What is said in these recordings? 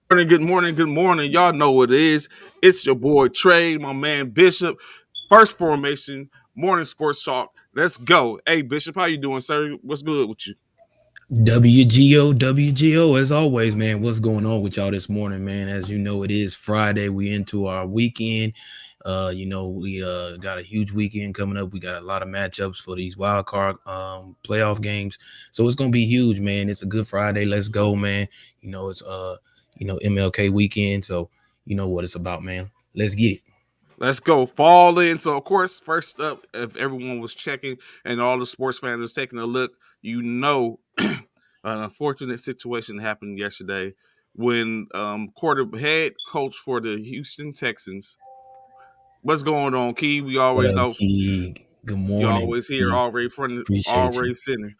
Good morning, good morning. Y'all know what it is. It's your boy Trey, my man Bishop. First formation, morning sports talk. Let's go. Hey Bishop, how you doing, sir? What's good with you? WGO, WGO, as always, man. What's going on with y'all this morning, man? As you know, it is Friday. We into our weekend. We got a huge weekend coming up. We got a lot of matchups for these wild card playoff games. So it's gonna be huge, man. It's a good Friday. Let's go, man. It's MLK weekend. So you know what it's about, man. Let's get it. Let's go. Fall in. So of course, first up, if everyone was checking and all the sports fans was taking a look, an unfortunate situation happened yesterday when quarter head coach for the Houston Texans. What's going on, Key? We What always up, know Key? Good you morning, always here, Key. already front, Appreciate you. already center.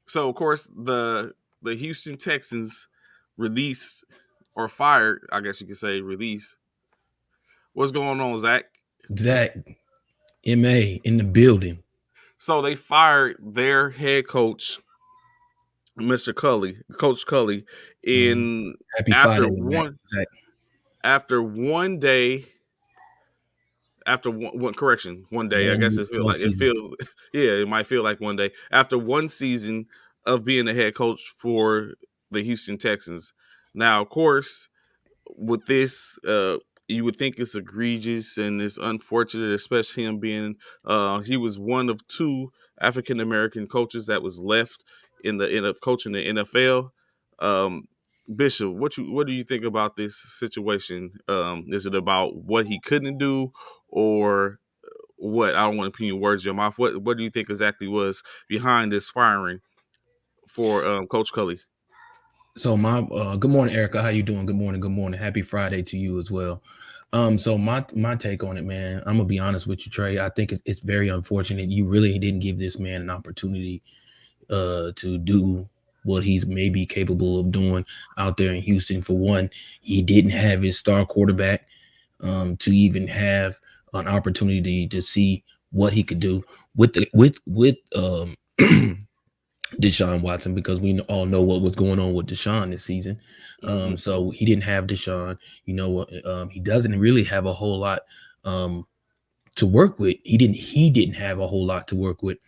So of course the Houston Texans released or fired, I guess you could say release. What's going on, Zach? Zach, MA in the building. So they fired their head coach, Mr. Coach Cully, Mhm. in Happy after Friday, man. one Zach. after one day after one correction, one day. I guess One it season. feels yeah, it might feel like one day. After one season of being the head coach for the Houston Texans. Now, of course, with this, you would think it's egregious and it's unfortunate, especially him being he was one of two African American coaches that was left in coaching the NFL. Um, Bishop, what do you think about this situation? Is it about what he couldn't do, or what? I don't want to put your words in your mouth. What do you think exactly was behind this firing for Coach Cully? So my good morning, Erica. How you doing? Good morning. Good morning. Happy Friday to you as well. So my take on it, man. I'm gonna be honest with you, Trey. I think it's very unfortunate. You really didn't give this man an opportunity to do what he's maybe capable of doing out there in Houston. For one, he didn't have his star quarterback to even have an opportunity to see what he could do with Deshaun Watson, because we all know what was going on with Deshaun this season. Hmm. So he didn't have Deshaun. He doesn't really have a whole lot um, to work with. He didn't have a whole lot to work with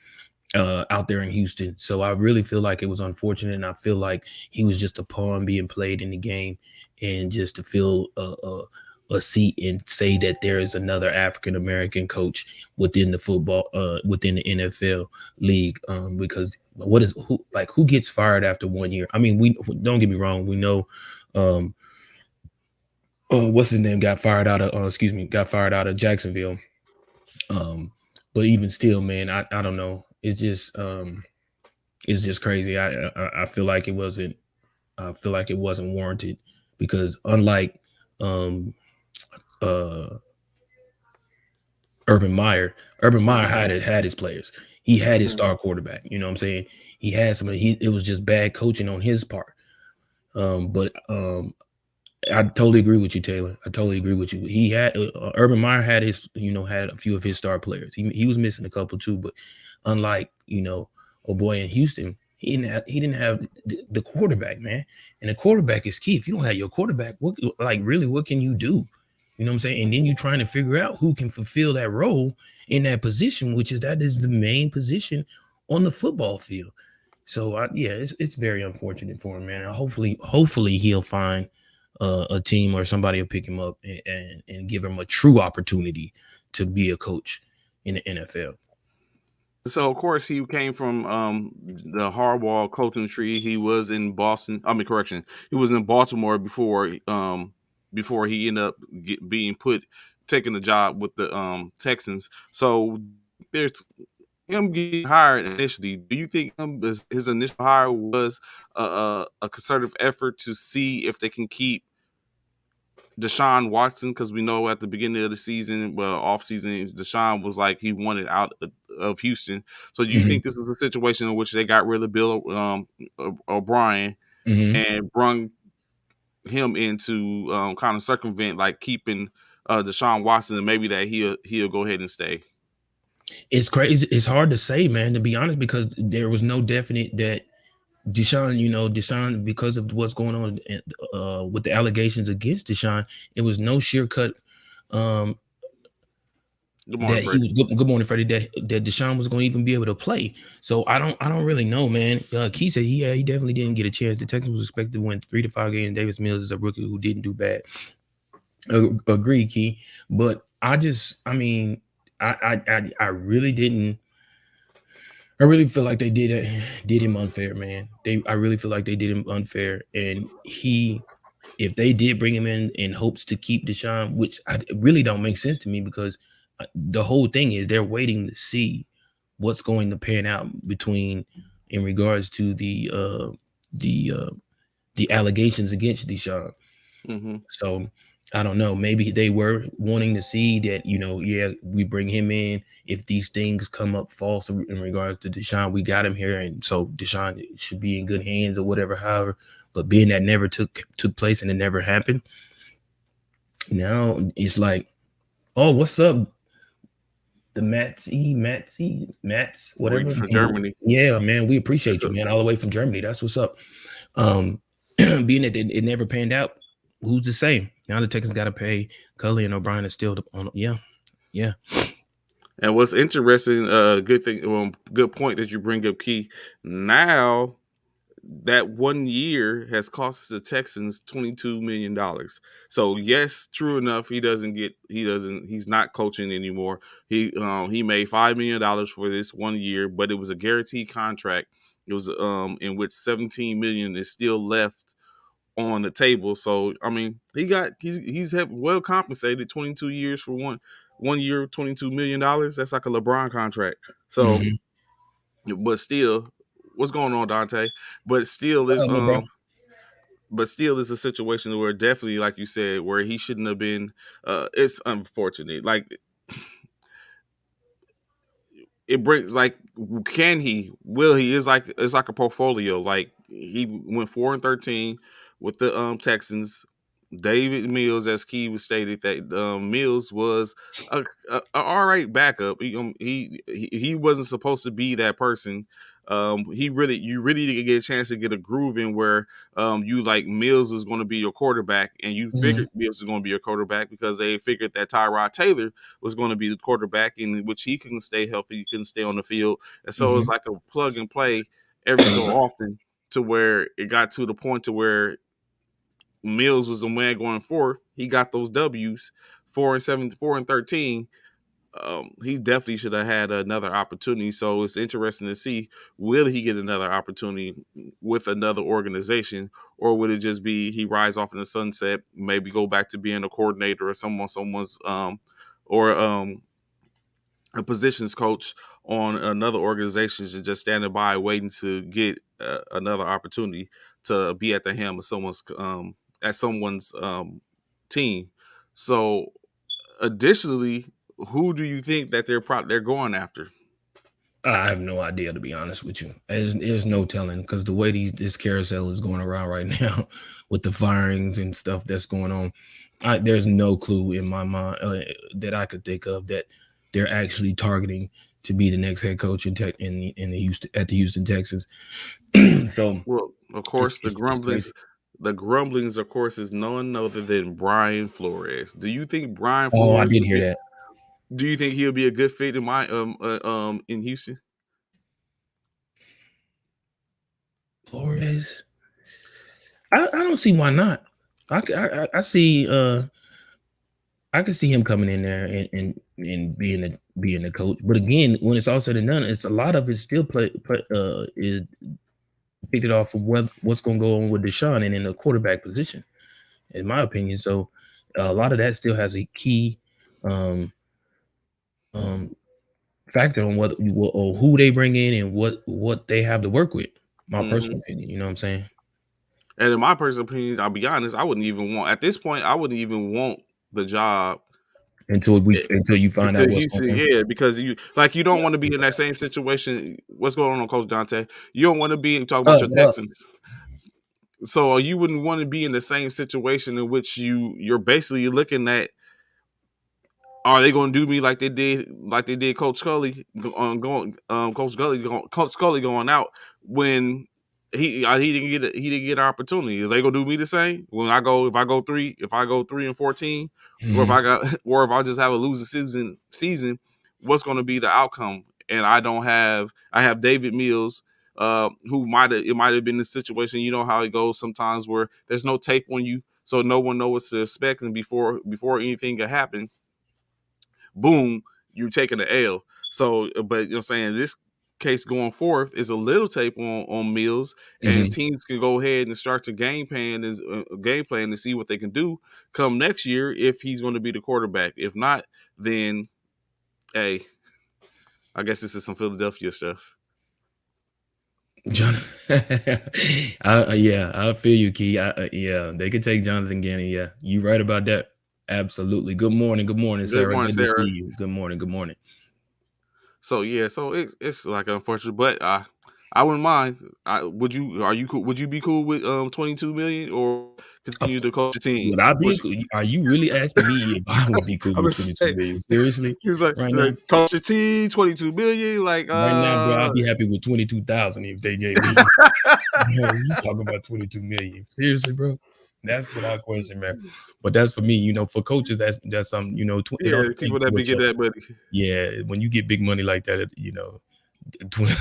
out there in Houston. So I really feel like it was unfortunate, and I feel like he was just a pawn being played in the game, and just to fill a seat and say that there is another African American coach within the within the NFL league. Because who gets fired after 1 year? I mean, we don't get me wrong, we know. Um, what's his name got fired out of Jacksonville. Um, but even still, man, I don't know. It's just crazy. I feel like it wasn't. I feel like it wasn't warranted, because unlike um uh Urban Meyer had his players. He had his Hmm. star quarterback. You know what I'm saying? He had some. It was just bad coaching on his part. But I totally agree with you, Taylor. I totally agree with you. Urban Meyer had a few of his star players. He was missing a couple too, but unlike oh boy in Houston, he didn't have the quarterback, man. And the quarterback is key. If you don't have your quarterback, what can you do? You know what I'm saying? And then you're trying to figure out who can fulfill that role in that position, that is the main position on the football field. So yeah, it's very unfortunate for him, man. And hopefully he'll find a team, or somebody will pick him up and give him a true opportunity to be a coach in the NFL. So of course he came from the Harbaugh coaching tree. He was in Boston. I mean, correction. He was in Baltimore before he ended up being put taking the job with the Texans. So there's him getting hired initially. Do you think his initial hire was a concerted effort to see if they can keep Deshaun Watson, because we know at the beginning of the season, well, off season, Deshaun was like he wanted out of Houston. So do you Hmm. think this was a situation in which they got rid of Bill O'Brien Hmm. and brung him in to kind of circumvent like keeping Deshaun Watson, and maybe that he'll go ahead and stay? It's crazy. It's hard to say, man, to be honest, because there was no definite that. Deshaun, because of what's going on with the allegations against Deshaun, it was no sheer cut um, Good morning, that he Freddie. was good morning, Freddie. That Deshaun was going to even be able to play. So I don't really know, man. Key said he definitely didn't get a chance. The Texans was expected to win 3 to 5 games. Davis Mills is a rookie who didn't do bad. Agreed, Key. But I mean, I really didn't. I really feel like they did him unfair, man. I really feel like they did him unfair, and if they did bring him in hopes to keep Deshaun, which it really don't make sense to me because the whole thing is they're waiting to see what's going to pan out between in regards to the uh, the allegations against Deshaun. Mm-hmm. So I don't know. Maybe they were wanting to see that, yeah, we bring him in. If these things come up false in regards to Deshaun, we got him here, and so Deshaun should be in good hands or whatever. However, but being that never took place and it never happened, now it's like, oh, what's up, the Mats, Reading whatever. from Germany. Yeah, man, we That's appreciate you, a, man, all the way from Germany. That's what's up. Um, being that it never panned out, who's to say? Now the Texans got to pay Cully and O'Brien is still on. Yeah, yeah. and what's interesting, good thing, good point that you bring up, Key. Now that 1 year has cost the Texans $22 million. So yes, true enough, he's not coaching anymore. He made $5 million for this 1 year, but it was a guaranteed contract. It was in which 17 million is still left on the table. So I mean, he's well compensated. 22 years for 1 year, $22 million. That's like a LeBron contract. So, Mm-hmm. but still, what's going on, Dante? But still What is up, little bro? but still is a situation where definitely, like you said, where he shouldn't have been. It's unfortunate. Like it brings like, can he? Will he? Is like it's like a portfolio. Like he went 4-13 with the Texans. David Mills, as Key was stated, that Mills was a all right backup. He wasn't supposed to be that person. You really didn't get a chance to get a groove in where you like Mills was going to be your quarterback, and you Mm-hmm. figured Mills was going to be your quarterback because they figured that Tyrod Taylor was going to be the quarterback, in which he couldn't stay healthy, he couldn't stay on the field, and so it's Mm-hmm. like a plug and play every so often to where it got to the point to where Mills was the man going forth. He got those W's, 4-7, 4-13. He definitely should have had another opportunity. So it's interesting to see, will he get another opportunity with another organization, or would it just be he rides off in the sunset, maybe go back to being a coordinator or someone's or a positions coach on another organization and just standing by waiting to get another opportunity to be at the helm of someone's team. So additionally, who do you think that they're going after? I have no idea, to be honest with you. There's no telling because the way this carousel is going around right now with the firings and stuff that's going on, there's no clue in my mind that I could think of that they're actually targeting to be the next head coach in the Houston Texans. So Well, of it's, course, it's it's crazy. the grumblings, of course, is none other than Brian Flores. Do you think Brian Oh, I Flores did would hear be? that. Do you think he'll be a good fit in Houston? Flores. I don't see why not. I see I could see him coming in there and being a coach. But again, when it's all said and done, it's a lot of it still is picked it off from what's going to go on with Deshaun and in the quarterback position, in my opinion. So a lot of that still has a key um, um, factor on or who they bring in and what they have to work with. My Hmm. personal opinion, you know what I'm saying? And in my personal opinion, I'll be honest, I wouldn't even want at this point. I wouldn't even want the job Until you find until out what's going Houston, on. yeah, because you don't want to be in that same situation. What's going on, Coach Dante? You don't want to be talking about your Well, Texans. So you wouldn't want to be in the same situation in which you're basically looking at, are they going to do me like they did Coach Scully going Coach Scully going out when he didn't get an opportunity. Are they gonna do me the same when I go if I go 3-14, or if I just have a losing season? What's going to be the outcome? And I have David Mills, who it might have been the situation. You know how it goes sometimes where there's no tape on you, so no one knows what to expect, and before anything can happen, boom, you're taking the L. So, but you know what I'm saying, this case going forth is a little tape on Mills, and teams can go ahead and start to game plan to see what they can do come next year if he's going to be the quarterback. If not, then hey, I guess this is some Philadelphia stuff. John, I feel you, Key. Yeah, they could take Jonathan Gannon. Yeah, you right about that. Absolutely. Good morning, Good Sarah. morning, Good to Sarah. see you. Good morning. So yeah, so it's like unfortunate, but I wouldn't mind. Would you be cool with 22 million or continue to coach a team? Would I be? Are you really asking me if I would be cool I'm with gonna 22 say, million? Seriously, he's like, right now? coach a team, 22 million. Like, Right now, bro, I'd be happy with 22,000 if they gave me. You talking about 22 million? Seriously, bro? That's what I question, man. But that's for me, for coaches. That's something, it all yeah, depends people that be what get that money. yeah. When you get big money like that,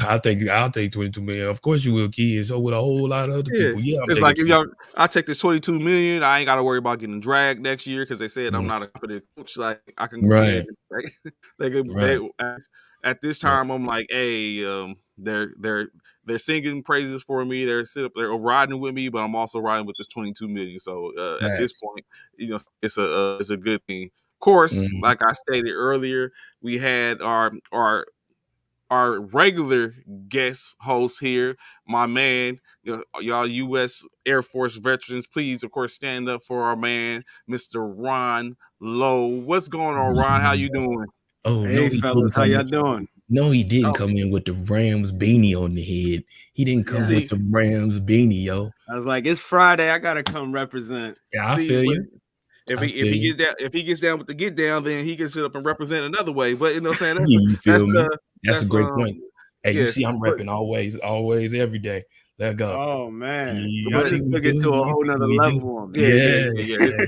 I'll take 22 million. Of course you will, Key, and so with a whole lot of other Yeah, people. Yeah, I'm it's taking like if 22. I take this 22 million, I ain't got to worry about getting dragged next year because they said I'm Mm, not a competent coach. Like I can go ahead. right, Like, right, at this right. time, I'm like, hey, they're singing praises for me. They're riding with me, but I'm also riding with this 22 million. So at this Facts. point, it's a good thing. Of course, Mhm. like I stated earlier, we had our regular guest host here, my man, y'all U.S. Air Force veterans, please, of course, stand up for our man, Mr. Ron Loe. What's going on, Ron? How you doing? Oh no, Hey he didn't fellas, how come y'all in. doing? No, he didn't Oh, come in with the Rams beanie on the head. He didn't come Yeah, with see, the Rams beanie, yo. I was like, it's Friday. I gotta come represent. Yeah, I see, feel but you. if I he feel you. if he gets down with the get down, then he can sit up and represent another way. But you know, what I'm saying You that's feel me? That's a that's great point. Hey, you yes, see, I'm but repping always, every day. Let go. Oh man, You y'all but see just what we took it do? to a You whole see nother what we do? level on me. Yeah.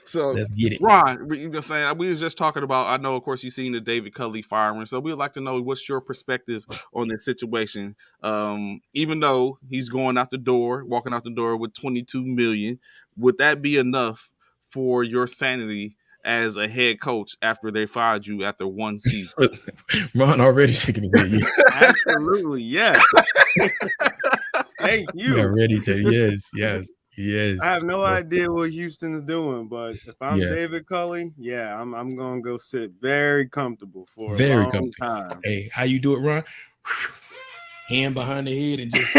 So Let's get it. Ron, you know what I'm saying, we was just talking about, I know of course you've seen the David Culley firing, so we'd like to know what's your perspective on this situation. Even though he's walking out the door with 22 million, would that be enough for your sanity as a head coach after they fired you after one season? Ron already shaking his head. Absolutely, yes. Thank Yeah, you. ready to. Yes. I have no Bro. idea what Houston's doing, but if I'm Yeah. David Culley, yeah, I'm gonna go sit very comfortable for a Very long comfy. time. Hey, how you do it, Ron? Hand behind the head and just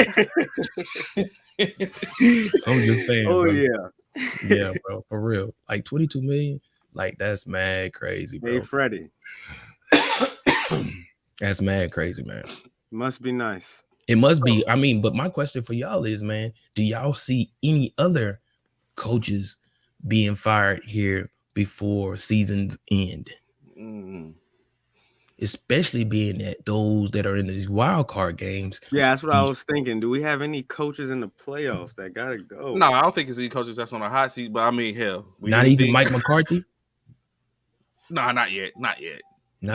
I'm just saying, Oh bro. yeah. Yeah, bro, for real. Like 22 million, like that's mad crazy, Hey bro. Freddie, That's mad crazy, man. must be nice. It must be. I mean, but my question for y'all is, man, do y'all see any other coaches being fired here before seasons end? Mm. Especially being that those that are in these wild card games. Yeah, that's what I was thinking. Do we have any coaches in the playoffs that gotta go? No, I don't think it's any coaches that's on a hot seat, but I mean, hell, we Not can even think. Mike McCarthy. No, not yet. Not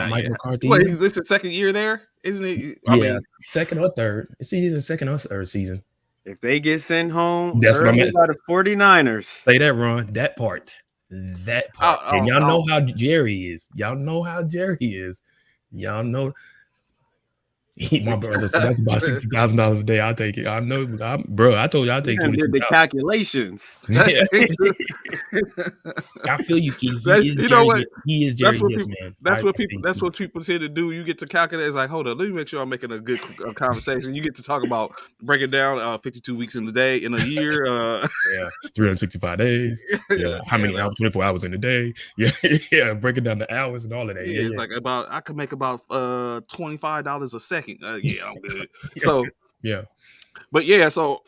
Mike McCarthy What, either. is this the second year there? Isn't it? I Yeah, mean, second or third. It's either second or third season. If they get sent home That's what I'm early at. by the 49ers. Say that, Ron. That part. And y'all know how Jerry is. Y'all know how Jerry is. Y'all know. My brother said that's about $60,000 a day. I'll take it. I know, bro. I told you I'll You take done did the 22,000. calculations. Yeah, I feel you, Key. you know what? He is That's Jerry's what yes people. man. That's what people tend to do. You get to calculate. It's like, hold on, let me make sure I'm making a good conversation. You get to talk about breaking down 52 weeks in a day in a year. Yeah, 365 days. Yeah, how many hours? 24 hours in a day. Yeah, yeah. Breaking down the hours and all of that. Yeah, Yeah, it's like I could make about $25 a second. Yeah, I'm good. yeah, So, yeah. but yeah, so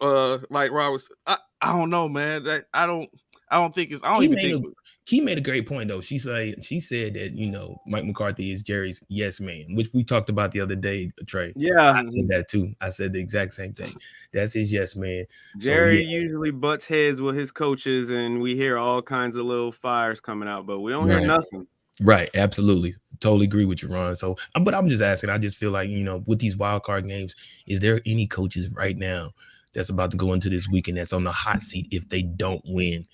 like Rob was, I don't know, man. I don't. I don't think it's. I don't Key even made think. made a great point though. She said that Mike McCarthy is Jerry's yes man, which we talked about the other day, Trey. Yeah, I said that too. I said the exact same thing. That's his yes man. So Jerry yeah, usually butts heads with his coaches, and we hear all kinds of little fires coming out, but we don't hear nothing. right, absolutely, totally agree with you, Ron. So, but I'm just asking. I just feel like with these wild card games, is there any coaches right now that's about to go into this weekend that's on the hot seat if they don't win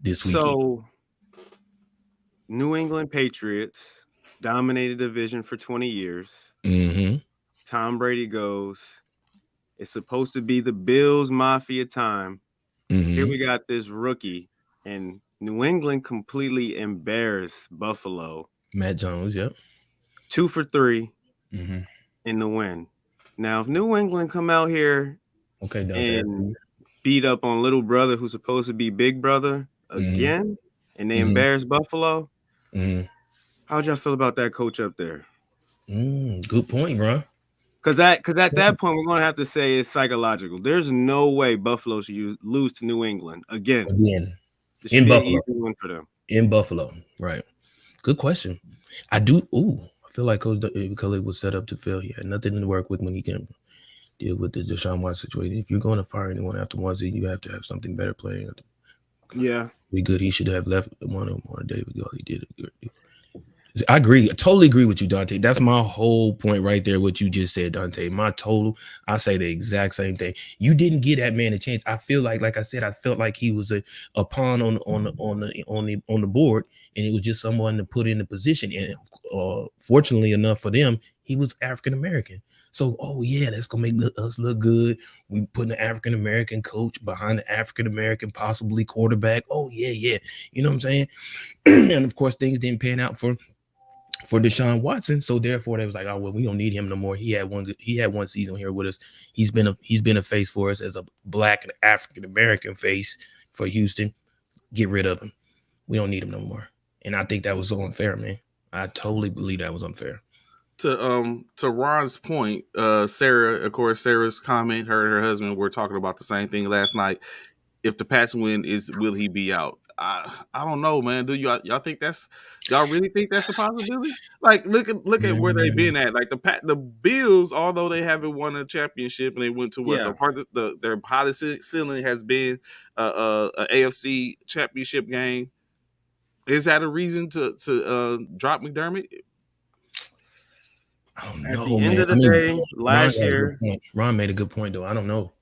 this weekend? So, New England Patriots dominated the division for 20 years. Mm-hmm. Tom Brady goes. It's supposed to be the Bills Mafia time. Mm-hmm. Here we got this rookie, and New England completely embarrassed Buffalo. Matt Jones, yep. 2 for 3 Mm-hmm. in the win. Now, if New England come out here and beat up on little brother who's supposed to be big brother again, and they embarrass Buffalo, how'd y'all feel about that coach up there? Good point, bro. Because at that point, we're going to have to say it's psychological. There's no way Buffalo should lose to New England again. It should be an easy win for them. In Buffalo, right. Good question. I feel like Coach Cully was set up to fail. He had nothing to work with when he can deal with the Deshaun Watson situation. If you're going to fire anyone after one season, you have to have something better playing. Yeah. Be good. He should have left one or more. David Gall. He did it. I agree. I totally agree with you, Dante. That's my whole point right there. What you just said, Dante. I say the exact same thing. You didn't give that man a chance. I feel like I said, I felt like he was a pawn on the board, and it was just someone to put in the position. And fortunately enough for them, he was African American. So, that's gonna make us look good. We put an African American coach behind the African American, possibly quarterback. You know what I'm saying? And of course, things didn't pan out for Deshaun Watson, so therefore they was like, oh well, we don't need him no more. He had one season here with us. He's been a face for us as a Black and African American face for Houston. Get rid of him. We don't need him no more. And I think that was so unfair, man. I totally believe that was unfair. To Ron's point, Sarah, of course, Sarah's comment, her and her husband were talking about the same thing last night. If the Pats win, will he be out? I don't know, man. Do y'all think y'all really think that's a possibility? Like, look at where they've been at. Like the Bills, although they haven't won a championship and they went to their hottest ceiling has been a AFC championship game. Is that a reason to drop McDermott? I don't know. At the end of the day, last year, Ron made a good point though. I don't know.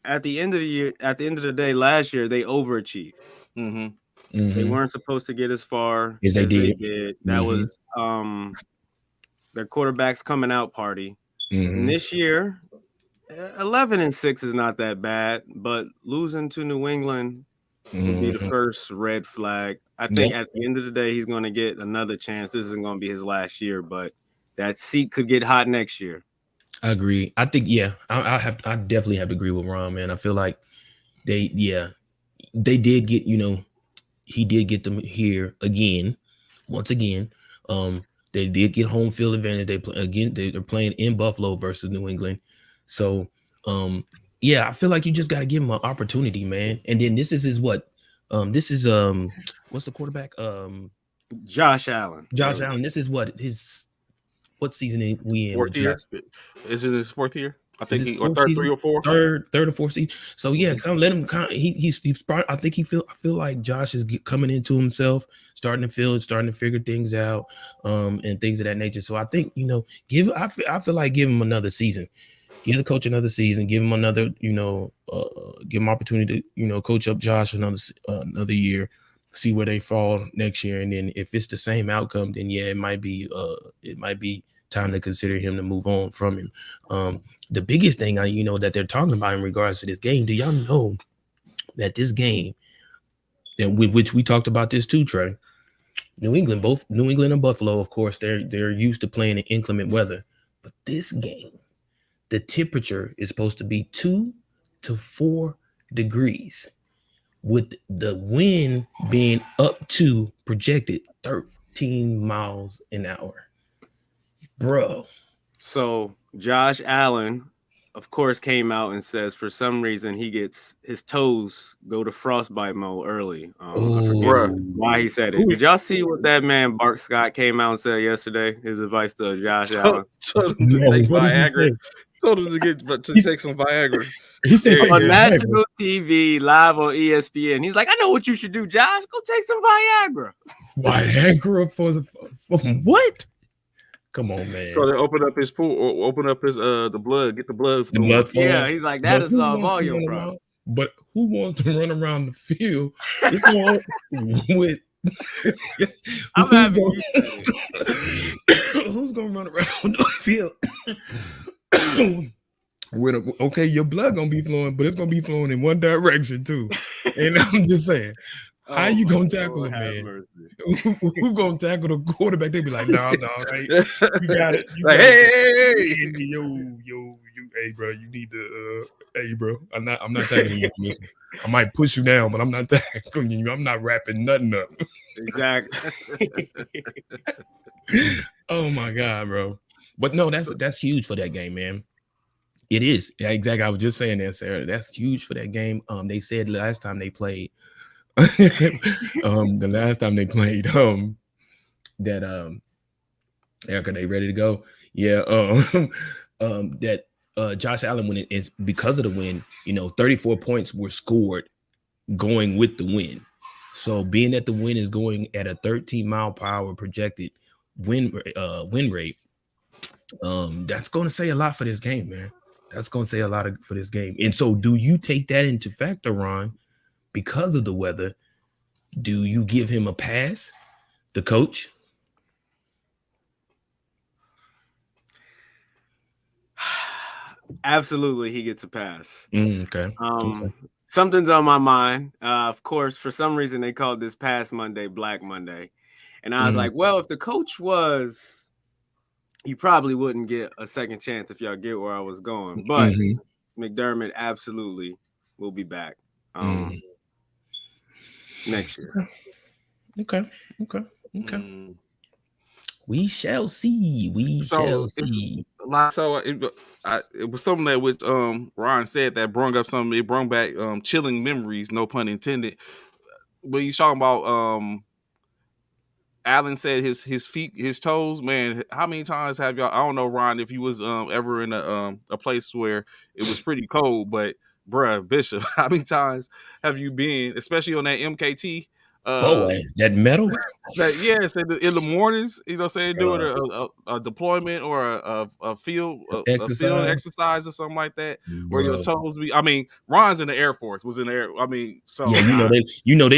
At the end of the day, last year they overachieved. They weren't supposed to get as far as they did. That was their quarterback's coming out party. And this year, 11-6 is not that bad, but losing to New England would be the first red flag. I think at the end of the day, he's going to get another chance. This isn't going to be his last year, but that seat could get hot next year. I agree. I think, I definitely have to agree with Ron, man. I feel like they did get, he did get them here once again. They did get home field advantage. They're playing in Buffalo versus New England. So, I feel like you just got to give him an opportunity, man. And then this is what's the quarterback? Josh Allen. Allen. This is what season we in? Fourth year? Is it his fourth year? I think he or third, season? 3 or 4. Third or fourth season. So let him. He's I think I feel like Josh is coming into himself, starting to figure things out, and things of that nature. So I think I feel like give him another season. Give the coach another season. Give him another, give him opportunity to, coach up Josh another year. See where they fall next year, and then if it's the same outcome, then it might be time to consider him to move on from him. The biggest thing that they're talking about in regards to this game, do y'all know that this game, and which we talked about this too, Trey? Both New England and Buffalo, of course, they're used to playing in inclement weather, but this game, the temperature is supposed to be 2 to 4 degrees. With the wind being up to projected 13 miles an hour. Bro. So Josh Allen of course, came out and says for some reason he gets his toes go to frostbite mode early. I forget why he said it. Did y'all see what that man Bart Scott came out and said yesterday? His advice to Josh Allen. Told him to take Viagra. Told him to take some Viagra. He said on national TV, live on ESPN. He's like, I know what you should do, Josh. Go take some Viagra. Viagra for what? Come on, man. So they open up his pool, or open up his the blood, get the blood flowing. Yeah, he's like, that'll solve all your problems. But who wants to run around the field with who's gonna run around the field? Okay, your blood gonna be flowing, but it's gonna be flowing in one direction too. And I'm just saying, how you gonna tackle it, man? Who gonna tackle the quarterback? They be like, no, right? You got it. Like, hey, yo, hey, bro, you need to, hey, bro, I'm not tackling you. Listen, I might push you down, but I'm not tackling you. I'm not wrapping nothing up. Exactly. Oh my God, bro. But no, that's huge for that game, man. It is. Exactly. I was just saying that, Sarah. That's huge for that game. They said last time they played, the last time they played, that Erica, they ready to go? Yeah. That Josh Allen went in because of the win, 34 points were scored going with the win. So being that the win is going at a 13 mile per hour projected win rate, that's going to say a lot for this game, man. That's going to say a lot for this game. And so do you take that into factor, Ron, because of the weather? Do you give him a pass, the coach? Absolutely, he gets a pass. Okay. Something's on my mind. Of course, for some reason, they called this past Monday Black Monday. And I was like, well, if the coach was... he probably wouldn't get a second chance, if y'all get where I was going. But McDermott absolutely will be back next year. Okay. We shall see. So it was something that which Ron said that brought up something. It brought back chilling memories, no pun intended. But he's talking about Allen said his feet, his toes, man. How many times have y'all? I don't know, Ron, if you was ever in a place where it was pretty cold, but bruh, Bishop, how many times have you been, especially on that MKT? That metal? Yes, in the mornings, saying doing a deployment or a field exercise or something like that, where your toes be. I mean, Ron's in the Air Force, was in the air. I mean, so yeah, they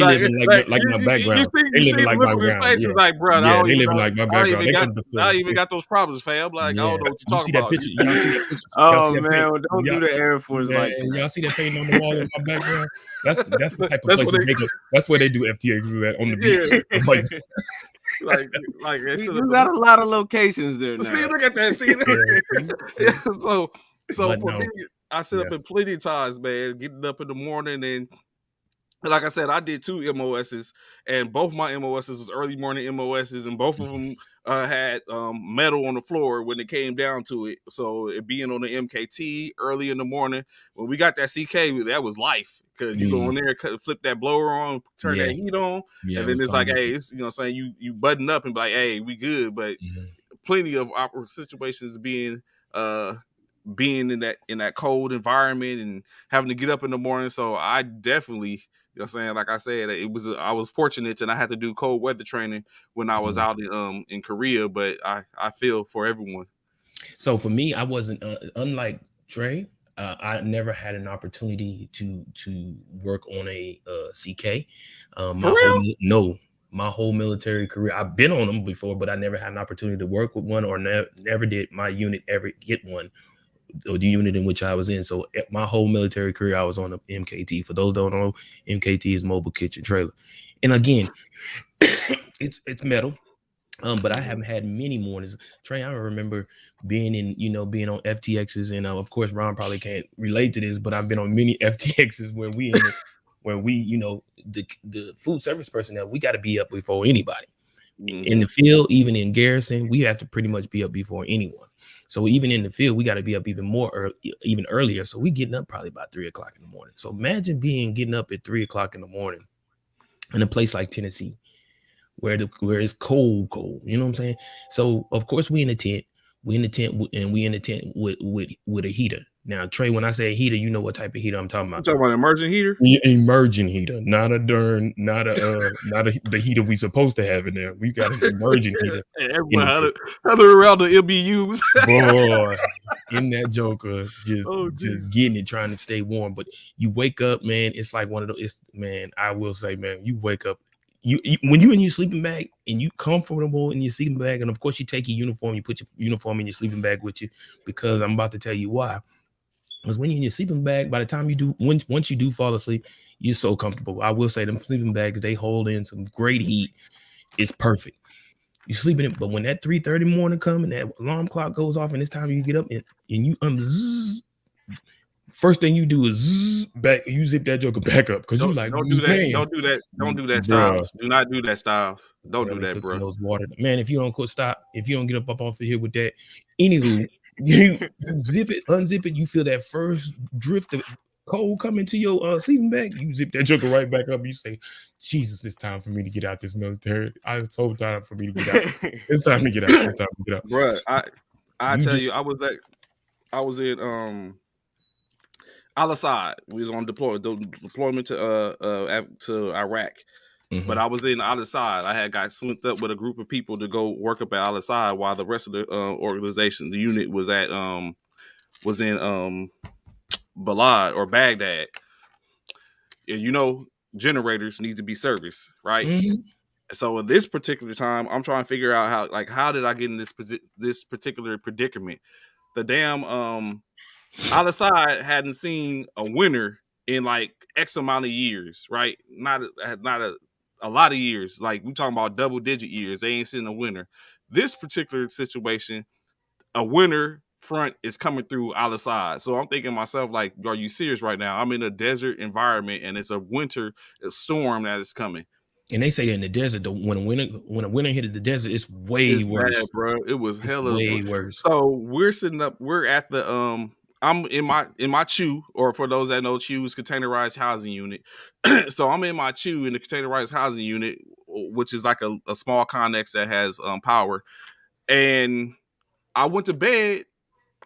live in like my background. They live in like my background. Yeah. Like, bro, yeah, they live in like my background. I even got those problems, fam. Like, I don't know what you're talking about. Picture? Y'all see that picture? Oh man, don't do the Air Force like that. Y'all see that painting on the wall in my background? That's the type of place that's where they do FTX at, on the beach. We got a lot of locations there now. See, look at that. So for me, I sit up in plenty of times, man, getting up in the morning, and like I said, I did 2 MOSs, and both my MOSs was early morning MOSs, and both of them had metal on the floor when it came down to it. So it being on the MKT early in the morning, when we got that CK, that was life, because you go in there, flip that blower on, turn that heat on, and then it's like, hey, it's, saying you button up and be like, hey, we good. But plenty of situations being in that cold environment and having to get up in the morning. So I definitely, like I said, I was fortunate, and I had to do cold weather training when I was out in Korea, but I feel for everyone. So for me, I wasn't unlike Trey. I never had an opportunity to work on a CK. My whole military career, I've been on them before, but I never had an opportunity to work with one, or never did my unit ever get one, or the unit in which I was in. So my whole military career, I was on the MKT. For those who don't know, MKT is mobile kitchen trailer. And again, it's metal. But I haven't had many mornings. Trey, I remember being on FTXs, and of course Ron probably can't relate to this, but I've been on many FTXs where the food service personnel, we got to be up before anybody. In the field, even in garrison, we have to pretty much be up before anyone. So even in the field, we got to be up even earlier. So we getting up probably about 3 o'clock in the morning. So imagine getting up at 3 o'clock in the morning in a place like Tennessee, where it's cold, you know what I'm saying? So of course we in the tent and we in the tent with a heater. Now, Trey, when I say heater, you know what type of heater I'm talking about. You talking about emergent heater? Emergent heater, not the heater we supposed to have in there. We got an emergent heater. Everybody huddle around the MBUs. Boy, in that joker, just getting it, trying to stay warm. But you wake up, man, it's like one of those, man, I will say, man, you wake up, you when you in your sleeping bag and you comfortable in your sleeping bag, and of course you take your uniform, you put your uniform in your sleeping bag with you, because I'm about to tell you why. Because when you're in your sleeping bag, by the time once you do fall asleep, you're so comfortable. I will say them sleeping bags, they hold in some great heat. It's perfect. You sleep in it, but when that 3:30 morning comes and that alarm clock goes off and it's time you get up and you first thing you do is back. You zip that joker back up because you like, don't do that. Man, don't do that, Styles. Do not do that, Styles. Don't do that, bro. Those water, man. If you don't if you don't get up off of here with that, anywho, you zip it, unzip it. You feel that first drift of cold coming to your sleeping bag. You zip that joker right back up. You say, Jesus, it's time for me to get out this military. It's so time for me to get out. It's time to get out. It's time to get out, bro. I tell you, I was in Al-Assad. We was on deployment to Iraq. Mm-hmm. But I was in Al-Assad. I had got slipped up with a group of people to go work up at Al-Assad while the rest of the organization, the unit, was in Balad or Baghdad. And you know, generators need to be serviced, right? Mm-hmm. So at this particular time, I'm trying to figure out how did I get in this particular predicament? The damn Al-Assad hadn't seen a winter in like X amount of years, right? Not a lot of years. Like we talking about double-digit years. They ain't seen a winter. This particular situation, a winter front is coming through Al-Assad. So I'm thinking to myself, like, are you serious right now? I'm in a desert environment and it's a winter storm that is coming. And they say in the desert, when a winter hit the desert, it's way worse, bad, bro. It was hella worse. So we're sitting up. We're at the I'm in my CHU, or for those that know, CHU is containerized housing unit. So I'm in my CHU in the containerized housing unit, which is like a small connex that has power. And I went to bed.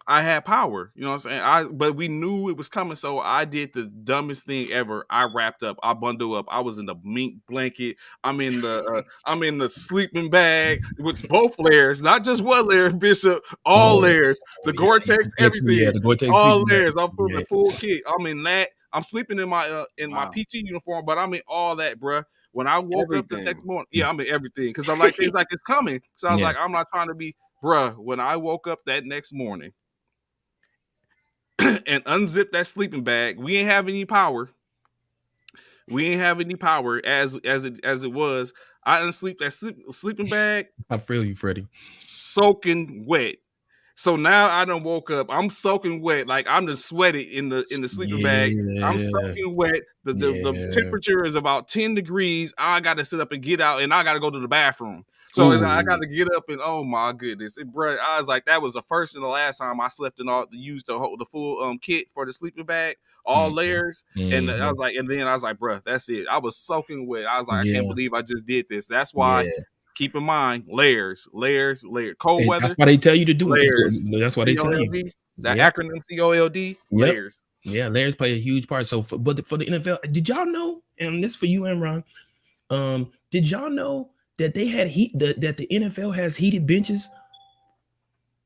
I had power, you know what I'm saying? But we knew it was coming, so I did the dumbest thing ever. I wrapped up, I bundled up. I was in the mink blanket. I'm in the sleeping bag with both layers, not just one layer, Bishop. All layers, the Gore-Tex, everything, the Gore-Tex, all layers. I'm putting the full kit. I'm in that. I'm sleeping in my my PT uniform, but I'm in all that, bruh. When I woke up the next morning, I'm in everything because I'm like things like it's coming. So I was like, I'm not trying to be, bruh. When I woke up that next morning and unzip that sleeping bag, we ain't have any power. We ain't have any power as it was. I unsleep that sleeping bag. I feel you, Freddie. Soaking wet. So now I done woke up. I'm soaking wet. Like I'm just sweated in the sleeping bag. I'm soaking wet. The temperature is about 10 degrees. I got to sit up and get out, and I got to go to the bathroom. So I got to get up, and oh my goodness, bro! I was like, that was the first and the last time I slept in used the full kit for the sleeping bag, all layers. And I was like, bro, that's it. I was soaking wet. I was like, I can't believe I just did this. That's why. Keep in mind, layers. Cold weather. That's why they tell you to do layers. That's why they tell you. That acronym COLD. Layers. Yeah, layers play a huge part. So, for the NFL, did y'all know? And this for you and Ron. Did y'all know that they had that the NFL has heated benches?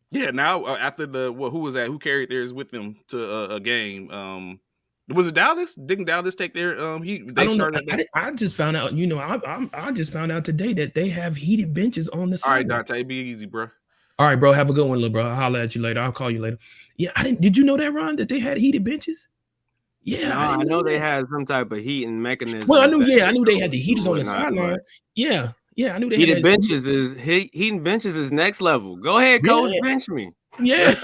Yeah. Now after who was that? Who carried theirs with them to a game? Was it Dallas? Didn't Dallas take their heat? I don't know. I just found out. You know, I just found out today that they have heated benches on the side. All right, Dante, be easy, bro. All right, bro. Have a good one, little bro. I'll holler at you later. I'll call you later. Yeah, I didn't. Did you know that, Ron? That they had heated benches? Yeah, no, I know they had some type of heating mechanism. Well, I knew they had the heaters on the sideline. Yeah, I knew they heated benches. Heating benches is next level. Go ahead, coach, bench me. Yeah,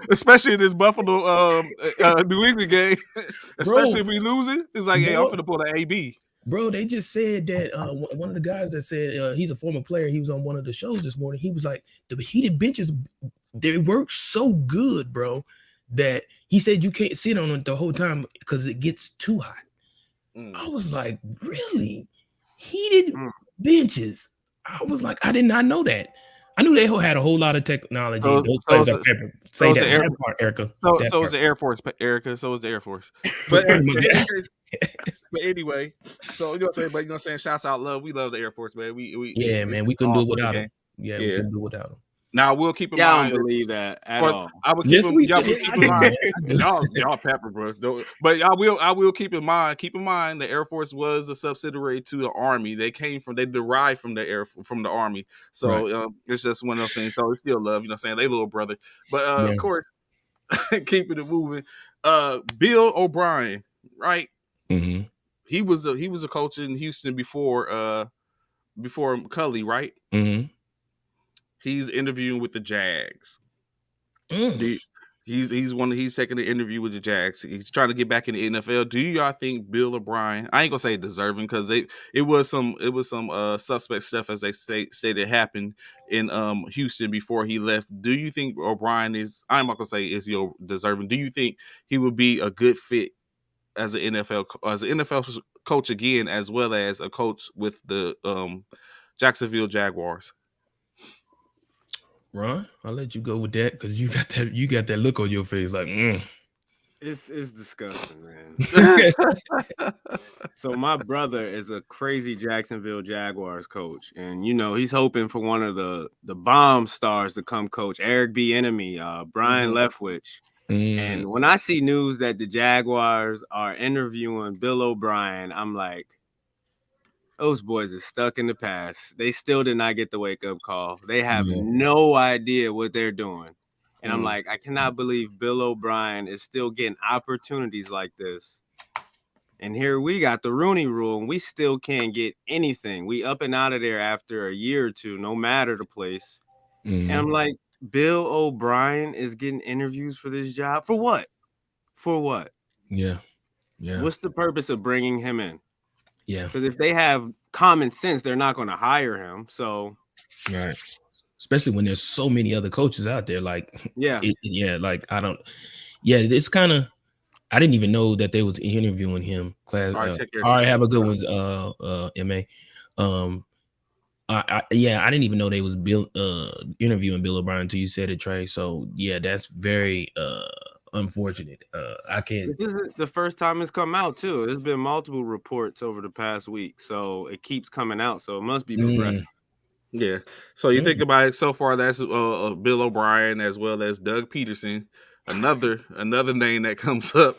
especially in this Buffalo New England game. Especially if we losing, it's like, hey, I'm finna pull the AB. Bro, they just said that one of the guys that said he's a former player. He was on one of the shows this morning. He was like, the heated benches, they work so good, bro, that he said you can't sit on it the whole time because it gets too hot. I was like, really? Heated benches? I was like, I did not know that. I knew they had a whole lot of technology. Say that part, Erica. So is the Air Force, Erica. So is the Air Force. But anyway, so you know what I'm saying. But you know what I'm saying. Shouts out, love. We love the Air Force, man. We man. We couldn't do it without them. Yeah, we couldn't do it without them. Now we'll keep in mind. I don't believe that at all. I would keep y'all keep in mind. Y'all pepper, bro. But I will keep in mind. Keep in mind, the Air Force was a subsidiary to the Army. They derived from the Army. So it's just one of those things. So it's still love. You know what I'm saying? They little brother. But of course, keeping it moving. Bill O'Brien, right? Mm-hmm. He was a coach in Houston before Cully, right? Mm-hmm. He's interviewing with the Jags. He's taking the interview with the Jags. He's trying to get back in the NFL. Do y'all think Bill O'Brien? I ain't gonna say deserving because it was some suspect stuff, as they stated happened in Houston before he left. Do you think O'Brien is? I'm not gonna say is he deserving. Do you think he would be a good fit as an NFL coach again, as well as a coach with the Jacksonville Jaguars? Ron, I'll let you go with that because you got that look on your face like It's disgusting, man. So my brother is a crazy Jacksonville Jaguars coach, and he's hoping for one of the bomb stars to come coach, Eric Bieniemy, Brian Leftwich. And when I see news that the Jaguars are interviewing Bill O'Brien, I'm like, those boys are stuck in the past. They still did not get the wake-up call. They have no idea what they're doing. And I'm like, I cannot believe Bill O'Brien is still getting opportunities like this. And here we got the Rooney Rule, and we still can't get anything. We up and out of there after a year or two, no matter the place. And I'm like, Bill O'Brien is getting interviews for this job? For what? For what? Yeah. What's the purpose of bringing him in? Yeah. Because if they have common sense, they're not going to hire him. So, right. Especially when there's so many other coaches out there. Like, it's kind of, I didn't even know that they was interviewing him. All right, have a good one, MA. I didn't even know they was interviewing Bill O'Brien until you said it, Trey. So yeah, that's very unfortunate. I can't. This isn't the first time it's come out too. There's been multiple reports over the past week, so it keeps coming out. So it must be progressive. Yeah. So you think about it so far. That's Bill O'Brien as well as Doug Peterson. Another name that comes up.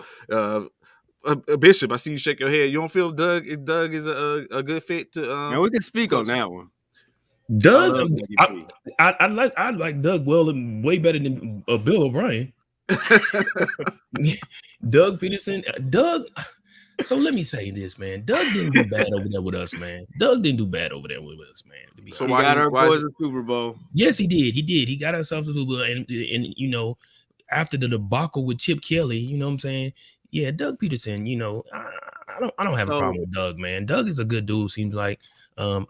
Bishop, I see you shake your head. You don't feel Doug is a good fit to? Now we can speak on that one. Doug, I like Doug way better than Bill O'Brien. Doug Peterson, so let me say this, man. Doug didn't do bad over there with us, man. So he got our boys a Super Bowl. Yes, he did. He got ourselves a Super Bowl, and after the debacle with Chip Kelly, you know what I'm saying? Yeah, Doug Peterson, I don't have a problem with Doug, man. Doug is a good dude, seems like. I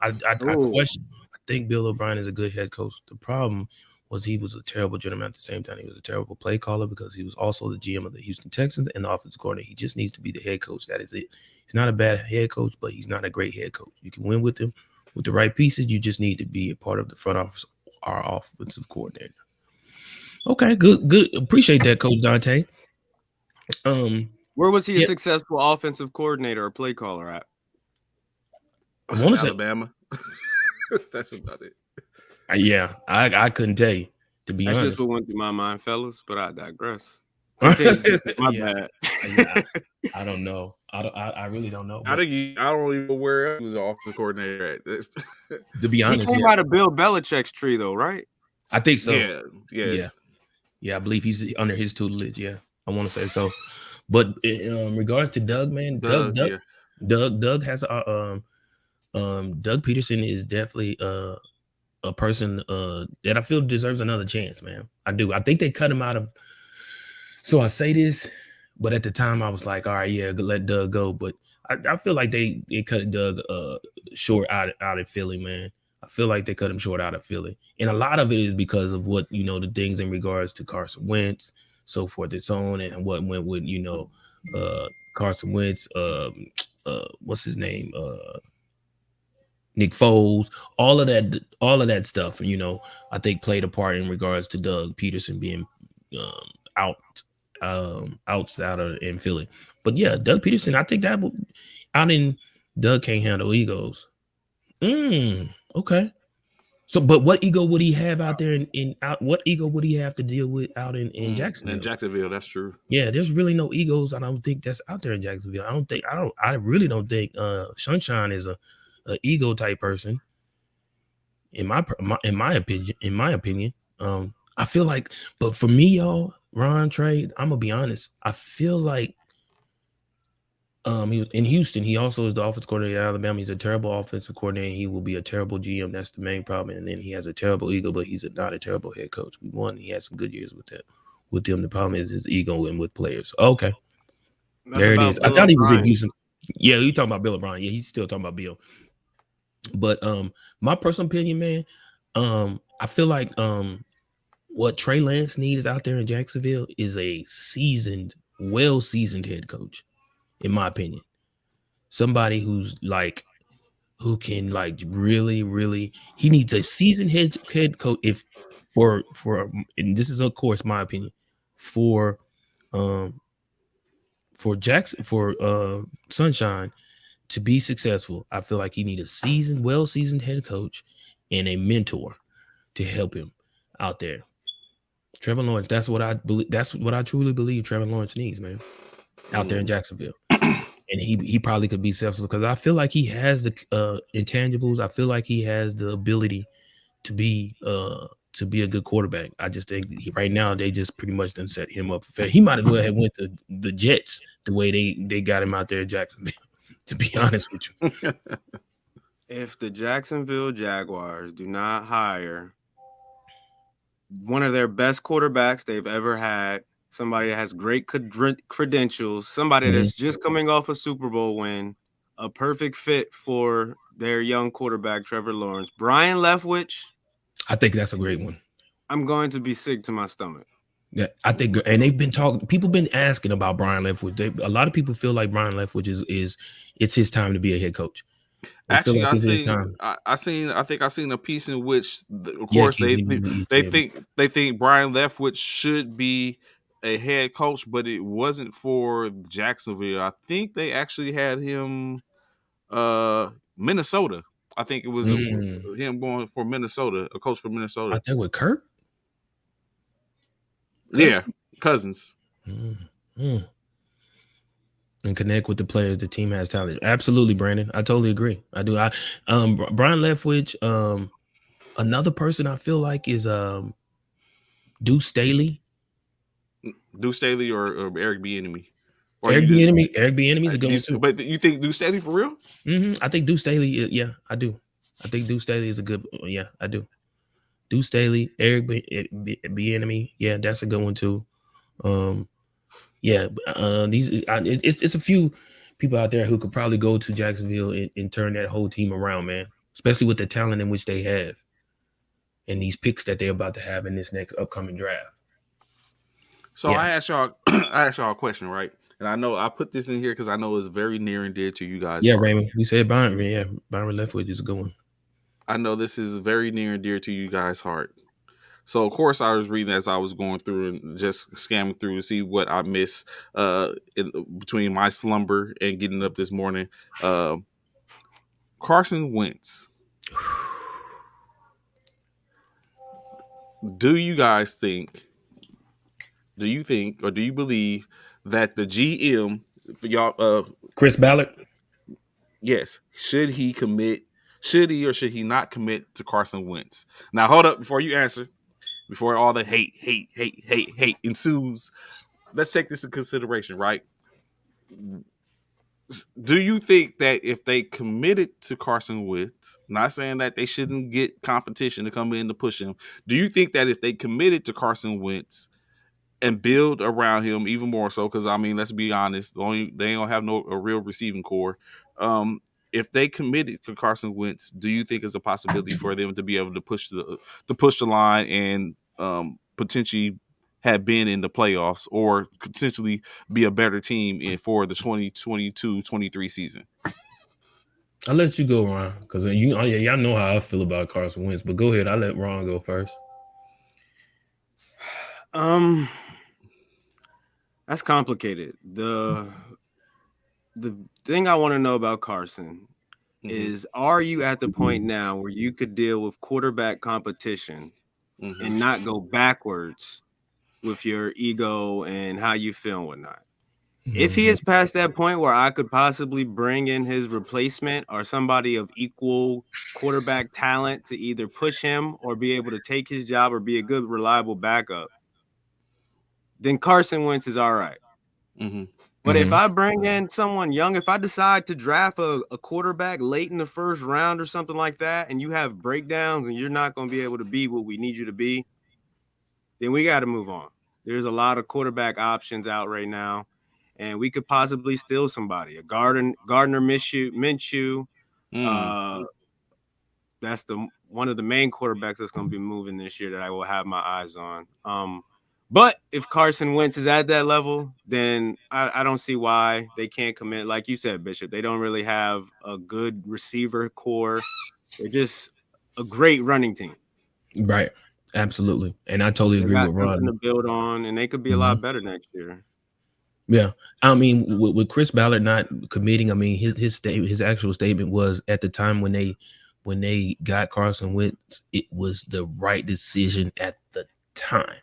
think Bill O'Brien is a good head coach. The problem was he was a terrible gentleman at the same time. He was a terrible play caller because he was also the GM of the Houston Texans and the offensive coordinator. He just needs to be the head coach. That is it. He's not a bad head coach, but he's not a great head coach. You can win with him with the right pieces. You just need to be a part of the front office, our offensive coordinator. Okay, good. Appreciate that, Coach Dante. Where was he a successful offensive coordinator or play caller at? I want to say Alabama. That's about it. Yeah, I couldn't tell you, to be honest. That's just what went through my mind, fellas, but I digress. My bad. I don't know. I really don't know. I don't even know where he was an offensive coordinator at. To be honest, he came out of Bill Belichick's tree, though, right? I think so. Yeah. I believe he's under his tutelage. Yeah, I want to say so. But in regards to Doug, man, Doug has Doug Peterson is definitely a person that I feel deserves another chance, man. I do. I think they cut him out of. So I say this, but at the time I was like, all right, yeah, let Doug go. But I feel like they cut Doug short out of Philly, man. I feel like they cut him short out of Philly, and a lot of it is because of what the things in regards to Carson Wentz, so forth and so on, and what went with Carson Wentz, what's his name, Nick Foles, all of that stuff. I think played a part in regards to Doug Peterson being out in Philly. But yeah, Doug Peterson, I think that out in Doug can't handle egos. Okay. So, but what ego would he have out there what ego would he have to deal with out in Jacksonville? In Jacksonville, that's true. Yeah, there's really no egos. I don't think that's out there in Jacksonville. I really don't think Sunshine is a ego type person. In my opinion. I feel like, but for me, y'all, Ron, Trey, I'm gonna be honest. I feel like he was in Houston. He also is the offensive coordinator at Alabama. He's a terrible offensive coordinator. He will be a terrible GM. That's the main problem. And then he has a terrible ego, but he's not a terrible head coach. We won. He had some good years with him. The problem is his ego and with players. Okay, there it is. I thought he was in Houston. Yeah, you talking about Bill O'Brien. Yeah, he's still talking about Bill. But my personal opinion, man, I feel like what Trey Lance needs out there in Jacksonville is a well-seasoned head coach. In my opinion, somebody who can really, really, he needs a seasoned head coach. If for and this is of course my opinion for Sunshine to be successful, I feel like he needs a well-seasoned head coach and a mentor to help him out there. Trevor Lawrence, that's what I believe. That's what I truly believe Trevor Lawrence needs, man, out there in Jacksonville. And he probably could be successful because I feel like he has the intangibles. I feel like he has the ability to be a good quarterback. I just think right now they just pretty much done set him up for failure. He might as well have went to the Jets the way they got him out there in Jacksonville, to be honest with you. If the Jacksonville Jaguars do not hire one of their best quarterbacks they've ever had, somebody that has great credentials, somebody that's just coming off a Super Bowl win, a perfect fit for their young quarterback, Trevor Lawrence, Brian Leftwich. I think that's a great one. I'm going to be sick to my stomach. Yeah, I think, and they've been talking. People been asking about Brian Leftwich. A lot of people feel like Brian Leftwich is it's his time to be a head coach. Actually, I think I seen a piece in which, of course, they think Brian Leftwich should be a head coach, but it wasn't for Jacksonville. I think they actually had him Minnesota. I think it was him going for Minnesota, a coach for Minnesota. I think with Kirk. Yeah, Cousins. And connect with the players. The team has talent. Absolutely, Brandon. I totally agree. I do. Brian Leftwich. Another person I feel like is Deuce Staley. Deuce Staley or Eric Bieniemy. Eric Bieniemy is a good one too. But you think Deuce Staley for real? I think Deuce Staley. Yeah, I do. I think Deuce Staley is a good. Yeah, I do. Deuce Staley, Eric Bieniemy. Yeah, that's a good one too. It's a few people out there who could probably go to Jacksonville and turn that whole team around, man. Especially with the talent in which they have, and these picks that they're about to have in this next upcoming draft. So yeah. I asked y'all a question, right? And I know I put this in here because I know it's very near and dear to you guys. Yeah, Raymond. We said Byron. Yeah, Byron Leftwich is a good one. I know this is very near and dear to you guys' heart. So, of course, I was reading as I was going through and just scamming through to see what I missed between my slumber and getting up this morning. Carson Wentz. Do you think, or do you believe that the GM, y'all, Chris Ballard? Yes. Should he or should he not commit to Carson Wentz? Now, hold up before you answer. Before all the hate ensues, let's take this into consideration, right? Do you think that if they committed to Carson Wentz, not saying that they shouldn't get competition to come in to push him, do you think that if they committed to Carson Wentz, and build around him even more so. Because I mean, let's be honest, they don't have a real receiving core. If they committed to Carson Wentz, do you think it's a possibility for them to be able to push the line and potentially have been in the playoffs or potentially be a better team for the 2022-23 season? I'll let you go, Ron, because y'all know how I feel about Carson Wentz. But go ahead, I'll let Ron go first. That's complicated. The thing I want to know about Carson is, are you at the point now where you could deal with quarterback competition and not go backwards with your ego and how you feel and whatnot? If he is past that point where I could possibly bring in his replacement or somebody of equal quarterback talent to either push him or be able to take his job or be a good, reliable backup, then Carson Wentz is all right. But if I bring in someone young, if I decide to draft a quarterback late in the first round or something like that, and you have breakdowns and you're not going to be able to be what we need you to be, then we got to move on. There's a lot of quarterback options out right now, and we could possibly steal somebody. A Gardner Minshew. That's one of the main quarterbacks that's going to be moving this year that I will have my eyes on. But if Carson Wentz is at that level, then I don't see why they can't commit. Like you said, Bishop, they don't really have a good receiver core. They're just a great running team. Right. Absolutely. And I totally agree with Ron. Something to build on, and they could be a lot better next year. Yeah. I mean, with Chris Ballard not committing, I mean, his actual statement was, at the time when they got Carson Wentz, it was the right decision at the time.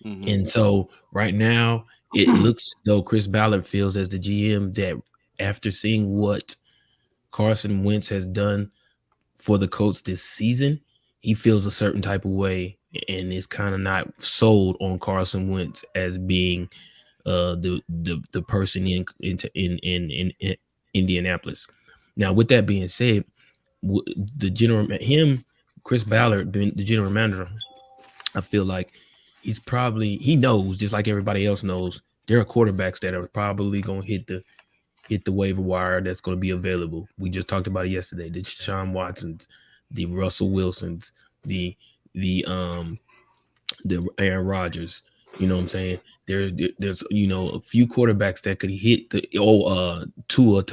And so right now it looks though Chris Ballard feels, as the GM, that after seeing what Carson Wentz has done for the Colts this season, he feels a certain type of way and is kind of not sold on Carson Wentz as being the person in Indianapolis. Now, with that being said, Chris Ballard, being the general manager, I feel like he knows, just like everybody else knows, there are quarterbacks that are probably going to hit the waiver wire that's going to be available. We just talked about it yesterday. The Deshaun Watsons, the Russell Wilsons, the Aaron Rodgers. You know what I'm saying? There's a few quarterbacks that could hit the Tua.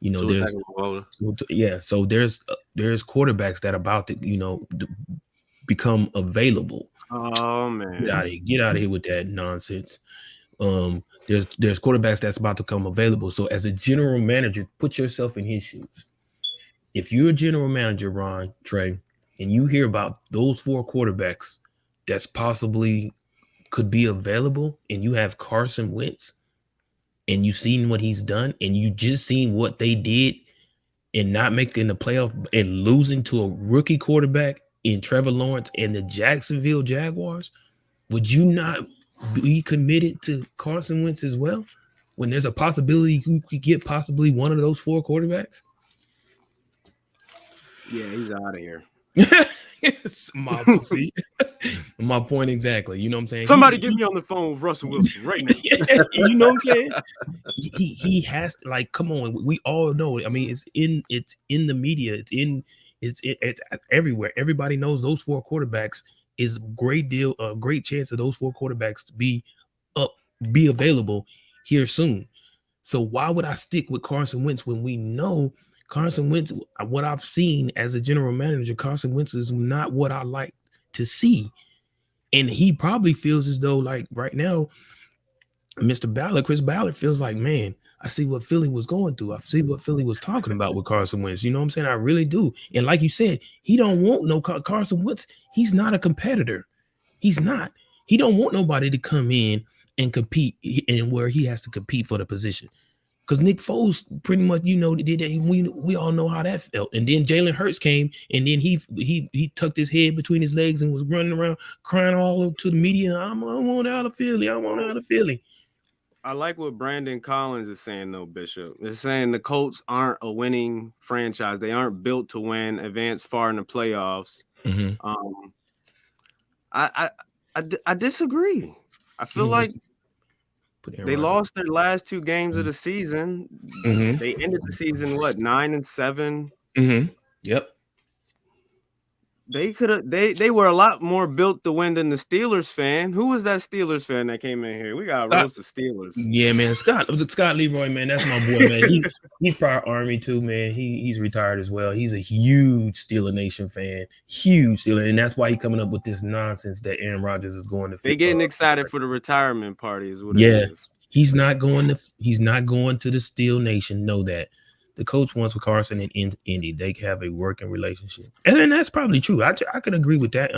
You know, so there's quarterbacks that are about to become available. Oh man, get out of here with that nonsense. There's quarterbacks that's about to come available. So as a general manager, put yourself in his shoes. If you're a general manager, Ron, Trey, and you hear about those 4 quarterbacks that's possibly could be available, and you have Carson Wentz, and you've seen what he's done, and you just seen what they did in not making the playoff and losing to a rookie quarterback in Trevor Lawrence and the Jacksonville Jaguars, would you not be committed to Carson Wentz as well, when there's a possibility you could get possibly one of those 4 quarterbacks? Yeah, he's out of here. My point exactly. You know what I'm saying? Somebody get me on the phone with Russell Wilson right now. You know what I'm saying? He has to, like, come on. We all know it. I mean, it's in the media. It's everywhere. Everybody knows those 4 quarterbacks is a great chance of those 4 quarterbacks to be available here soon. So why would I stick with Carson Wentz when we know Carson Wentz, what I've seen as a general manager, Carson Wentz is not what I like to see. And he probably feels as though, like, right now, Chris Ballard feels like, man, I see what Philly was going through. I see what Philly was talking about with Carson Wentz. You know what I'm saying? I really do. And like you said, he don't want no Carson Wentz. He's not a competitor. He's not. He don't want nobody to come in and compete and where he has to compete for the position. Because Nick Foles pretty much, did that. We all know how that felt. And then Jalen Hurts came, and then he tucked his head between his legs and was running around crying all over to the media. I want out of Philly. I want out of Philly. I like what Brandon Collins is saying, though, Bishop. They're saying the Colts aren't a winning franchise. They aren't built to win, advance far in the playoffs. Mm-hmm. I I disagree. I feel like they lost their last 2 games of the season. They ended the season 9-7. Yep. They could have. They were a lot more built to win than the Steelers fan. Who was that Steelers fan that came in here? We got roast the Steelers. Yeah, man. Scott Leroy, man. That's my boy, man. He's part Army too, man. He's retired as well. He's a huge Steeler Nation fan. Huge Steeler, and that's why he's coming up with this nonsense that Aaron Rodgers is going to. They getting excited for the retirement party, is what it is. He's not going to the Steel Nation. Know that. The coach wants with Carson and Indy. They have a working relationship, and that's probably true. I could agree with that.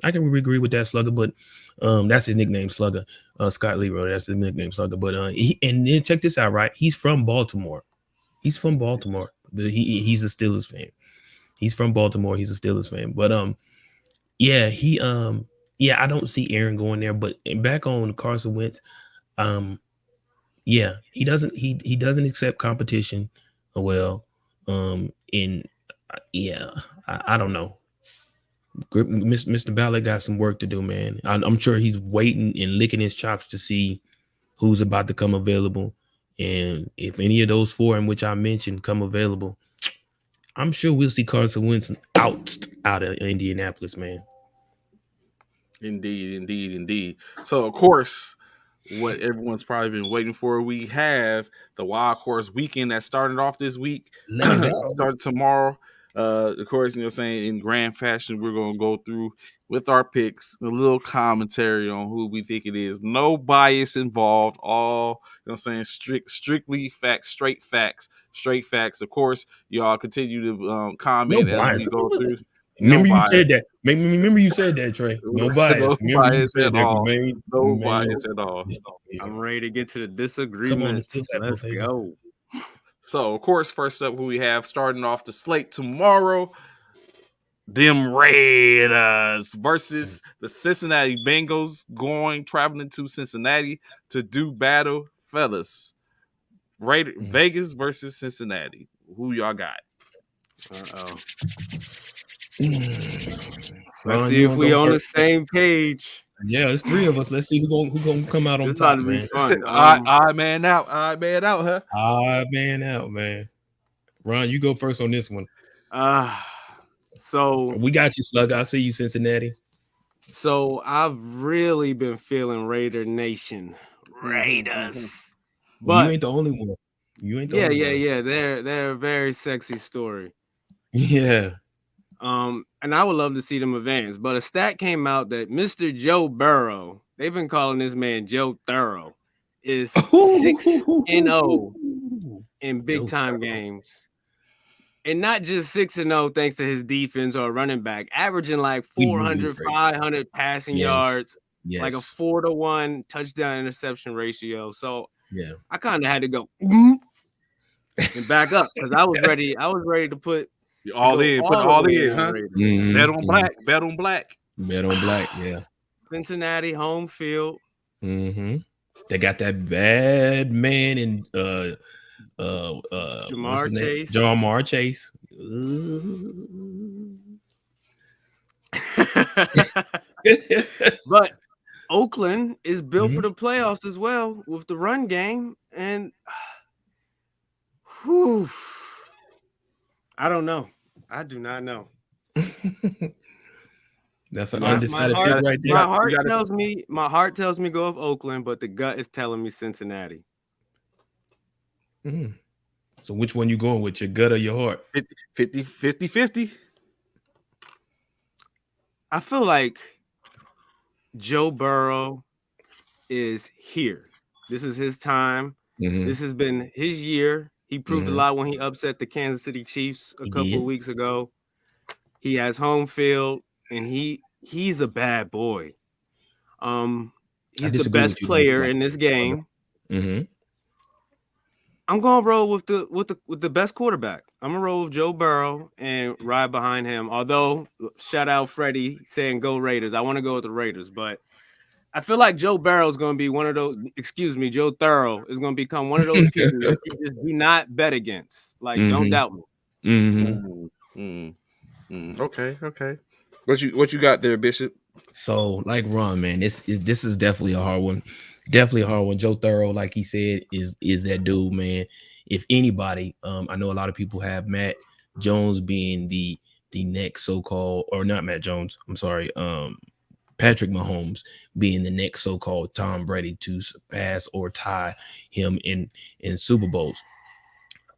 I can agree with that, Slugger. But that's his nickname, Slugger. Scott Leroy. That's his nickname, Slugger. But and then check this out, right? He's from Baltimore. He's from Baltimore. But he's a Steelers fan. He's from Baltimore. He's a Steelers fan. But I don't see Aaron going there. But back on Carson Wentz, he doesn't accept competition well. I don't know. Mr. Ballard got some work to do, man. I'm sure he's waiting and licking his chops to see who's about to come available. And if any of those 4 in which I mentioned come available, I'm sure we'll see Carson Wentz out of Indianapolis, man. Indeed. So, of course, what everyone's probably been waiting for, we have the Wild Horse Weekend that started off this week. Started tomorrow. Of course, in grand fashion, we're going to go through with our picks, a little commentary on who we think it is. No bias involved. All, strictly facts, straight facts. Of course, y'all continue to comment as we go through. Remember you said that. Remember you said that, Trey. No bias. No bias at all. No bias at all. I'm ready to get to the disagreements. Let's go. So, of course, first up, who we have starting off the slate tomorrow, them Raiders versus the Cincinnati Bengals, traveling to Cincinnati to do battle, fellas. Vegas versus Cincinnati. Who y'all got? Let's see if we on the same page. Yeah, it's 3 of us. Let's see who gonna come out on top, man. Odd man out, huh? Odd man out, man. Ron, you go first on this one. So we got you, Slug. I see you, Cincinnati. So I've really been feeling Raider Nation, Raiders. But you ain't the only one. Yeah. They're a very sexy story. Yeah. And I would love to see them advance. But a stat came out that Mr. Joe Burrow, they've been calling this man Joe Thorough, is 6-0 in big time games. And not just 6-0 thanks to his defense or running back, averaging like 400, 500 passing yards, like a 4-to-1 touchdown interception ratio. So I kind of had to go and back up because I was ready to put all in, huh? Mm-hmm. Bet on black. Yeah. Cincinnati home field. Mm-hmm. They got that bad man in Jamar Chase. But Oakland is built for the playoffs as well with the run game, and I don't know. I do not know. That's an undecided pick right there. My heart tells me go with Oakland, but the gut is telling me Cincinnati. So which one you going with, your gut or your heart? 50-50. I feel like Joe Burrow is here. This is his time. This has been his year. He proved a lot when he upset the Kansas City Chiefs a couple of weeks ago. He has home field, and he's a bad boy. He's the best player in this game. I'm gonna roll with the best quarterback. I'm gonna roll with Joe Burrow and ride behind him. Although, shout out Freddie saying go Raiders. I want to go with the Raiders, but I feel like Joe Burrow is going to be one of those. Joe Thorough is going to become one of those people that you just do not bet against. Like, don't doubt me. Okay. What you got there, Bishop? So, like Ron, man, this is definitely a hard one. Definitely a hard one. Joe Thorough, like he said, is that dude, man. If anybody, I know a lot of people have Matt Jones being the next so-called, or not Matt Jones, I'm sorry, Patrick Mahomes being the next so-called Tom Brady to surpass or tie him in Super Bowls.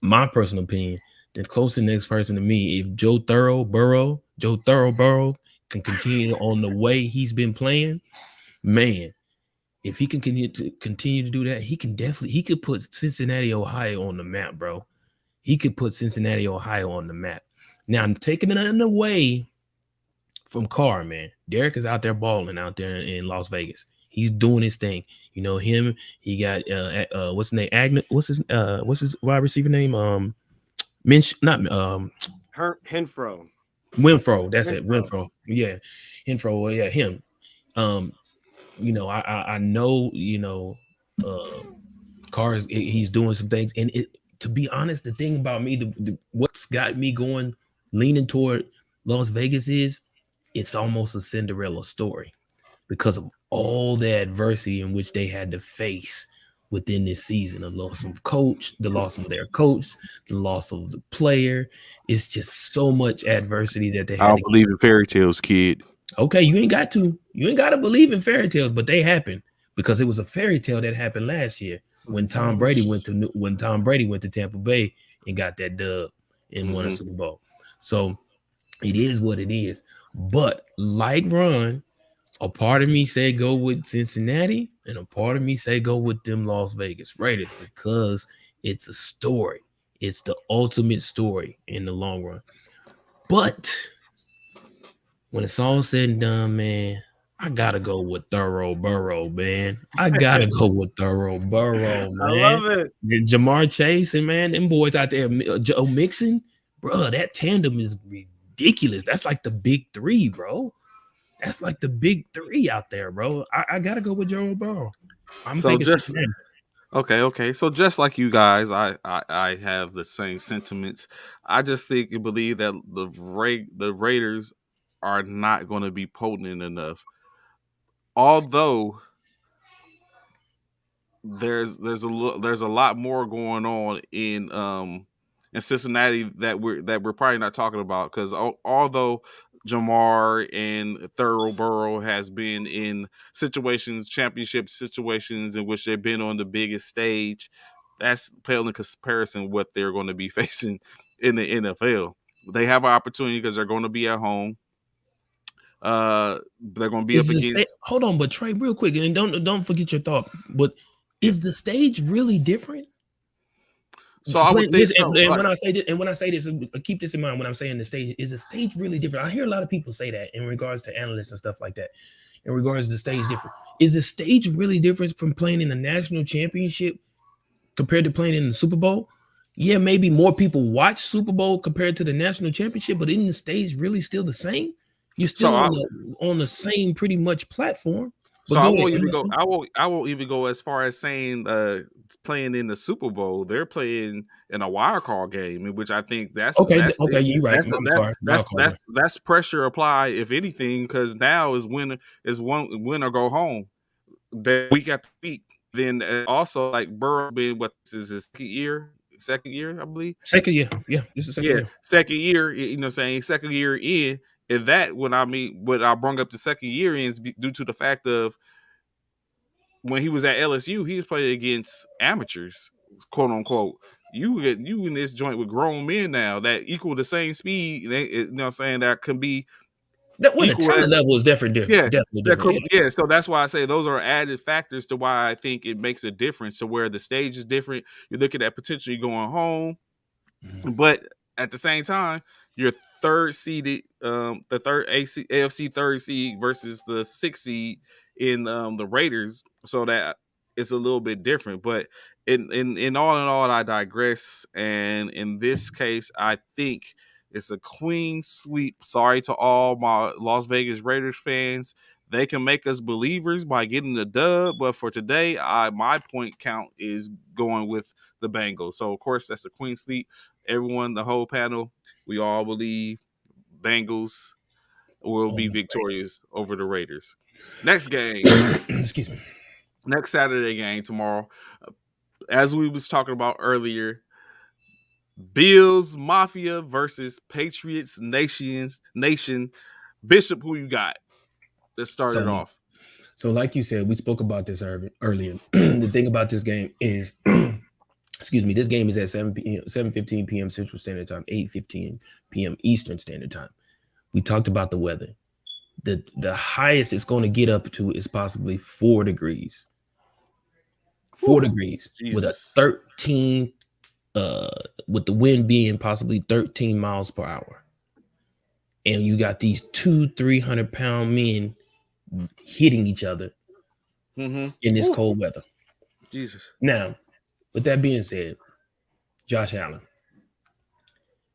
My personal opinion, the closest next person to me, if Joe Burrow can continue on the way he's been playing, man, if he can continue to do that, he could put Cincinnati, Ohio on the map, bro. He could put Cincinnati, Ohio on the map. Now I'm taking it away from Carr, man. Derek is out there balling out there in Las Vegas. He's doing his thing. You know him. He got what's his name? What's his wide receiver name? Minch, not Henfro. Winfro. That's it. Winfro. Yeah, Henfro. Yeah, him. Um, I know. Carr he's doing some things, and to be honest, the thing about me, what's got me going, leaning toward Las Vegas is it's almost a Cinderella story because of all the adversity in which they had to face within this season. The loss of coach, the loss of their coach, the loss of the player. It's just so much adversity that they I had don't to get. believe in fairy tales, kid. Okay, you ain't got to. You ain't got to believe in fairy tales, but they happen because it was a fairy tale that happened last year when Tom Brady went to Tampa Bay and got that dub and won a Super Bowl. So it is what it is. But like Ron, a part of me say go with Cincinnati, and a part of me say go with them Las Vegas Raiders because it's a story. It's the ultimate story in the long run. But when it's all said and done, man, I gotta go with Thorough Burrow, man. I gotta go with Thorough Burrow, I man. love it. And Jamar Chase and man, them boys out there, Joe Mixon, bro, that tandem is ridiculous. That's like the big three, bro. That's like the big three out there, bro. I gotta go with Joe Burrow. I'm So thinking just Cincinnati. okay. So just like you guys, I have the same sentiments. I just think and believe that the Raiders are not going to be potent enough. Although there's a lot more going on in Cincinnati that we're probably not talking about because although Jamar and Burrow has been in championship situations in which they've been on the biggest stage, that's pale in comparison what they're going to be facing in the NFL. They have an opportunity because they're going to be at home. They're going to be up against. Hold on, but Trey, real quick, and don't forget your thought. But is the stage really different? So I would think so. And when I say this, keep this in mind when I'm saying the stage, is the stage really different? I hear a lot of people say that in regards to analysts and stuff like that. In regards to the stage different, is the stage really different from playing in a national championship compared to playing in the Super Bowl? Yeah, maybe more people watch Super Bowl compared to the national championship, but isn't the stage really still the same? You're still on the same pretty much platform. So I won't even go. I won't even go as far as saying playing in the Super Bowl. They're playing in a wild card game, in which I think that's okay. You're right. That's pressure apply if anything, because now is win or go home. That week after week. Then also like Burrow being what this is his second year, I believe. Second year, yeah, this is second year. Second year. You know, what I'm saying second year in. And that what I brought up the second year is due to the fact of when he was at LSU, he was playing against amateurs, quote unquote. You in this joint with grown men now that equal the same speed. You know what I'm saying? That can be the talent level is different. Yeah, definitely different. Yeah, so that's why I say those are added factors to why I think it makes a difference to where the stage is different. You're looking at potentially going home, but at the same time, you're third seeded, the third AFC third seed versus the sixth seed in the Raiders, so that it's a little bit different. But in all, I digress. And in this case, I think it's a clean sweep. Sorry to all my Las Vegas Raiders fans. They can make us believers by getting the dub, but for today, my point count is going with the Bengals. So of course, that's a clean sweep. Everyone, the whole panel, we all believe Bengals will be victorious over the Raiders. Next game. Excuse me. Next Saturday game tomorrow. As we was talking about earlier, Bills Mafia versus Patriots Nation. Bishop, who you got? Let's start it off. So like you said, we spoke about this earlier. The thing about this game is, excuse me, this game is at 7:15 p.m. Central Standard Time, 8:15 p.m. Eastern Standard Time. We talked about the weather. The highest it's going to get up to is possibly 4 degrees. 4 degrees Jesus. with a 13 with the wind being possibly 13 miles per hour. And you got these 200-300 pound men hitting each other in this cold weather. Jesus. Now, with that being said, Josh Allen,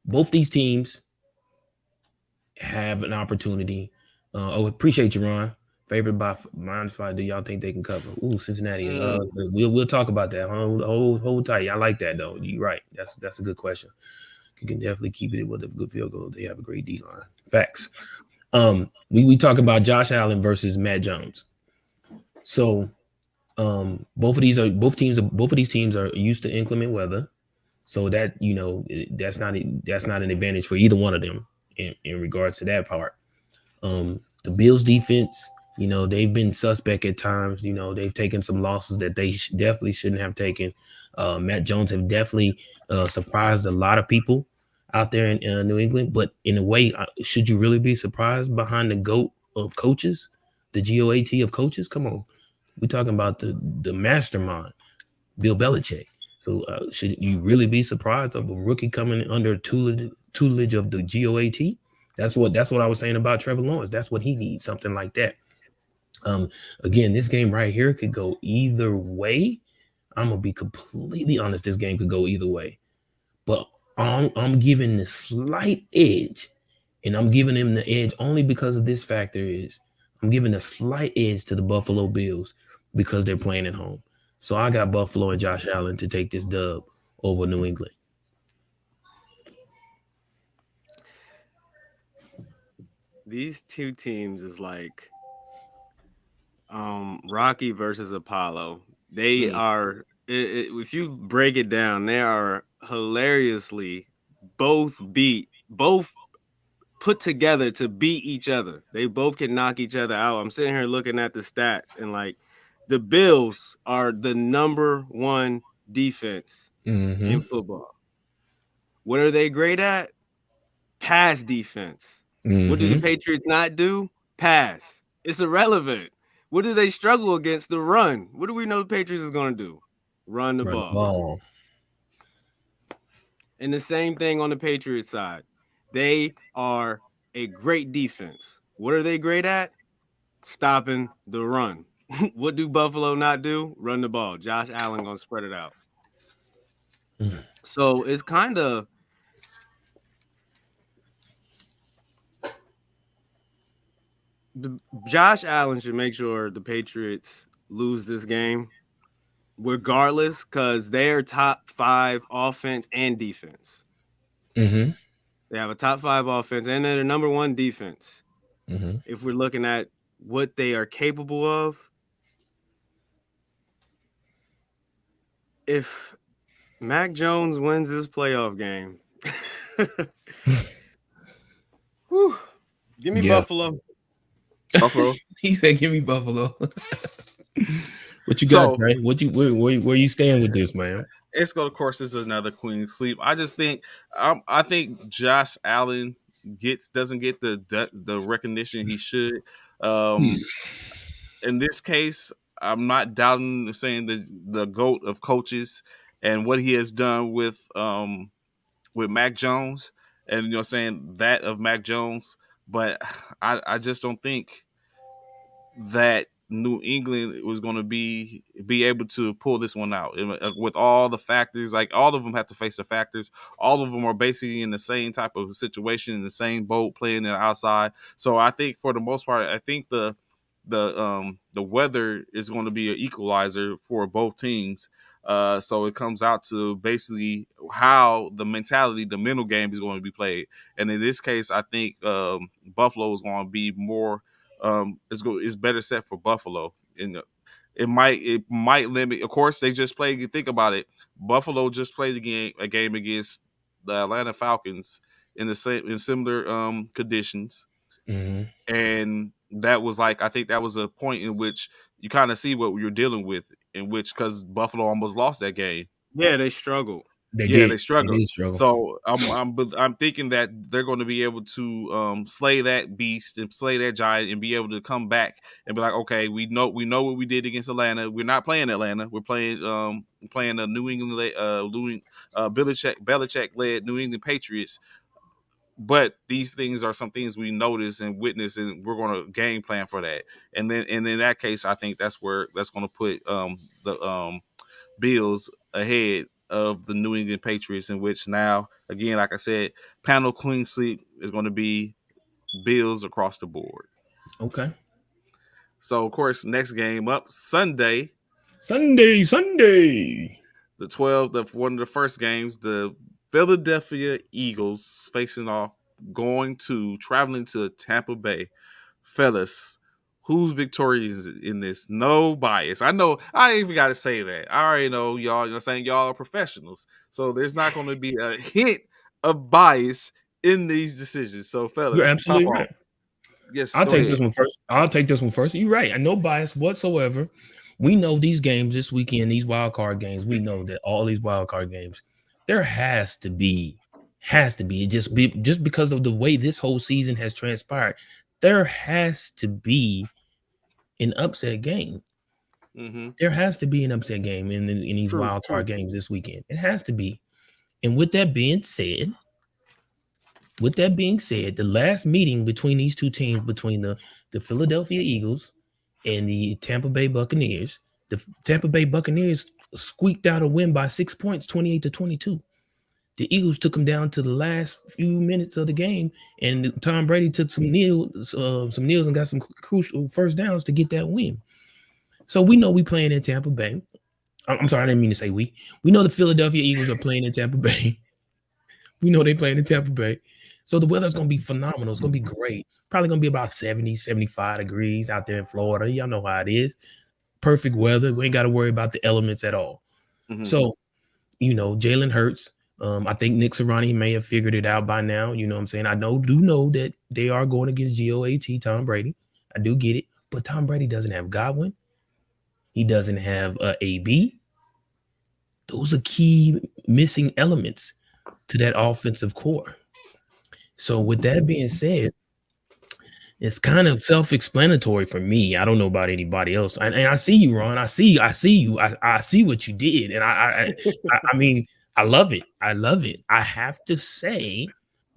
both these teams have an opportunity. Appreciate you, Ron. Favored by -5. Do y'all think they can cover? Ooh, Cincinnati. We'll talk about that. Hold tight. I like that though. You're right. That's a good question. You can definitely keep it with a good field goal. They have a great D line. Facts. We talk about Josh Allen versus Matt Jones. So both of these teams are used to inclement weather. So that that's not an advantage for either one of them in regards to that part. The Bills defense, they've been suspect at times. They've taken some losses that they definitely shouldn't have taken. Matt Jones have definitely surprised a lot of people out there in New England. But in a way, should you really be surprised behind the GOAT of coaches, the GOAT of coaches? Come on. We're talking about the mastermind, Bill Belichick. So should you really be surprised of a rookie coming under tutelage of the GOAT? That's what I was saying about Trevor Lawrence. That's what he needs, something like that. Again, this game right here could go either way. I'm gonna be completely honest. This game could go either way, but I'm giving the slight edge, and I'm giving him the edge only because of this factor is I'm giving a slight edge to the Buffalo Bills because they're playing at home. So I got Buffalo and Josh Allen to take this dub over New England. These two teams is like Rocky versus Apollo. They are, if you break it down, they are hilariously both put together to beat each other. They both can knock each other out. I'm sitting here looking at the stats, and like the Bills are the number 1 defense in football. What are they great at? Pass defense. What do the Patriots not do? Pass. It's irrelevant. What do they struggle against? The run. What do we know the Patriots is going to do? Run the ball. And the same thing on the Patriots side. They are a great defense. What are they great at? Stopping the run. What do Buffalo not do? Run the ball. Josh Allen going to spread it out. So it's kind of Josh Allen should make sure the Patriots lose this game regardless, because they're top 5 offense and defense. They have a top 5 offense and they're the number 1 defense. If we're looking at what they are capable of, if Mac Jones wins this playoff game, give me Buffalo. Buffalo. He said, "Give me Buffalo." What you got, Trey? Where you stand with this, man? It's of course is another queen sleep. I just think I think Josh Allen doesn't get the recognition he should. In this case, I'm not doubting saying the GOAT of coaches and what he has done with Mac Jones, and saying that of Mac Jones, but I just don't think that New England was going to be able to pull this one out with all the factors. Like, all of them have to face the factors. All of them are basically in the same type of situation, in the same boat, playing it outside. So I think for the most part, I think the weather is going to be an equalizer for both teams. So it comes out to basically how the mentality, the mental game is going to be played. And in this case, I think Buffalo is going to be more. It's better set for Buffalo. And it might limit. Of course, they just played. You think about it. Buffalo just played a game against the Atlanta Falcons in similar conditions, and that was I think that was a point in which you kind of see what you're dealing with, in which because Buffalo almost lost that game. Yeah, they struggled. They struggled. So I'm thinking that they're going to be able to slay that beast and slay that giant and be able to come back and be like, okay, we know what we did against Atlanta. We're not playing Atlanta. We're playing the New England Belichick led New England Patriots. But these things are some things we notice and witness, and we're going to game plan for that. And in that case, I think that's going to put the Bills ahead of the New England Patriots, in which now, again, like I said, panel clean sweep is going to be Bills across the board. Okay. So, of course, next game up, Sunday. The 12th, one of the first games, the Philadelphia Eagles traveling to Tampa Bay. Fellas, who's victorious in this? No bias. I know I ain't even got to say that. I already know y'all, you know, saying y'all are professionals. So there's not going to be a hint of bias in these decisions. So, fellas, you're absolutely right. Yes, I'll take this one first. You're right. No bias whatsoever. We know these games this weekend, these wild card games. We know that all these wild card games, there has to be just because of the way this whole season has transpired. There has to be an upset game. Mm-hmm. There has to be an upset game in these wild card games this weekend. It has to be. And with that being said, the last meeting between these two teams, between the Philadelphia Eagles and the Tampa Bay Buccaneers, the Tampa Bay Buccaneers squeaked out a win by 6 points, 28-22. The Eagles took them down to the last few minutes of the game, and Tom Brady took some kneels and got some crucial first downs to get that win. So we know we playing in Tampa Bay. I'm sorry, I didn't mean to say we. We know the Philadelphia Eagles are playing in Tampa Bay. We know they're playing in Tampa Bay. So the weather's going to be phenomenal. It's going to be great. Probably going to be about 70, 75 degrees out there in Florida. Y'all know how it is. Perfect weather. We ain't got to worry about the elements at all. Mm-hmm. So, Jalen Hurts. I think Nick Sirianni may have figured it out by now. You know what I'm saying? I do know that they are going against GOAT, Tom Brady. I do get it. But Tom Brady doesn't have Godwin. He doesn't have AB. Those are key missing elements to that offensive core. So with that being said, it's kind of self-explanatory for me. I don't know about anybody else. And I see you, Ron. I see you. I see what you did. And I mean, I love it. I have to say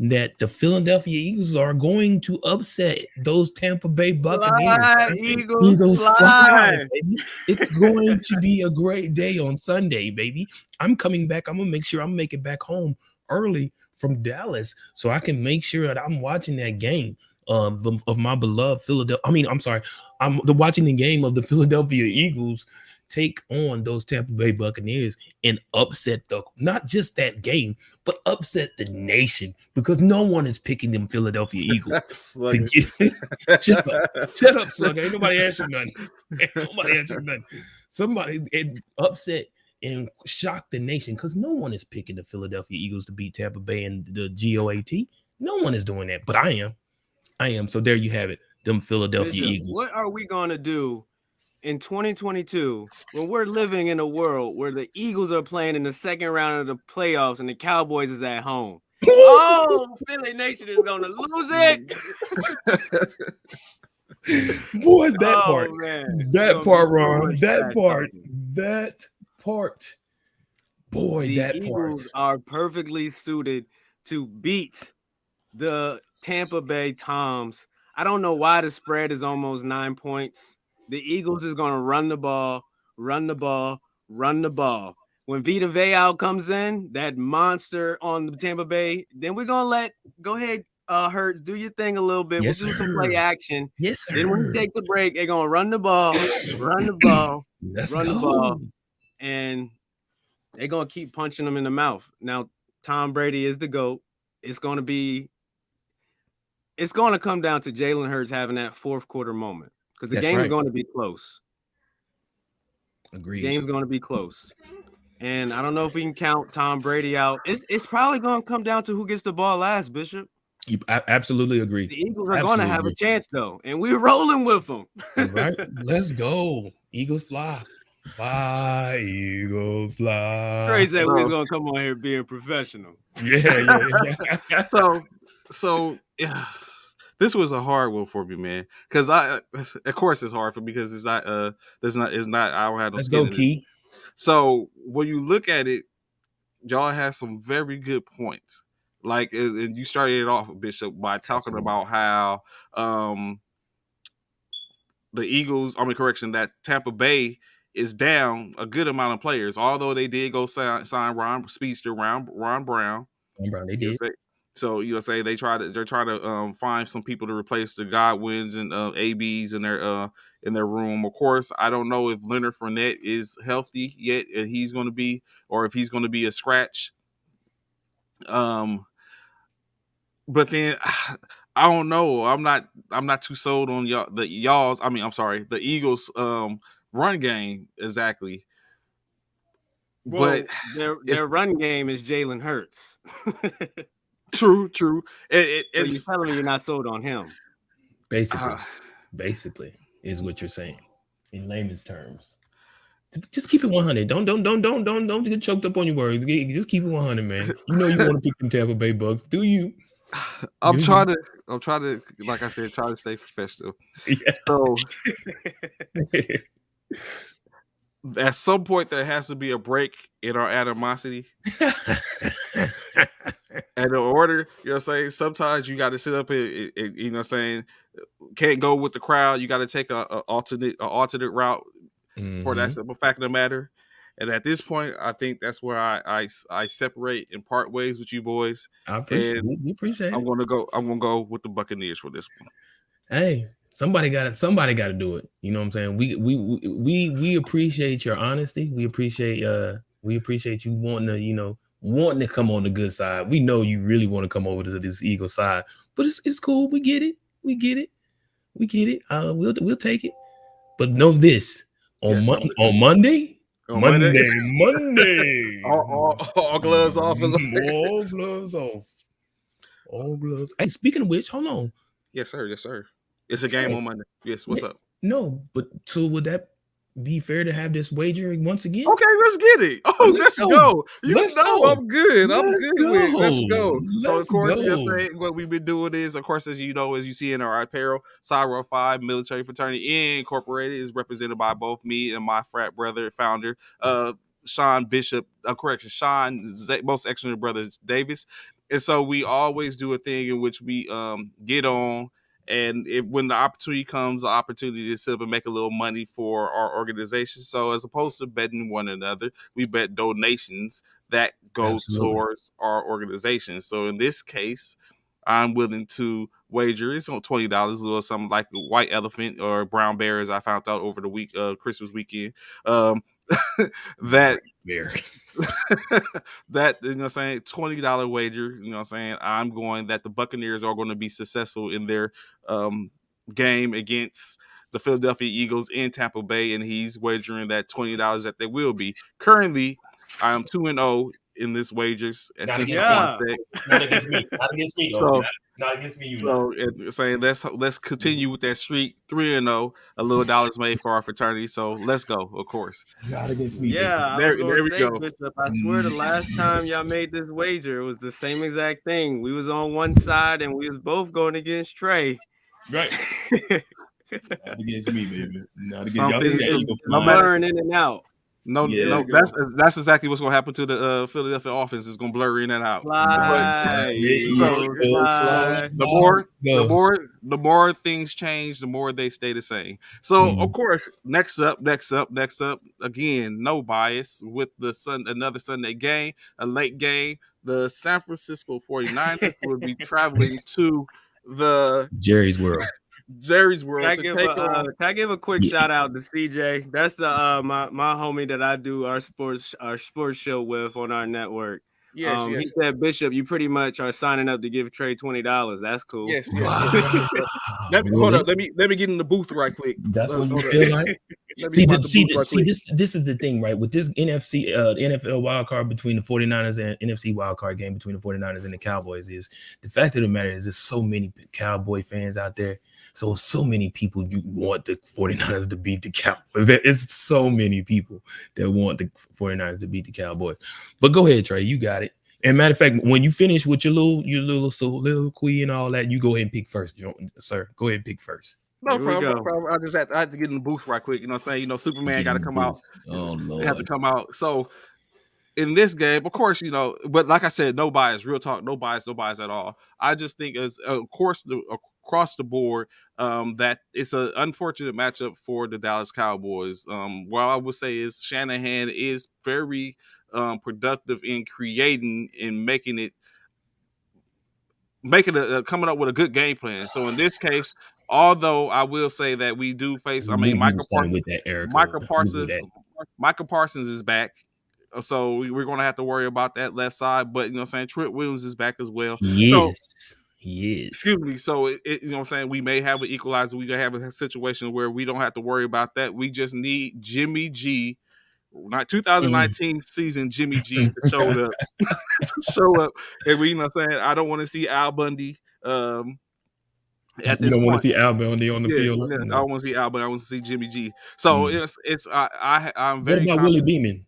that the Philadelphia Eagles are going to upset those Tampa Bay Buccaneers. Eagles fly. Baby. It's going to be a great day on Sunday, baby. I'm coming back. I'm going to make sure I'm making it back home early from Dallas so I can make sure that I'm watching that game of my beloved Philadelphia. I'm watching the game of the Philadelphia Eagles take on those Tampa Bay Buccaneers and upset not just that game, but upset the nation, because no one is picking them Philadelphia Eagles. Shut up, Slugger. Ain't nobody answering nothing. Somebody upset and shock the nation, because no one is picking the Philadelphia Eagles to beat Tampa Bay and the GOAT. No one is doing that, but I am. So there you have it, them Philadelphia Eagles. What are we going to do in 2022 when we're living in a world where the Eagles are playing in the second round of the playoffs and the Cowboys is at home? Oh, Philly Nation is going to lose it. Boy, that part, Ron, that part. Boy, the that Eagles are perfectly suited to beat the Tampa Bay Toms. I don't know why the spread is almost 9 points. The Eagles is going to run the ball. When Vita Vea comes in, that monster on the Tampa Bay, then we're going to go ahead, Hurts, do your thing a little bit. Yes, we'll do some sir. play action. Yes, sir. Then when we take the break, they're going to run the ball, Let's run go. the ball. And They're gonna keep punching them in the mouth. Now, Tom Brady is the GOAT. It's gonna come down to Jalen Hurts having that fourth quarter moment because the game's going to be close. Agreed. The game's going to be close. And I don't know if we can count Tom Brady out. It's probably going to come down to who gets the ball last, Bishop. I absolutely agree. The Eagles are going to have a chance, though, and we're rolling with them. Right? Let's go. Eagles fly. Fly, Eagles fly. Trey said we was going to come on here being professional. Yeah. So yeah. This was a hard one for me, man. Because of course, it's hard for me because it's not. I don't have no. Let's go, Key. So when you look at it, y'all have some very good points. Like, and you started it off, Bishop, by talking about how the Eagles. That Tampa Bay is down a good amount of players. Although they did go sign Ron Brown. They did. So they're trying to find some people to replace the Godwins and ABs in their room. Of course, I don't know if Leonard Fournette is healthy yet, and he's going to be, or if he's going to be a scratch. But then I don't know. I'm not too sold on the Eagles run game exactly. Well, but their run game is Jalen Hurts. True. So you're telling me you're not sold on him? Basically, is what you're saying in layman's terms. Just keep it 100. Don't get choked up on your words. Just keep it 100, man. You know you want to pick them Tampa Bay Bucks, do you? I'm trying to, like I said, try to stay professional. Yeah. So at some point there has to be a break in our animosity. And in order, sometimes you got to sit up and can't go with the crowd. You got to take a alternate route for that simple fact of the matter. And at this point, I think that's where I separate and part ways with you boys. I appreciate it. I'm gonna go with the Buccaneers for this one. Hey, somebody got to do it. You know what I'm saying? We appreciate your honesty. We appreciate you wanting to come on the good side. We know you really want to come over to this Eagle side, but it's cool. We get it. We'll take it. But know this on Monday. All gloves off. All gloves. Hey, speaking of which, hold on. Yes, sir. It's a game on Monday. Yes, what's up? No, but so would that be fair to have this wager once again? Okay, let's get it. Let's go. I'm good. Let's go. So of course, what we've been doing is, of course, as you see in our apparel, Cyro 5 Military Fraternity Incorporated is represented by both me and my frat brother founder, Sean Bishop. Sean, most excellent brother Davis. And so we always do a thing in which we get on. And when the opportunity comes, the opportunity to sit up and make a little money for our organization. So as opposed to betting one another, we bet donations that goes towards our organization. So in this case, I'm willing to wager. It's on $20, a little something like a white elephant or brown bear, as I found out over the Christmas weekend. That that $20 wager, I'm going that the Buccaneers are going to be successful in their game against the Philadelphia Eagles in Tampa Bay, and he's wagering that $20 that they will be. Currently, I am 2-0 in this wagers. Not against me. Not against me. So saying let's continue with that streak. 3-0. A little dollars made for our fraternity. So let's go. Of course. Not against me. Yeah, there we go. Bishop, I swear the last time y'all made this wager, it was the same exact thing. We was on one side and we was both going against Trey. Right. Not against me, baby. Not against y'all. Blurring in and out. No, that's exactly what's going to happen to the Philadelphia offense. It's going to blur in and out. The more things change, the more they stay the same. So, of course, next up, again, no bias with another Sunday game, a late game. The San Francisco 49ers will be traveling to the Jerry's World. Jerry's World Can on. I give a quick shout out to CJ? That's the my homie that I do our sports show with on our network. Yes. He said, Bishop, you pretty much are signing up to give Trey $20. That's cool. Yes. Wow. Hold up. Let me get in the booth right quick. That's what you feel like. See, this is the thing, right? With this NFL wild card between the 49ers and NFC wild card game between the 49ers and the Cowboys is the fact of the matter is there's so many Cowboy fans out there. So many people you want the 49ers to beat the Cowboys. It's so many people that want the 49ers to beat the Cowboys. But go ahead, Trey. You got it. And matter of fact, when you finish with your little soliloquy and all that, you go ahead and pick first, sir. Go ahead and pick first. No problem. I had to get in the booth right quick. You know what I'm saying? You know, Superman got to come out. Oh, Lord. They have to come out. So in this game, of course, you know, but like I said, no bias, real talk, no bias at all. I just think as of course across the board, that it's an unfortunate matchup for the Dallas Cowboys. What I would say is Shanahan is very productive in creating and making coming up with a good game plan. So in this case, although I will say that we do face, Michael Parsons is back. So we're going to have to worry about that left side, but you know what I'm saying, Trent Williams is back as well. Yes. Excuse me. So you know what I'm saying, we may have an equalizer. We gonna have a situation where we don't have to worry about that. We just need Jimmy G, not 2019 season Jimmy G to show up. And we, you know what I'm saying, I don't want to see Al Bundy. At this you don't want to see Al Bundy on the field. I don't want to see Al Bundy. I want to see Jimmy G. So I'm very. What about Willie Beeman?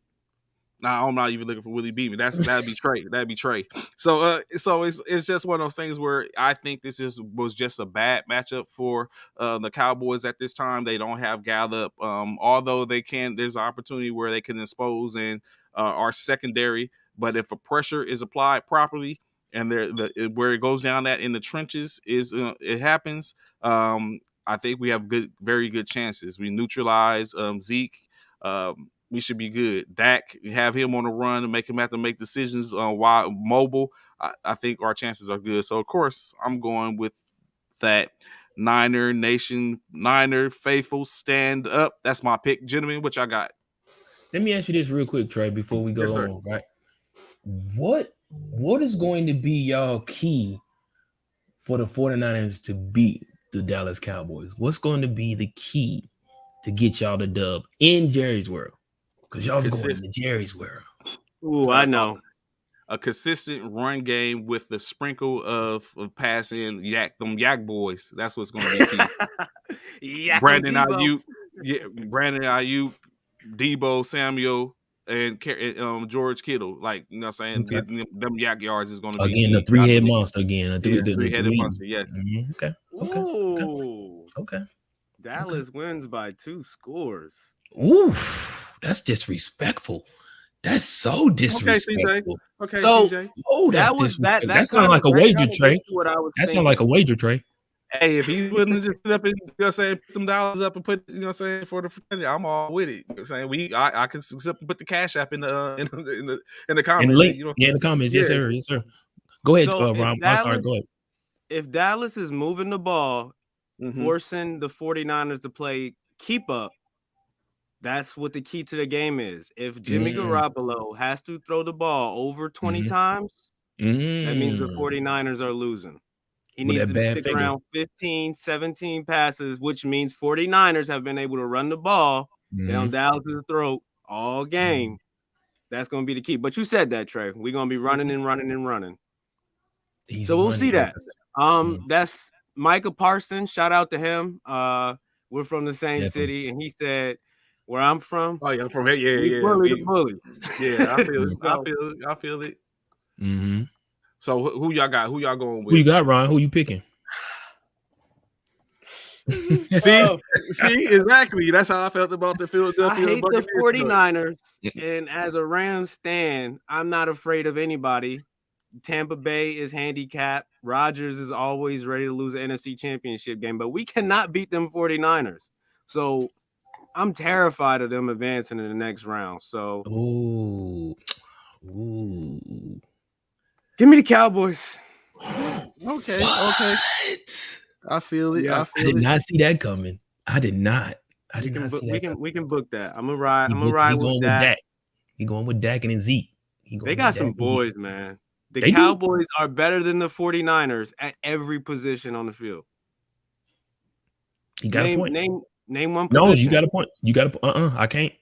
Nah, I'm not even looking for Willie Beeman. That'd be Trey. That'd be Trey. So it's just one of those things where I think this was just a bad matchup for the Cowboys at this time. They don't have Gallup, although there's an opportunity where they can expose and our secondary. But if a pressure is applied properly and where it goes down that in the trenches it happens. I think we have very good chances. We neutralize Zeke. We should be good. Dak, have him on the run and make him have to make decisions while mobile. I think our chances are good. So, of course, I'm going with that Niner Nation, Niner faithful stand up. That's my pick. Gentlemen, what y'all got? Let me ask you this real quick, Trey, before we go on, right? What is going to be y'all key for the 49ers to beat the Dallas Cowboys? What's going to be the key to get y'all the dub in Jerry's world? Because y'all's going to Jerry's world. Ooh, I know. A consistent run game with the sprinkle of passing them yak boys. That's what's going to be key. Brandon Ayuk, Debo Samuel, and George Kittle. Like, you know what I'm saying? Okay. Getting them yak yards is going to be again the three-head monster again. A three-headed monster. Yes. Mm-hmm. Okay. Dallas wins by 2 scores. Ooh, that's disrespectful. That's so disrespectful. Okay, CJ. Oh, that's disrespectful. That sounds like a wager, Trey. That sounds like a wager, Trey. Hey, if he's willing to just sit up and put them dollars up and put, for the friend, I'm all with it. You know what I'm saying, I can put the cash app in the comments. In the comments, yes sir. Go ahead, Ron. I'm sorry, go ahead. If Dallas is moving the ball, forcing the 49ers to play keep up, that's what the key to the game is. If Jimmy Garoppolo has to throw the ball over 20 times, that means the 49ers are losing. He needs to stick around 15, 17 passes, which means 49ers have been able to run the ball down Dallas' throat all game. That's going to be the key. But you said that, Trey. We're going to be running and running and running. So we'll see that. That's Micah Parsons. Shout out to him. We're from the same city, and he said, where I'm from. Oh, yeah, I'm from here. Yeah. Bully. Yeah, I feel it. I feel it. Mm-hmm. So who y'all got? Who y'all going with? Who you got, Ron? Who you picking? See, exactly. That's how I felt about the Philadelphia. I hate the 49ers, and as a Rams stan, I'm not afraid of anybody. Tampa Bay is handicapped. Rodgers is always ready to lose an NFC championship game, but we cannot beat them 49ers. So I'm terrified of them advancing in the next round. So, ooh. Give me the Cowboys. Okay. I feel it. Yeah. I I feel did it. not see that coming. I did not. I We did can not book. see that coming. We can book that. I'm gonna ride. I'm gonna ride He with going with that. Dak. He going with Dak and Zeke. He They going got with Dak some and Zeke. boys, man. The They do. Cowboys are better than the 49ers at every position on the field. He got a point. Name one No, position. you got a point. You got a I can't.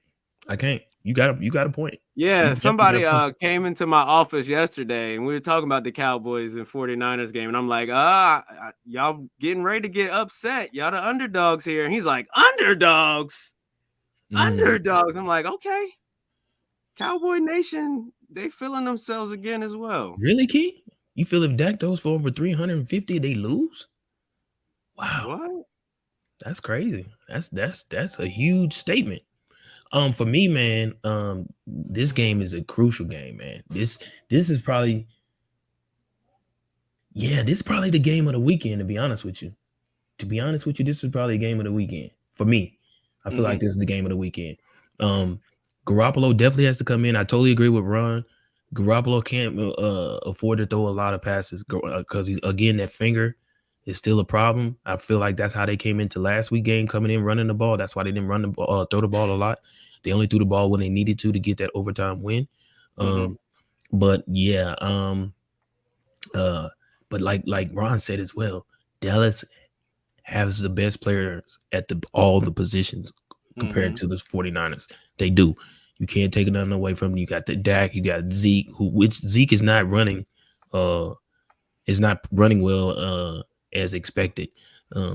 You got a point. Yeah, You somebody definitely got a point. came into my office yesterday and we were talking about the Cowboys and 49ers game. And I'm like, y'all getting ready to get upset. Y'all the underdogs here. And he's like, underdogs. Underdogs. I'm like, okay. Cowboy Nation, they feeling themselves again as well. Really, Key? You feel if Dak throws for over 350, they lose? Wow. What? That's crazy. That's a huge statement. For me, man, this game is a crucial game, man. This is probably, this is probably the game of the weekend, to be honest with you. This is probably a game of the weekend. For me, I feel like this is the game of the weekend. Garoppolo definitely has to come in. I totally agree with Ron. Garoppolo can't afford to throw a lot of passes because again, that finger is still a problem. I feel like that's how they came into last week game, coming in running the ball. That's why they didn't run the ball, throw the ball a lot. They only threw the ball when they needed to get that overtime win. But yeah, but like Ron said as well, Dallas has the best players at all the positions compared to the 49ers. They do. You can't take nothing away from them. You got the Dak, you got Zeke, which Zeke is not running well as expected.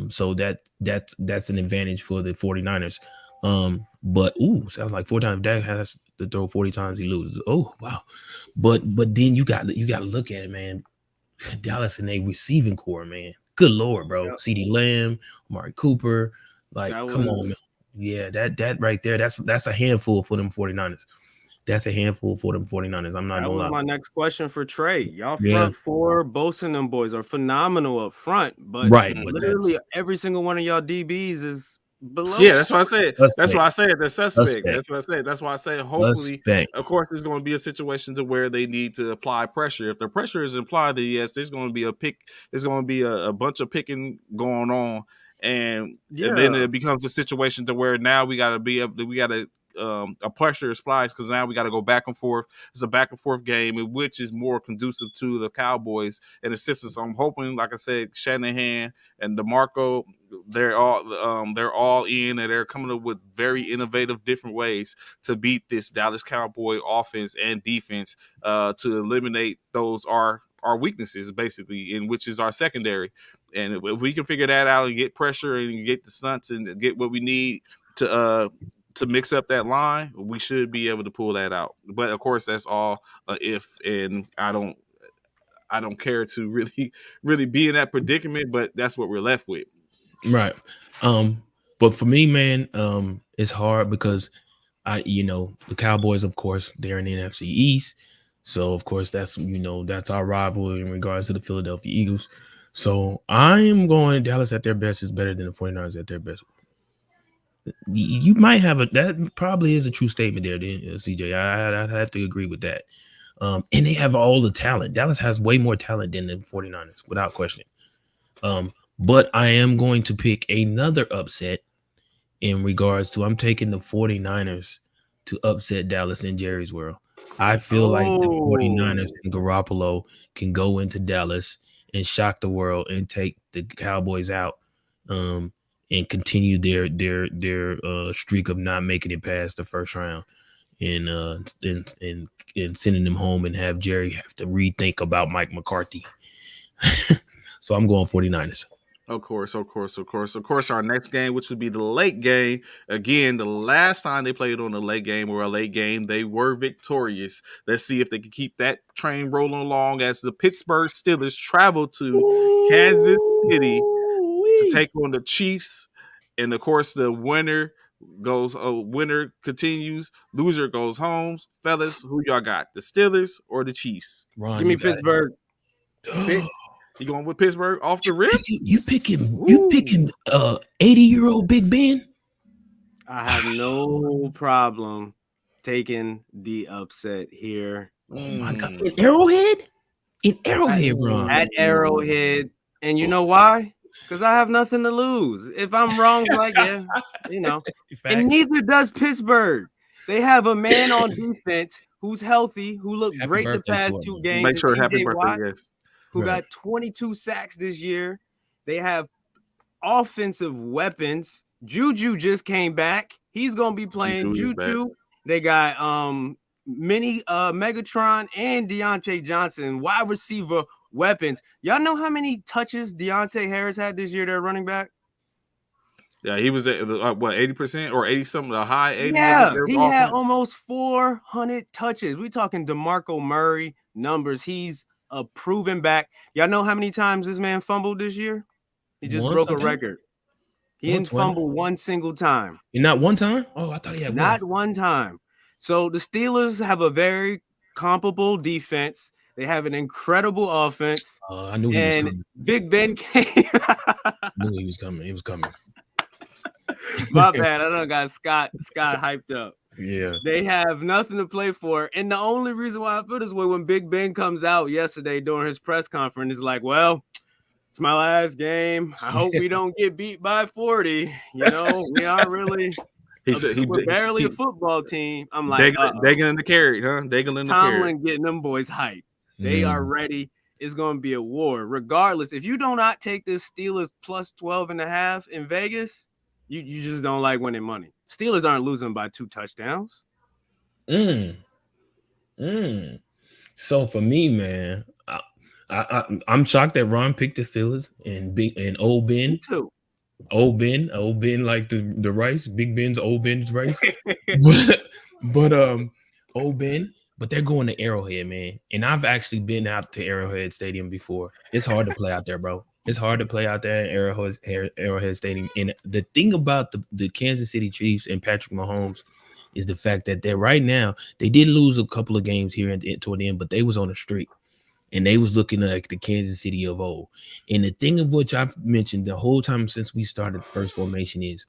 So that's an advantage for the 49ers. But sounds like 4 times Dak has to throw 40 times he loses. Oh wow. But then you got to look at it, man. Dallas and a receiving core, man. Good Lord, bro. Yep. CeeDee Lamb, Amari Cooper. Like, come on, man. Yeah, that right there, that's a handful for them 49ers. That's a handful for them 49ers. I'm not gonna lie. That was my next question for Trey. Y'all front four, Bosa and them boys are phenomenal up front, but literally every single one of y'all DBs is below. Yeah, that's what I said. That's why I said they're suspect. That's what I said. That's why I say hopefully, of course, there's going to be a situation to where they need to apply pressure. If the pressure is applied, then yes, there's going to be a pick. There's going to be a bunch of picking going on, and then it becomes a situation to where now we got to be able to, we got to a pressure is applied because now we got to go back and forth. It's a back and forth game, which is more conducive to the Cowboys and the system. So I'm hoping, like I said, Shanahan and DeMarco, they're all in, and they're coming up with very innovative, different ways to beat this Dallas Cowboy offense and defense to eliminate those our weaknesses, basically, in which is our secondary. And if we can figure that out and get pressure and get the stunts and get what we need to mix up that line, we should be able to pull that out. But of course, that's all if, and I don't care to really be in that predicament, but that's what we're left with. Right. But for me, man, it's hard because the Cowboys, of course, they're in the NFC East. So of course that's our rival in regards to the Philadelphia Eagles. So I am going Dallas at their best is better than the 49ers at their best. You might have that probably is a true statement there, CJ. I have to agree with that. And they have all the talent. Dallas has way more talent than the 49ers, without question. But I am going to pick another upset in regards to I'm taking the 49ers to upset Dallas in Jerry's World. I feel like the 49ers and Garoppolo can go into Dallas and shock the world and take the Cowboys out. And continue their streak of not making it past the first round, and sending them home and have Jerry have to rethink about Mike McCarthy. So I'm going 49ers. Of course. Our next game, which would be the late game. Again, the last time they played on a late game or a late game, they were victorious. Let's see if they can keep that train rolling along as the Pittsburgh Steelers travel to Kansas City to take on the Chiefs. And of course, the winner continues, loser goes home. Fellas, who y'all got? The Steelers or the Chiefs? Ron, give me Pittsburgh. You going with Pittsburgh off the rip? You picking 80-year-old Big Ben? I have no problem taking the upset here. Oh my God. In Arrowhead? In Arrowhead, Ron. At Arrowhead. And you know why? because I have nothing to lose. If I'm wrong, like, yeah, you know. And neither does Pittsburgh. They have a man on defense who's healthy, who looked great the past 2 games. Make sure happy TJ birthday, Watt, yes. who got 22 sacks this year. They have offensive weapons. Juju just came back. He's gonna be playing Juju. They got Mini Megatron and Deontay Johnson, wide receiver weapons. Y'all know how many touches Deontay Harris had this year, their running back? Yeah, he was at what, 80% or 80 something, a high 80. Yeah, he had almost 400 touches. We talking DeMarco Murray numbers. He's a proven back. Y'all know how many times this man fumbled this year? He just broke a record. He didn't fumble one single time. Not one time? Oh, I thought he had not one time. So the Steelers have a very comparable defense. They have an incredible offense. I knew he was coming. Big Ben came. I knew he was coming. He was coming. My bad. I done got Scott hyped up. Yeah. They have nothing to play for. And the only reason why I feel this way, when Big Ben comes out yesterday during his press conference, is like, well, it's my last game. I hope we don't get beat by 40. You know, we aren't really. We're barely a football team. I'm like, Dagging in the carry, huh? Dagging in the carry. Tomlin getting them boys hyped. They are ready. It's going to be a war. Regardless, if you do not take this Steelers plus 12.5 in Vegas, you just don't like winning money. Steelers aren't losing by 2 touchdowns. So for me, man, I'm shocked that Ron picked the Steelers and old Ben too. Old Ben like the rice, Big Ben's old Ben's rice. but old Ben, but they're going to Arrowhead, man. And I've actually been out to Arrowhead Stadium before. It's hard to play out there, bro. It's hard to play out there in Arrowhead Stadium. And the thing about the Kansas City Chiefs and Patrick Mahomes is the fact that right now, they did lose a couple of games here toward the end, but they was on a streak. And they was looking like the Kansas City of old. And the thing of which I've mentioned the whole time since we started the first formation is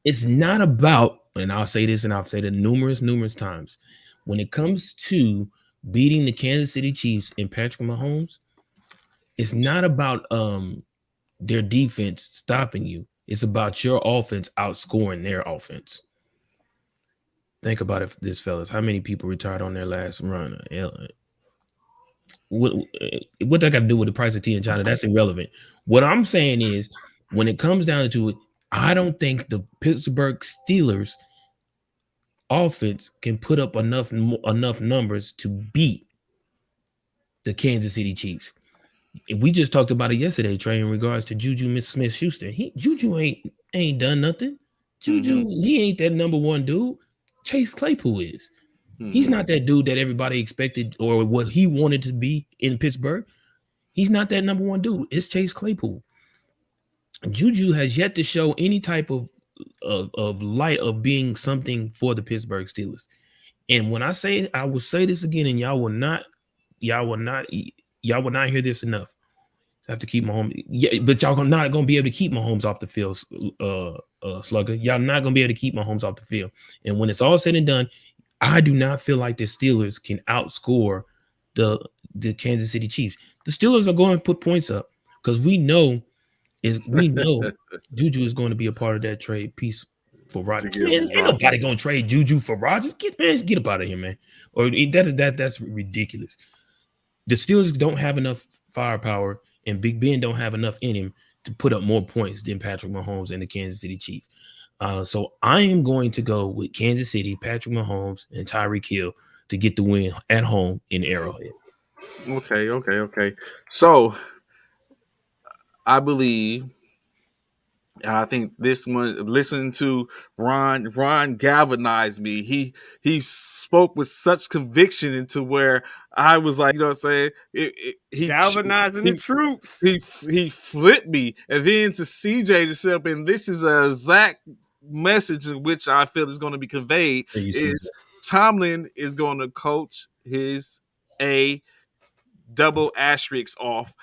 it's not about, and I'll say this and I've said it numerous times, when it comes to beating the Kansas City Chiefs and Patrick Mahomes, it's not about their defense stopping you. It's about your offense outscoring their offense. Think about this, fellas. How many people retired on their last run? What that got to do with the price of tea in China? That's irrelevant. What I'm saying is, when it comes down to it, I don't think the Pittsburgh Steelers offense can put up enough numbers to beat the Kansas City Chiefs. We just talked about it yesterday, Trey, in regards to Juju Smith-Schuster. Juju ain't done nothing. Juju, he ain't that number one dude. Chase Claypool is. He's not that dude that everybody expected or what he wanted to be in Pittsburgh. He's not that number one dude. It's Chase Claypool. Juju has yet to show any type of light of being something for the Pittsburgh Steelers. And when I say, I will say this again, and y'all will not hear this enough. I have to keep Mahomes. Yeah, but y'all not gonna be able to keep Mahomes off the field, Slugger. Y'all not gonna be able to keep Mahomes off the field. And when it's all said and done, I do not feel like the Steelers can outscore the Kansas City Chiefs. The Steelers are going to put points up because we know Juju is going to be a part of that trade piece for Rodgers. Ain't nobody going to trade Juju for Rodgers. Get up out of here, man. Or that's ridiculous. The Steelers don't have enough firepower, and Big Ben don't have enough in him to put up more points than Patrick Mahomes and the Kansas City Chiefs. So I am going to go with Kansas City, Patrick Mahomes, and Tyreek Hill to get the win at home in Arrowhead. Okay. So I believe, and I think this one, listening to Ron galvanized me. He spoke with such conviction into where I was like, you know what I'm saying? He galvanizing the troops. He flipped me. And then to CJ to sit up, and this is a exact message in which I feel is going to be conveyed, is Tomlin is going to coach his A double asterisk off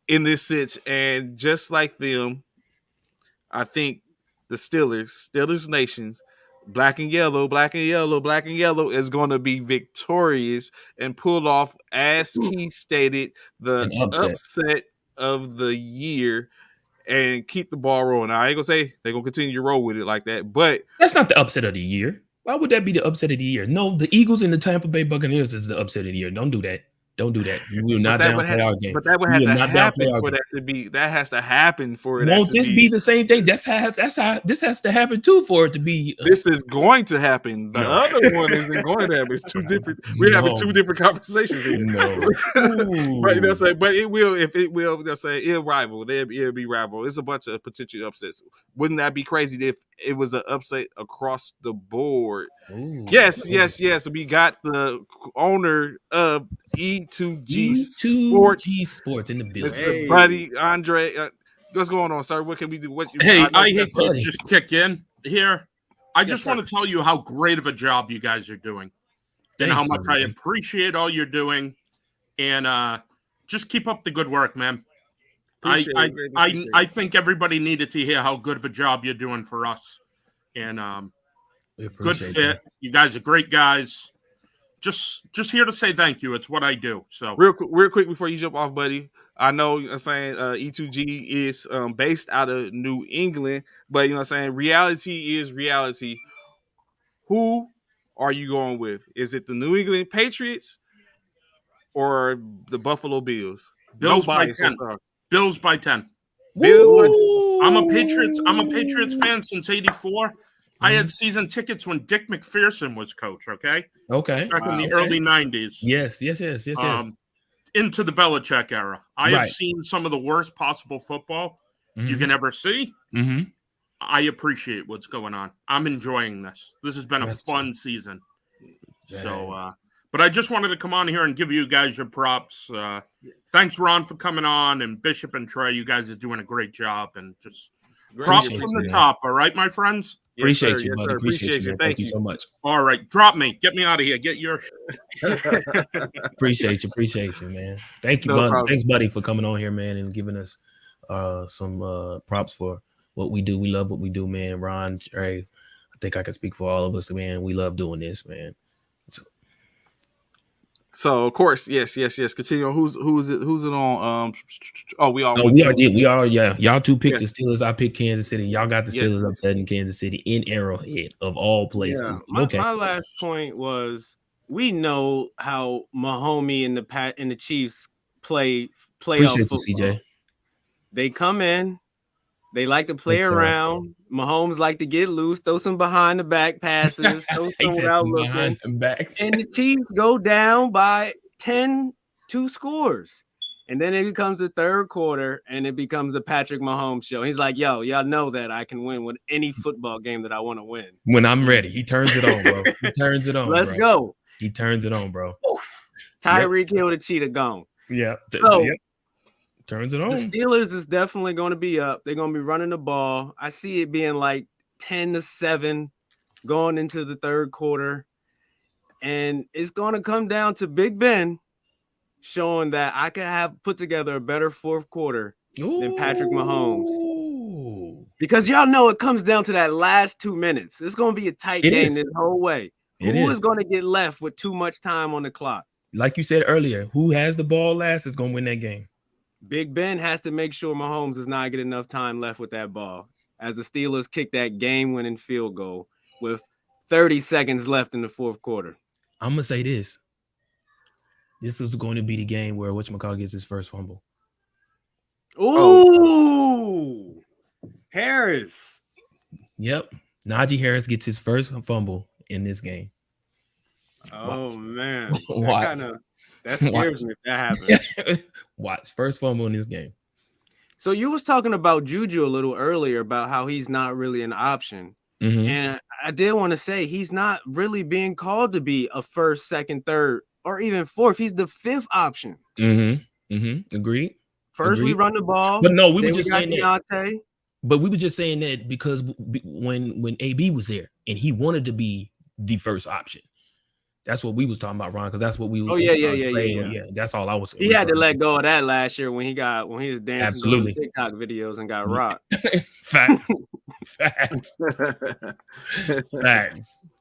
in this sense. And just like them, I think the Steelers Nations, black and yellow is going to be victorious and pull off, as he stated, the upset of the year and keep the ball rolling. Now, I ain't gonna say they're gonna continue to roll with it like that, but that's not the upset of the year. Why would that be the upset of the year? No, the Eagles and the Tampa Bay Buccaneers is the upset of the year. Don't do that. Don't do that. We will not downplay our game. But that would We have will to not happen downplay our for game. that to be. That has to happen for Won't that to this be the same thing? That's how this has to happen too for it to be. This is going to happen. The No. other one isn't going to happen. It's two different. We're having two different conversations here. No. But they'll say, but it will. If it will, they'll say it'll rival. It'll be rival. It's a bunch of potential upsets. Wouldn't that be crazy if it was an upset across the board? Ooh. Yes. We got the owner of E2G Sports in the building. Mr. Buddy Andre. What's going on, sir? What can we do? I hate to just kick in here. I just want to tell you how great of a job you guys are doing, and how much I appreciate all you're doing, and just keep up the good work, man. I think everybody needed to hear how good of a job you're doing for us, and good fit. You guys are great guys. Just here to say thank you. It's what I do. So real quick before you jump off, buddy. I know you're saying E2G is based out of New England, but you know what I'm saying reality is reality. Who are you going with? Is it the New England Patriots or the Buffalo Bills? Bills by 10. Bills by 10. Bills. I'm a Patriots fan since '84. I had season tickets when Dick McPherson was coach. Okay. Back in the early '90s. Yes. Into the Belichick era. I have seen some of the worst possible football you can ever see. Mm-hmm. I appreciate what's going on. I'm enjoying this. This has been a fun season. So, but I just wanted to come on here and give you guys your props. Thanks, Ron, for coming on, and Bishop and Trey. You guys are doing a great job, and just props from the top. All right, my friends. Appreciate you, buddy. Appreciate you. Thank you so much. All right, drop me. Get me out of here. Get your. Appreciate you, man. Thank you, buddy. Thanks, buddy, for coming on here, man, and giving us some props for what we do. We love what we do, man. Ron, Trey, I think I can speak for all of us, man. We love doing this, man. So of course, yes. Continue on. Who's it on? We are. Yeah. Y'all two picked the Steelers. I picked Kansas City. Y'all got the Steelers upset in Kansas City in Arrowhead of all places. Yeah. My last point was we know how Mahomes and the Chiefs play Appreciate football. You, CJ. They come in. They like to play around. Mahomes like to get loose, throw some behind the back passes, throw some without looking. And the Chiefs go down by 10, 2 scores. And then it becomes the third quarter, and it becomes the Patrick Mahomes show. He's like, yo, y'all know that I can win with any football game that I want to win. When I'm ready. He turns it on, bro. He turns it on. Let's go. He turns it on, bro. Tyreek Hill, the cheetah gone. Yeah. Turns it on. The Steelers is definitely going to be up. They're going to be running the ball. I see it being like 10-7 going into the third quarter. And it's going to come down to Big Ben showing that I can have put together a better fourth quarter than Patrick Mahomes. Because y'all know it comes down to that last 2 minutes. It's going to be a tight game this whole way. Who is going to get left with too much time on the clock? Like you said earlier, who has the ball last is going to win that game. Big Ben has to make sure Mahomes does not get enough time left with that ball as the Steelers kick that game-winning field goal with 30 seconds left in the fourth quarter. I'm going to say this. This is going to be the game where whatchamacallit gets his first fumble. Ooh! Harris. Yep. Najee Harris gets his first fumble in this game. Oh, man. That scares me if that happens. Watch. First fumble in this game. So you was talking about Juju a little earlier about how he's not really an option. Mm-hmm. And I did want to say he's not really being called to be a first, second, third, or even fourth. He's the fifth option. Mm-hmm. Mm-hmm. Agreed. First, we run the ball. But no, we were just saying that. But we were just saying that because when AB was there and he wanted to be the first option. That's what we was talking about, Ron, because that's what we. Yeah. That's all I was saying. He had to let go of that last year when he was dancing on TikTok videos and got rocked. Facts.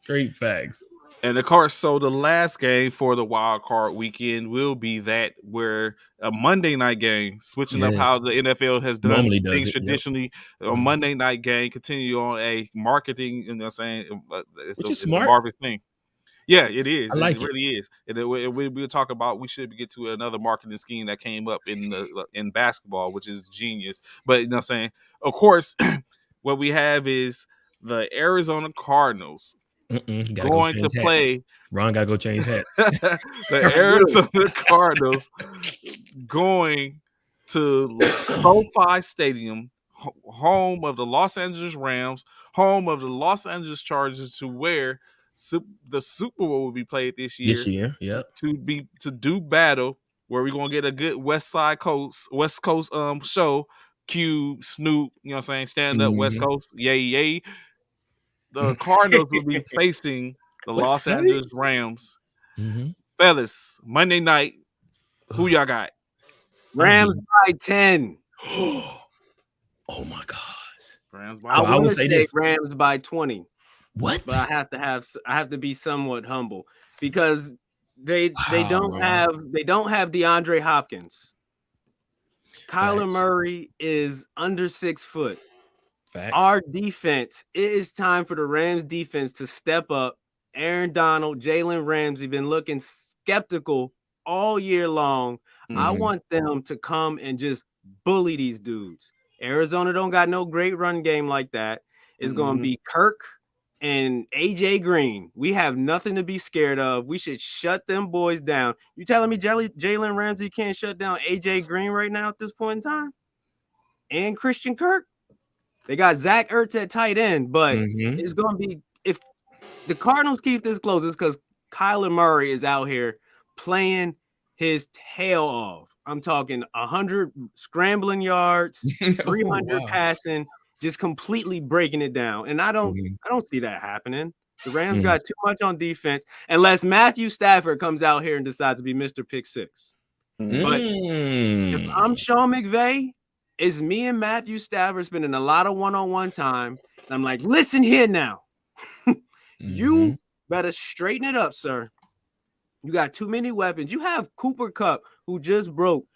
Straight facts. And of course, so the last game for the wild card weekend will be that where a Monday night game, switching up how the NFL has done things traditionally. A Monday night game, continue on a marketing, you know what I'm saying? It's a marvelous thing. Yeah, it is. It really is. And we'll talk about. We should get to another marketing scheme that came up in basketball, which is genius. But you know what I'm saying? Of course, what we have is the Arizona Cardinals going to play. Ron gotta go change hats. The Arizona Cardinals going to SoFi Stadium, home of the Los Angeles Rams, home of the Los Angeles Chargers, to where the Super Bowl will be played this year. Yeah. To do battle, where we're gonna get a good West Coast show. Cube, Snoop, you know what I'm saying? Stand up West Coast, yay. The Cardinals will be facing the Los Angeles Rams. Fellas, Monday night, who y'all got? Rams by 10. Oh my gosh. Rams by 10. I would say Rams by 20. What? But I have to be somewhat humble because they don't have DeAndre Hopkins. Kyler Murray is under 6 foot. Facts. Our defense, it is time for the Rams defense to step up. Aaron Donald, Jalen Ramsey been looking skeptical all year long. I want them to come and just bully these dudes. Arizona don't got no great run game like that. It's going to be Kirk and AJ Green. We have nothing to be scared of. We should shut them boys down. You telling me Jalen Ramsey can't shut down AJ Green right now at this point in time? And Christian Kirk? They got Zach Ertz at tight end, but it's going to be, if the Cardinals keep this close, it's because Kyler Murray is out here playing his tail off. I'm talking 100 scrambling yards, 300 passing, just completely breaking it down. And I don't see that happening. The Rams got too much on defense unless Matthew Stafford comes out here and decides to be Mr. Pick Six. But if I'm Sean McVay, it's me and Matthew Stafford spending a lot of one-on-one time. And I'm like, listen here now. You better straighten it up, sir. You got too many weapons. You have Cooper Kupp, who just broke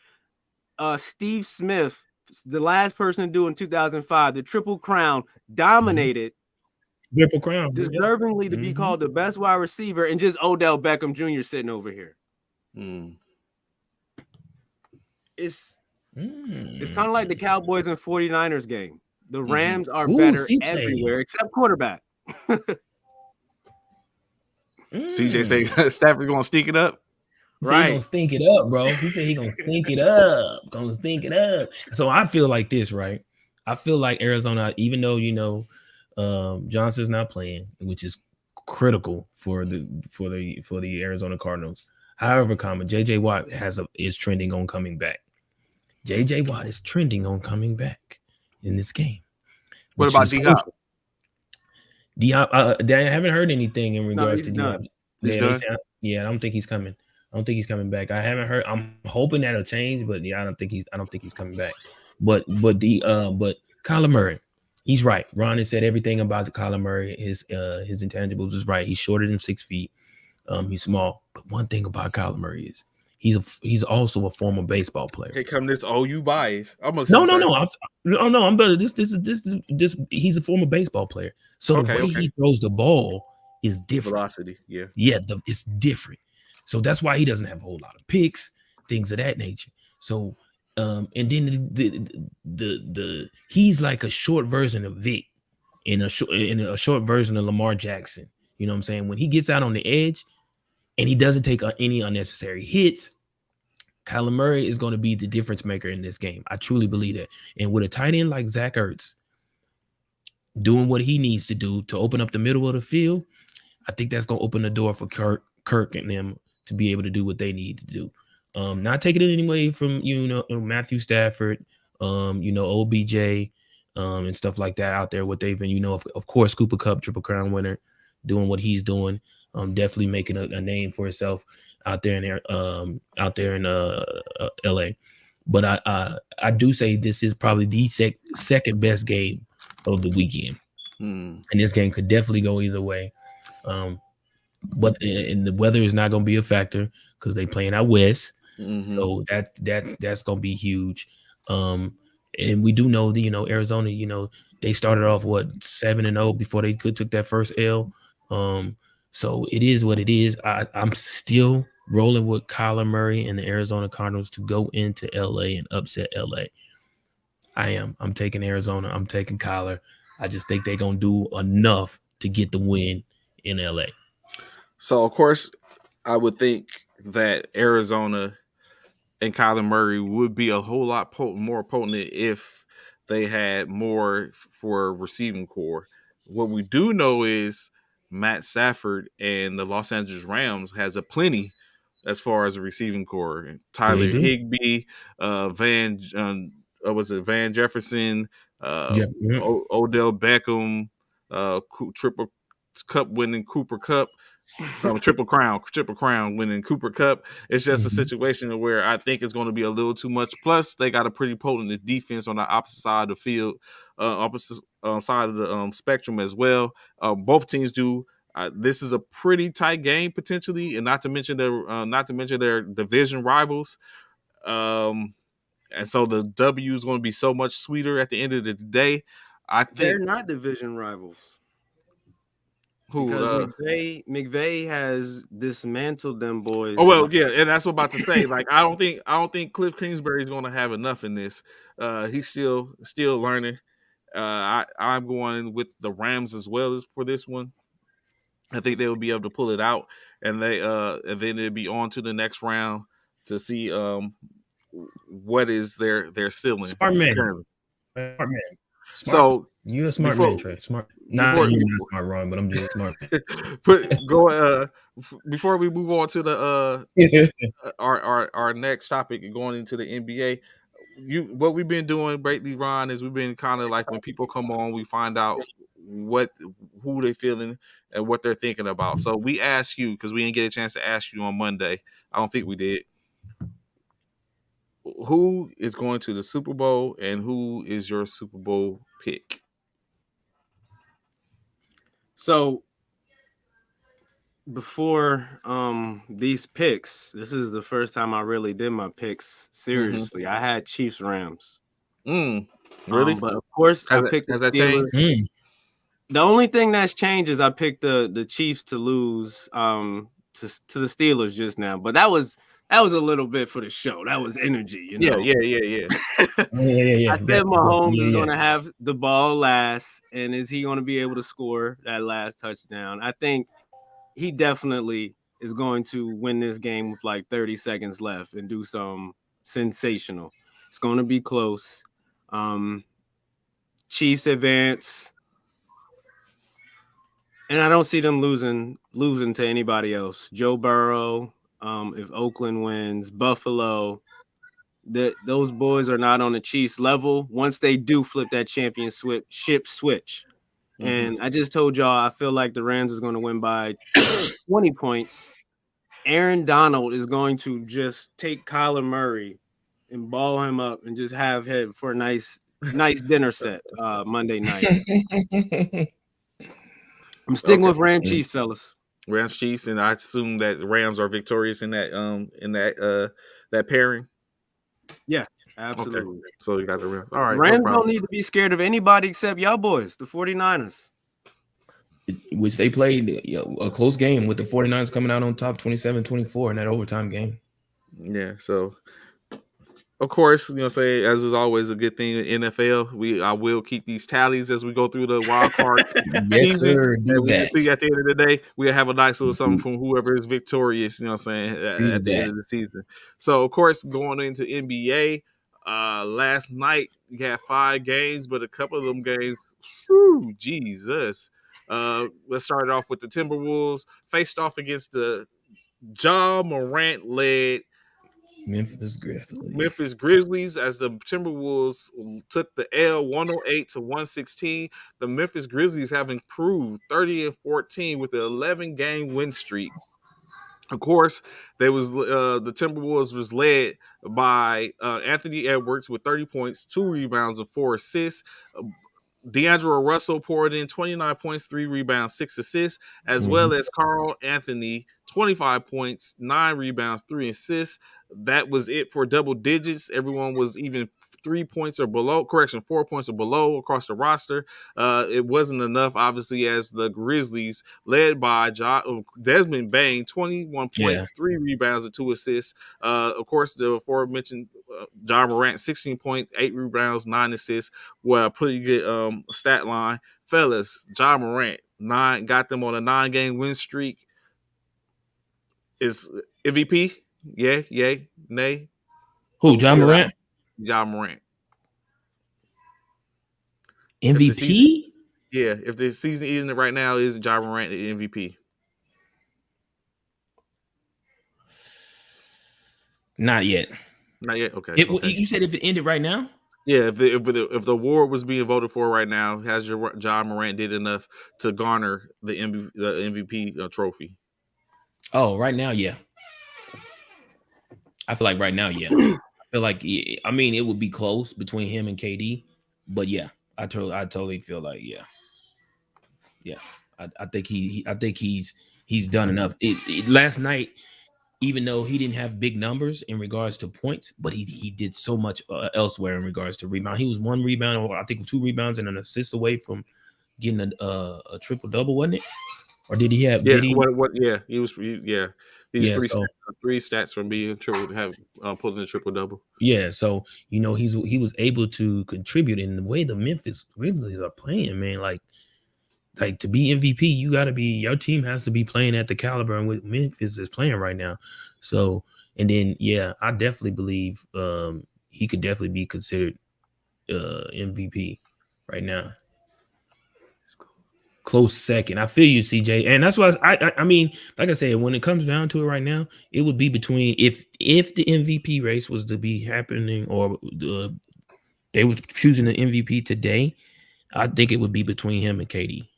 Steve Smith, the last person to do in 2005, the Triple Crown, dominated. Triple Crown. Deservingly to be called the best wide receiver, and just Odell Beckham Jr. sitting over here. It's kind of like the Cowboys and 49ers game. The Rams are better everywhere except quarterback. CJ Stafford gonna stink it up. He gonna stink it up, bro. He said he gonna stink it up. Gonna stink it up. So I feel like this, right? I feel like Arizona, even though Johnson's not playing, which is critical for the Arizona Cardinals. However, JJ Watt is trending on coming back. JJ Watt is trending on coming back in this game. What about D-Hop? D-Hop, I haven't heard anything in regards to D-Hop. I don't think he's coming. I don't think he's coming back. I haven't heard. I'm hoping that'll change, but I don't think he's coming back. But Kyler Murray, he's right. Ron has said everything about the Kyler Murray. His intangibles is right. He's shorter than 6 feet. He's small. But one thing about Kyler Murray is he's also a former baseball player. Hey, come this OU bias. I'm better. This. He's a former baseball player. So the way he throws the ball is different. Velocity, yeah, it's different. So that's why he doesn't have a whole lot of picks, things of that nature. So, and then the he's like a short version of Vic, in a short version of Lamar Jackson. You know what I'm saying? When he gets out on the edge, and he doesn't take any unnecessary hits, Kyler Murray is going to be the difference maker in this game. I truly believe that. And with a tight end like Zach Ertz doing what he needs to do to open up the middle of the field, I think that's going to open the door for Kirk and them to be able to do what they need to do. Not taking it anyway from Matthew Stafford, OBJ, and stuff like that out there. What they've been, of course, Cooper Kupp, Triple Crown winner, doing what he's doing. Definitely making a name for himself out there in LA. But I do say this is probably the second best game of the weekend, and this game could definitely go either way. but and the weather is not going to be a factor because they playing out west. Mm-hmm. So that's going to be huge. And we do know that, Arizona, they started off 7-0 before they took that first L. So it is what it is. I'm still rolling with Kyler Murray and the Arizona Cardinals to go into LA and upset LA. I am. I'm taking Arizona. I'm taking Kyler. I just think they're going to do enough to get the win in LA. So, of course, I would think that Arizona and Kyler Murray would be a whole lot more potent if they had more for receiving core. What we do know is Matt Stafford and the Los Angeles Rams has a plenty as far as a receiving core. Tyler Higbee, Van Jefferson, Odell Beckham, triple cup winning Cooper Kupp. Triple crown winning Cooper Kupp. It's just a situation where I think it's going to be a little too much. Plus, they got a pretty potent defense on the opposite side of the field, opposite side of the spectrum as well. Both teams do. This is a pretty tight game potentially, and not to mention their division rivals. And so the W is going to be so much sweeter at the end of the day. I think they're not division rivals. Because McVay has dismantled them boys. Oh well, yeah, and that's what I'm about to say. Like, I don't think Cliff Kingsbury is going to have enough in this. He's still learning. I'm going with the Rams as well as for this one. I think they will be able to pull it out, and then it'll be on to the next round to see what is their ceiling. Smart man. Smart. So you're a smart man, Trey. Smart. You're not smart, Ron, but I'm just a smart man. Before we move on to the our next topic and going into the NBA, what we've been doing lately, Ron, is we've been kind of like when people come on, we find out who they feeling and what they're thinking about. So we asked you, because we didn't get a chance to ask you on Monday. I don't think we did. Who is going to the Super Bowl and who is your Super Bowl pick? So before these picks, this is the first time I really did my picks seriously. I had Chiefs Rams. Really? But of course, I picked the Steelers. The only thing that's changed is I picked the Chiefs to lose to the Steelers just now. But that was a little bit for the show. That was energy, Yeah. I said Mahomes is going to have the ball last, and is he going to be able to score that last touchdown? I think he definitely is going to win this game with like 30 seconds left and do some sensational. It's going to be close. Chiefs advance. And I don't see them losing to anybody else. Joe Burrow, if Oakland wins, Buffalo, those boys are not on the Chiefs level once they do flip that championship switch. And I just told y'all I feel like the Rams is going to win by 20 points. Aaron Donald is going to just take Kyler Murray and ball him up and just have him for a nice dinner set Monday night. I'm sticking with Rams Chiefs, fellas. Rams Chiefs, and I assume that the Rams are victorious in that pairing. Yeah, absolutely. Okay. So you got the Rams. All right. Rams don't need to be scared of anybody except y'all boys, the 49ers. Which they played a close game with the 49ers coming out on top 27-24 in that overtime game. Yeah, so of course, say as is always a good thing in NFL. I will keep these tallies as we go through the wild card. Yes, sir. Do that. See, at the end of the day, we'll have a nice little something from whoever is victorious. At the end of the season. So, of course, going into NBA, last night you had 5 games, but a couple of them games, whew, Jesus. Let's start off with the Timberwolves faced off against the Ja Morant led Memphis Grizzlies as the Timberwolves took the L 108-116. The Memphis Grizzlies have improved 30-14 with an 11-game win streak. Of course, the Timberwolves was led by Anthony Edwards with 30 points, 2 rebounds, and 4 assists. D'Angelo Russell poured in 29 points, 3 rebounds, 6 assists, as well as Carl Anthony, 25 points, 9 rebounds, 3 assists. That was it for double digits. Everyone was even 3 points or below. 4 points or below across the roster. It wasn't enough, obviously, as the Grizzlies, led by Desmond Bane, 21 points, 3 rebounds, and 2 assists. Of course, the aforementioned Ja Morant, 16 points, 8 rebounds, 9 assists. Well, pretty good stat line. Fellas, Ja Morant, got them on a 9-game win streak. Is MVP? Yeah, yay, nay. Who, Ja Morant? Ja Morant. MVP? If the season isn't right now, is Ja Morant the MVP? Not yet. Not yet. Okay. You said if it ended right now? Yeah, if the award was being voted for right now, has Ja Morant did enough to garner the MVP trophy? Oh, right now, yeah. I feel like right now, yeah. I feel like, I mean, it would be close between him and KD, but yeah, I totally feel like, yeah. I think he's done enough. Last night, even though he didn't have big numbers in regards to points, but he did so much elsewhere in regards to rebound. He was 1 rebound, or I think 2 rebounds and an assist away from getting a triple double, wasn't it? Or did he have? Yeah, did he? He was. These three stats from being pulling a triple double. Yeah, so he was able to contribute in the way the Memphis Grizzlies are playing, man. Like to be MVP, your team has to be playing at the caliber in which Memphis is playing right now. So, and then I definitely believe he could definitely be considered MVP right now. Close second. I feel you, CJ, and that's why I mean, like I said, when it comes down to it right now, it would be between if the MVP race was to be happening, or they were choosing the MVP today, I think it would be between him and KD.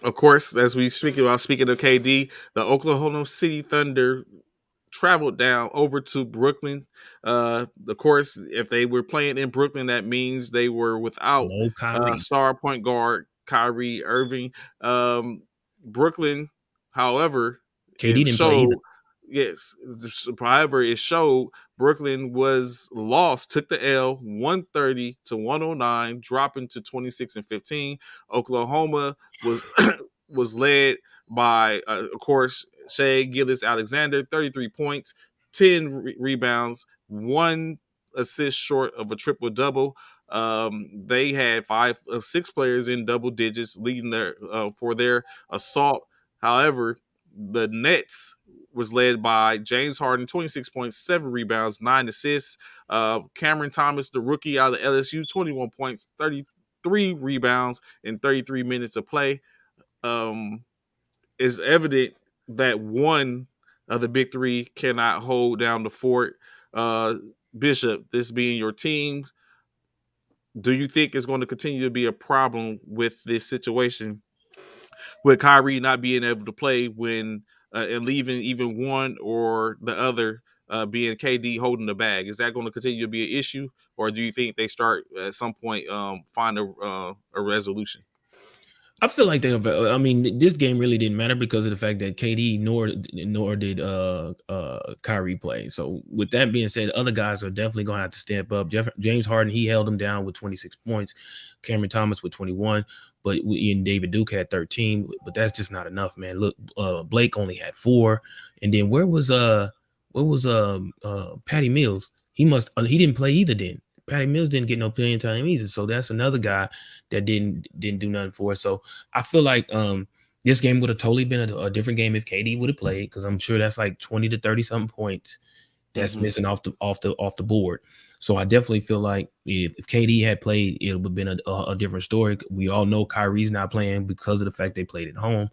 Of course, as we speaking of KD, the Oklahoma City Thunder traveled down over to Brooklyn. Of course, if they were playing in Brooklyn, that means they were without star point guard Kyrie Irving. Brooklyn, however, KD didn't play either. Yes, however, it showed Brooklyn took the L 130 to 109, dropping to 26-15. Oklahoma was led by, of course, Shai Gilgeous-Alexander, 33 points, 10 rebounds, 1 assist short of a triple-double. They had 5 of 6 players in double digits, leading for their assault. However, the Nets was led by James Harden, 26 points, 7 rebounds, 9 assists. Cameron Thomas, the rookie out of LSU, 21 points, 33 rebounds in 33 minutes of play. It's evident that one of the big three cannot hold down the fort. Bishop, this being your team, do you think it's going to continue to be a problem with this situation, with Kyrie not being able to play when and leaving even one or the other being KD holding the bag? Is that going to continue to be an issue, or do you think they start at some point find a resolution? I feel like this game really didn't matter because of the fact that KD nor did Kyrie play. So with that being said, other guys are definitely going to have to step up. James Harden, he held him down with 26 points. Cameron Thomas with 21, but David Duke had 13. But that's just not enough, man. Look, Blake only had 4, and then where was Patty Mills? He didn't play either then. Patty Mills didn't get no playing time either. So that's another guy that didn't do nothing for us. So I feel like this game would have totally been a different game if KD would have played, because I'm sure that's like 20 to 30 something points that's missing off the board. So I definitely feel like if KD had played, it would have been a different story. We all know Kyrie's not playing because of the fact they played at home.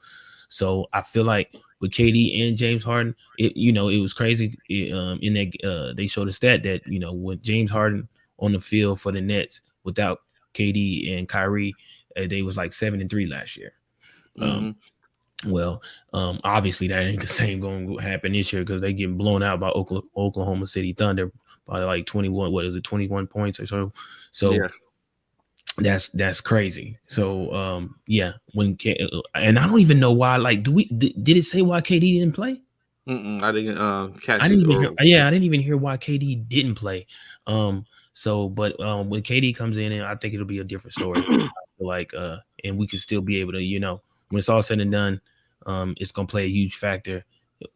So I feel like with KD and James Harden, it was crazy. In that they showed a stat that with James Harden on the field for the Nets without KD and Kyrie, they was like 7-3 last year. Obviously that ain't the same going to happen this year because they get blown out by Oklahoma City Thunder by like 21. What is it, 21 points or so? So That's crazy. So yeah, and I don't even know why. Like, did it say why KD didn't play? I didn't catch I it. didn't even hear, yeah, I didn't even hear why KD didn't play. So but when KD comes in, and I think it'll be a different story. Like and we can still be able to, when it's all said and done, it's gonna play a huge factor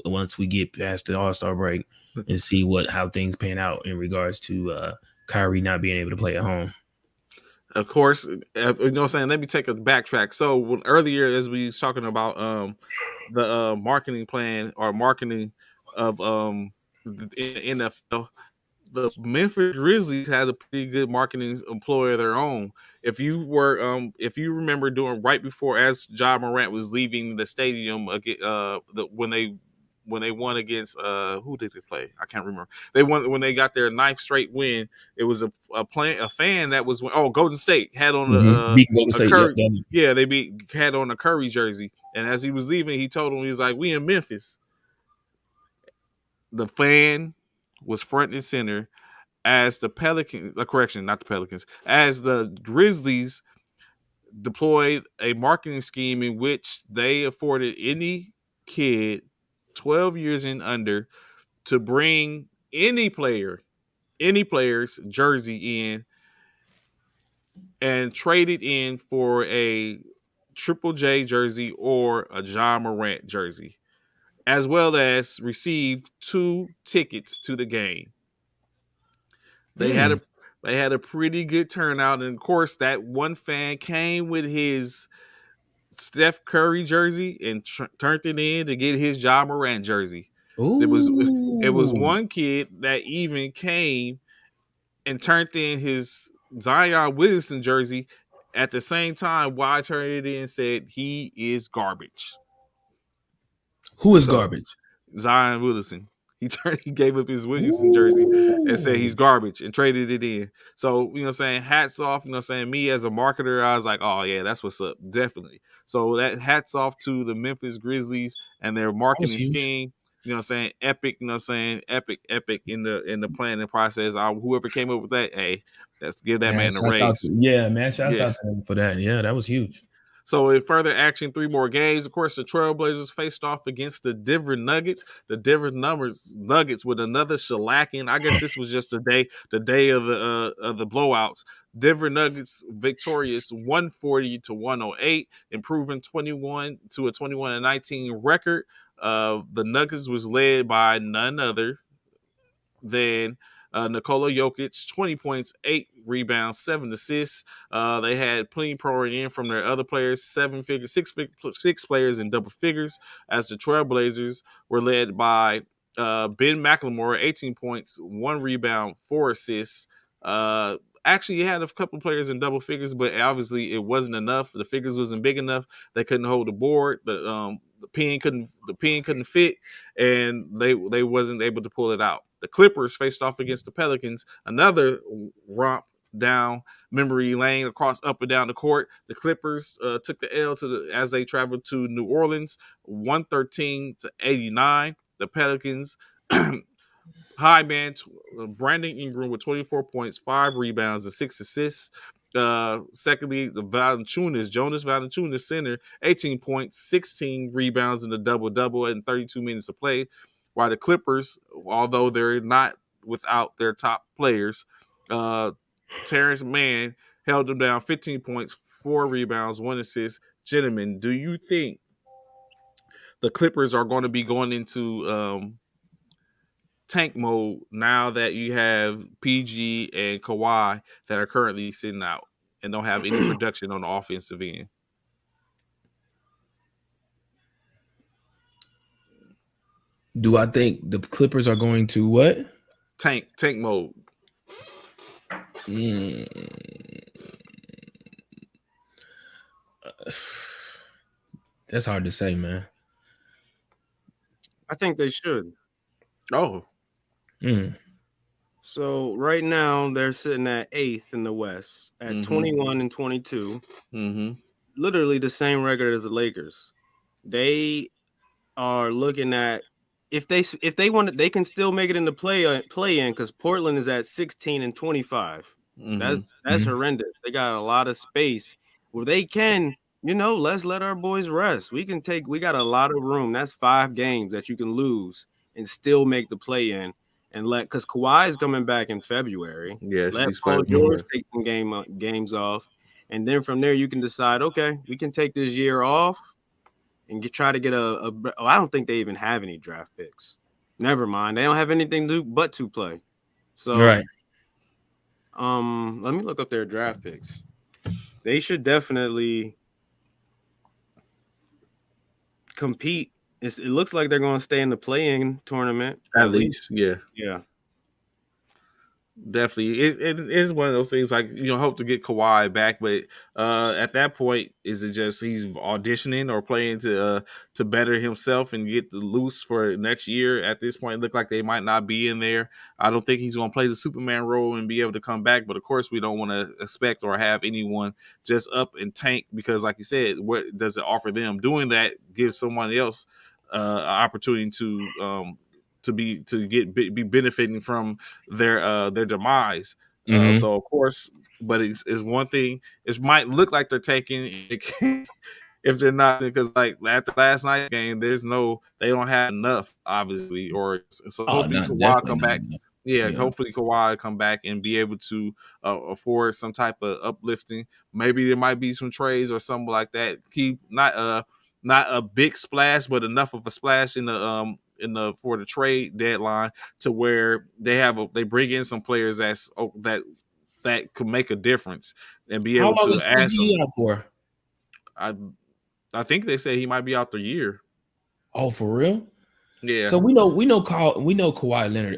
once we get past the All-Star break and see how things pan out in regards to Kyrie not being able to play at home. Of course, you know what I'm saying? Let me take a backtrack. So earlier, as we was talking about the marketing plan or marketing of the NFL, the Memphis Grizzlies had a pretty good marketing employee of their own. If you remember doing right before as Ja Morant was leaving the stadium when they won against who did they play? I can't remember. They won when they got their 9th straight win. It was a fan that was Golden State had on Golden State, Curry. yeah, they had on a Curry jersey, and as he was leaving, he told him, he was like, "We in Memphis." The fan was front and center as the Pelicans, not the Pelicans, as the Grizzlies deployed a marketing scheme in which they afforded any kid 12 years and under to bring any player's jersey in and trade it in for a Triple J jersey or a Ja Morant jersey, as well as receive 2 tickets to the game. They had a pretty good turnout, and of course, that one fan came with his Steph Curry jersey and turned it in to get his Ja Morant jersey. Ooh. It was one kid that even came and turned in his Zion Williamson jersey at the same time while I turned it in and said he is garbage. Who is garbage? Zion Williamson. He gave up his Williamson jersey and said he's garbage and traded it in. So, you know what I'm saying, hats off, you know what I'm saying, me as a marketer, I was like, oh yeah, that's what's up, definitely. So that hats off to the Memphis Grizzlies and their marketing scheme. You know what I'm saying, epic, you know what I'm saying, epic in the planning process. Whoever came up with that, hey, let's give that man a raise. Shout out to him for that. Yeah, that was huge. So in further action, 3 more games. Of course, the Trailblazers faced off against the Denver Nuggets. The Denver Nuggets with another shellacking. I guess this was just the day of the blowouts. Denver Nuggets victorious 140-108, improving 21 to a 21-19 record. The Nuggets was led by none other than Nikola Jokic, 20 points, 8 rebounds, 7 assists. They had plenty pouring in from their other players, 6 players in double figures, as the Trailblazers were led by Ben McLemore, 18 points, 1 rebound, 4 assists. Actually, you had a couple players in double figures, but obviously it wasn't enough. The figures wasn't big enough. They couldn't hold the board. The pen couldn't fit, and they wasn't able to pull it out. The Clippers faced off against the Pelicans, another romp down memory lane up and down the court. The Clippers took the L as they traveled to New Orleans, 113-89. The Pelicans high man Brandon Ingram with 24 points, 5 rebounds, and 6 assists. Secondly, the Jonas Valanciunas center, 18 points, 16 rebounds in the double-double in 32 minutes of play. While the Clippers, although they're not without their top players, Terrence Mann held them down, 15 points, 4 rebounds, 1 assist. Gentlemen, do you think the Clippers are going to be going into tank mode now that you have PG and Kawhi that are currently sitting out and don't have any production on the offensive end? Do I think the Clippers are going to what? Tank mode. That's hard to say, man. I think they should. Oh. So right now they're sitting at 8th in the West at 21-22. Literally the same record as the Lakers. They are looking at if they want, they can still make it in the play in because Portland is at 16-25. That's horrendous. They got a lot of space where they can, let's let our boys rest. We got a lot of room. That's 5 games that you can lose and still make the play in and because Kawhi is coming back in February. Yes, Let he's Paul playing. George take some games off. And then from there, you can decide, okay, we can take this year off and try to get I don't think they even have any draft picks. Never mind. They don't have anything to do but to play. So, right. Let me look up their draft picks. They should definitely compete. It looks like they're going to stay in the play-in tournament At least. Yeah. Definitely, it is one of those things. Like, hope to get Kawhi back, but at that point, is it just he's auditioning or playing to better himself and get the loose for next year? At this point, it look like they might not be in there. I don't think he's going to play the Superman role and be able to come back. But of course, we don't want to expect or have anyone just up and tank because, like you said, what does it offer them? Doing that gives someone else an opportunity to be benefiting from their demise. So of course, but it's one thing. It might look like they're taking if they're not, because like after last night's game, they don't have enough, obviously, or so hopefully Kawhi come back. Yeah, hopefully Kawhi come back and be able to afford some type of uplifting. Maybe there might be some trades or something like that. Keep not a big splash, but enough of a splash in the for the trade deadline to where they bring in some players that could make a difference and be able to add some. Out for? I think they say he might be out the year. Oh, for real? Yeah. So we know Kawhi Leonard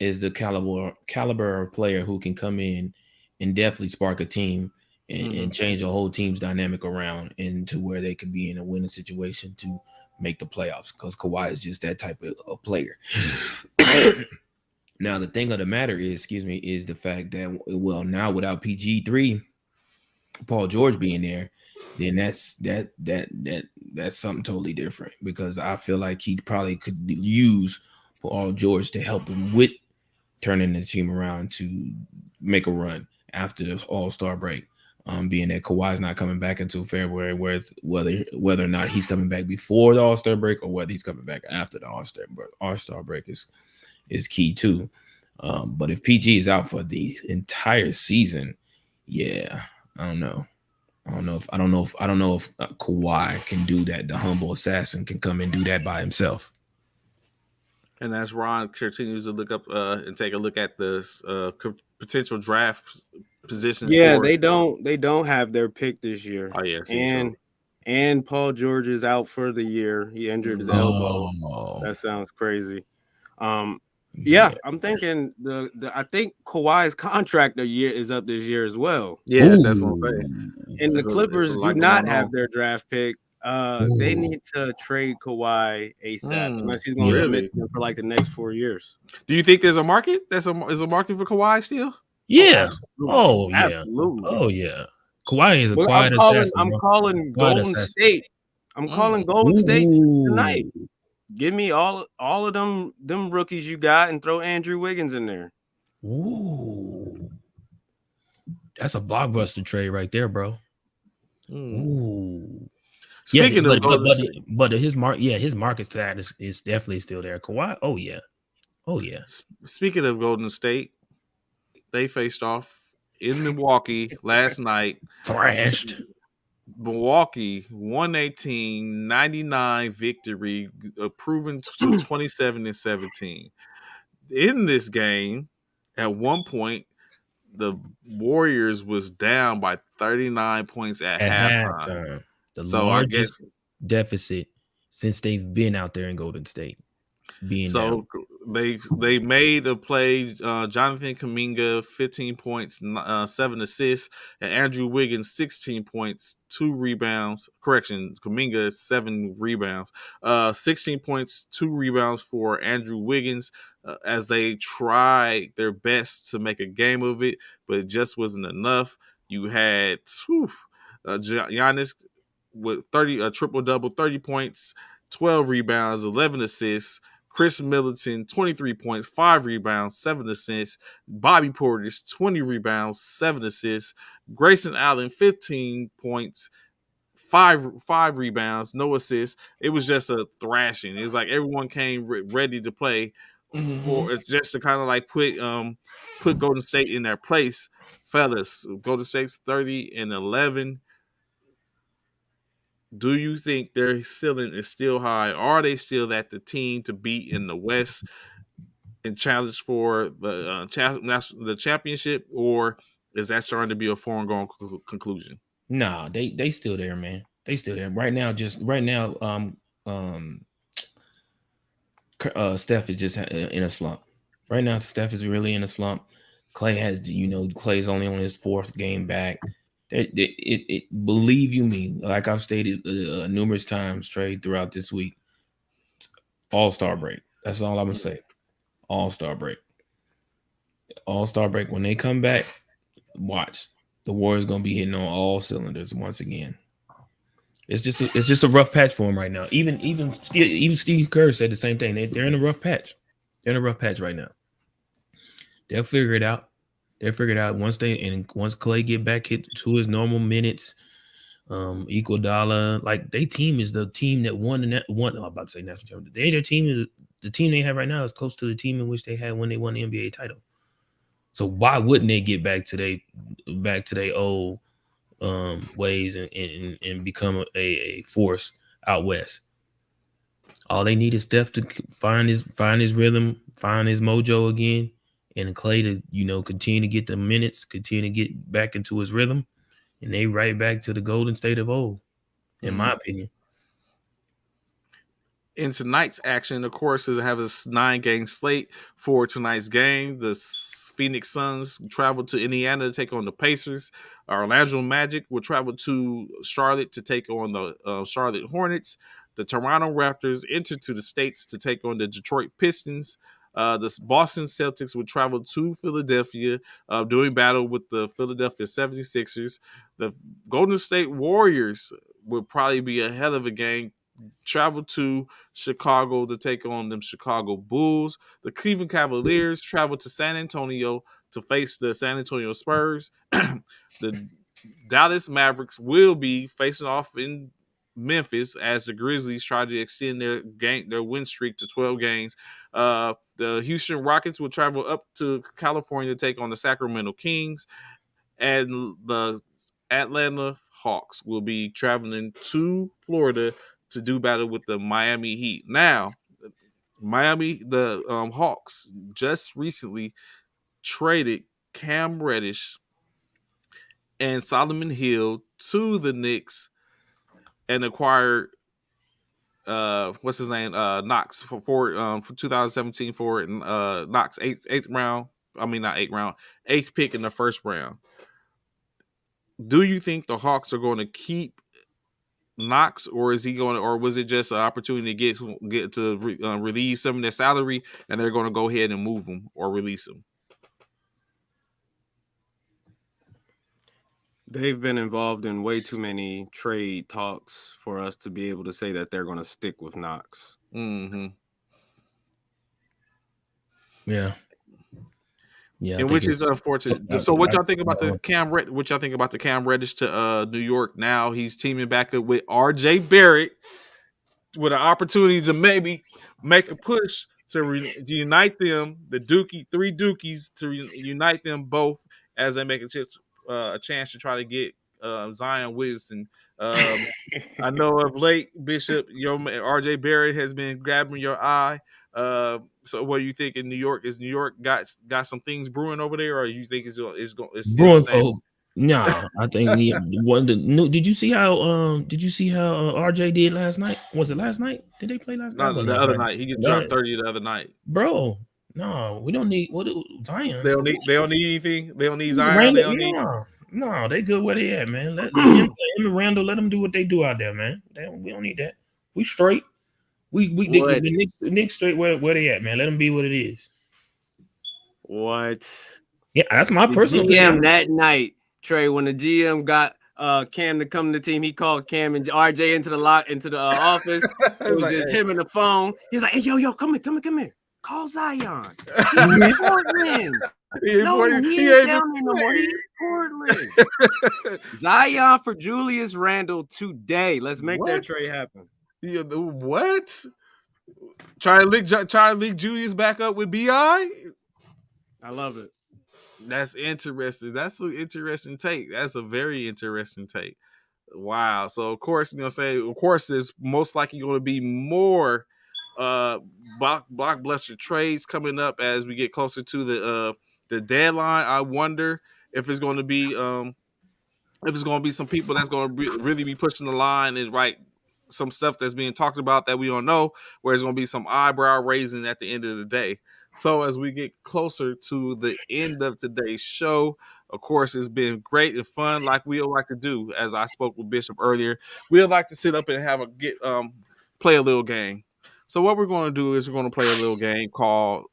is the caliber of player who can come in and definitely spark a team and change a whole team's dynamic around into where they can be in a winning situation to make the playoffs, because Kawhi is just that type of player. Now, the thing of the matter is the fact that, well, now without PG3, Paul George being there, then that's something totally different, because I feel like he probably could use Paul George to help him with turning the team around to make a run after the All-Star break. Being that Kawhi's not coming back until February, whether or not he's coming back before the All-Star break or whether he's coming back after the All-Star break is key too. But if PG is out for the entire season, yeah, I don't know if Kawhi can do that. The humble assassin can come and do that by himself. And as Ron continues to look up and take a look at the potential draft position. Yeah, they don't have their pick this year. Oh yeah, and Paul George is out for the year. He injured his elbow. That sounds crazy. Yeah, I'm thinking I think Kawhi's contract is up this year as well. Yeah, that's what I'm saying. And the Clippers do not have their draft pick. They need to trade Kawhi ASAP unless he's going to commit for like the next 4 years. Do you think there's a market? Is a market for Kawhi still? Yeah. Absolutely. Oh yeah. Kawhi is a quiet assassin. I'm calling Golden State. I'm calling Golden State tonight. Give me all of them rookies you got and throw Andrew Wiggins in there. Ooh. That's a blockbuster trade right there, bro. Ooh. Speaking of but his market status is definitely still there. Kawhi, oh yeah. Speaking of Golden State, they faced off in Milwaukee last night. Thrashed. Milwaukee 118-99 victory, proven to 27-17. In this game, at one point, the Warriors was down by 39 points at halftime. The largest deficit since they've been out there in Golden State. They made a play. Jonathan Kuminga 15 points, 7 assists, and Andrew Wiggins 16 points, 2 rebounds. Correction, Kuminga 7 rebounds, 16 points, 2 rebounds for Andrew Wiggins as they tried their best to make a game of it, but it just wasn't enough. You had Giannis with a triple double, 30 points, 12 rebounds, 11 assists. Chris Middleton, 23 points, 5 rebounds, 7 assists. Bobby Portis, 20 rebounds, 7 assists. Grayson Allen, 15 points, five rebounds, no assists. It was just a thrashing. It was like everyone came ready to play for just to kind of like put Golden State in their place. Fellas, Golden State's 30-11. Do you think their ceiling is still high? Are they still the team to beat in the West and challenge for the championship, or is that starting to be a foregone conclusion? Nah, they still there, man. They still there right now. Steph is just in a slump. Right now, Steph is really in a slump. Clay has, Clay's only on his 4th game back. Believe you me, like I've stated numerous times, Trey, throughout this week, All-Star break. That's all I'm gonna say. All-Star break. All-Star break. When they come back, watch. The Warriors gonna be hitting on all cylinders once again. It's just a rough patch for them right now. Even Steve Kerr said the same thing. They're in a rough patch. They're in a rough patch right now. They'll figure it out. Once Clay get back to his normal minutes, Iguodala, like their team is the team that won. I'm about to say national championship. Their team, the team they have right now is close to the team in which they had when they won the NBA title. So why wouldn't they get back to their old ways and become a force out west? All they need is Steph to find his rhythm, find his mojo again, and Clay to continue to get the minutes, continue to get back into his rhythm, and they right back to the Golden State of old, in my opinion. In tonight's action, of course, is have a 9-game slate for tonight's game. The Phoenix Suns travel to Indiana to take on the Pacers. Orlando Magic will travel to Charlotte to take on the Charlotte Hornets. The Toronto Raptors enter to the States to take on the Detroit Pistons. The Boston Celtics will travel to Philadelphia, doing battle with the Philadelphia 76ers. The Golden State Warriors will probably be a hell of a game. Travel to Chicago to take on them Chicago Bulls. The Cleveland Cavaliers travel to San Antonio to face the San Antonio Spurs. The Dallas Mavericks will be facing off in Memphis as the Grizzlies try to extend their win streak to 12 games. The Houston Rockets will travel up to California to take on the Sacramento Kings, and the Atlanta Hawks will be traveling to Florida to do battle with the Miami Heat. Now, the Hawks just recently traded Cam Reddish and Solomon Hill to the Knicks and acquired what's his name, Knox for 2017 for Knox eighth pick in the first round. Do you think the Hawks are going to keep Knox, or is he going to, or was it just an opportunity to get to relieve some of their salary, and they're going to go ahead and move him or release him? They've been involved in way too many trade talks for us to be able to say that they're going to stick with Knox. Mm-hmm. Yeah. And which is unfortunate. So, what y'all think about the Cam Reddish to New York? Now he's teaming back up with R.J. Barrett with an opportunity to maybe make a push to unite them, three Dookies, to unite them both as they make a chance to try to get Zion Williamson. I know of late, Bishop, your R.J. Barrett has been grabbing your eye. So what do you think in New York? Is New York got some things brewing over there, or you think it's brewing for? No, I think did you see how RJ did last night? Was it last night? Did they play last night? No, the other night. He could drop 30 the other night. Bro, no, we don't need Zion. They don't need anything. They don't need Zion. No, they good where they at, man. Let him and Randall, let them do what they do out there, man. We don't need that. We straight. The Knicks straight where they at, man. Let them be what it is. What? Yeah, that's my personal GM that night, Trey, when the GM got Cam to come to the team. He called Cam and RJ into the office. It was like, just him and the phone. He's like, "Hey, yo, come here. Call Zion. He's in Portland. No, he ain't down there no more. He's in Portland. Zion for Julius Randle today. Let's make that trade happen." Yeah, what? Try to link Julius back up with BI? I love it. That's interesting. That's an interesting take. That's a very interesting take. Wow. So of course, of course, there's most likely going to be more blockbuster trades coming up as we get closer to the deadline. I wonder if it's going to be some people that's going to really be pushing the line and write some stuff that's being talked about that we don't know, where it's going to be some eyebrow raising at the end of the day. So as we get closer to the end of today's show, of course, it's been great and fun, like we like to do. As I spoke with Bishop earlier, we like to sit up and play a little game. So what we're going to do is we're going to play a little game called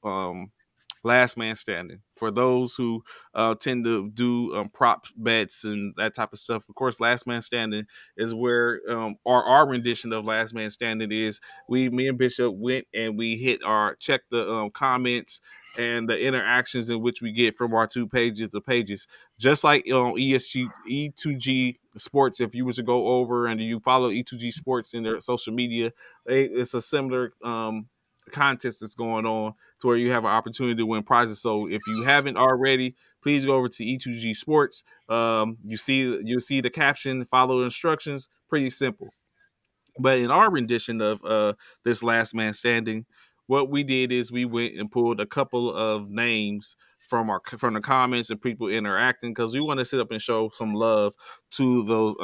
Last Man Standing. For those who tend to do prop bets and that type of stuff, of course, Last Man Standing is where our rendition of Last Man Standing is. Me and Bishop went and we checked the comments and the interactions in which we get from our two pages, just like E2G Sports. If you were to go over and you follow E2G Sports in their social media, it's a similar contest that's going on to where you have an opportunity to win prizes. So if you haven't already, please go over to E2G Sports. You'll see the caption, follow the instructions. Pretty simple. But in our rendition of this Last Man Standing, what we did is we went and pulled a couple of names from the comments and people interacting, because we want to sit up and show some love to those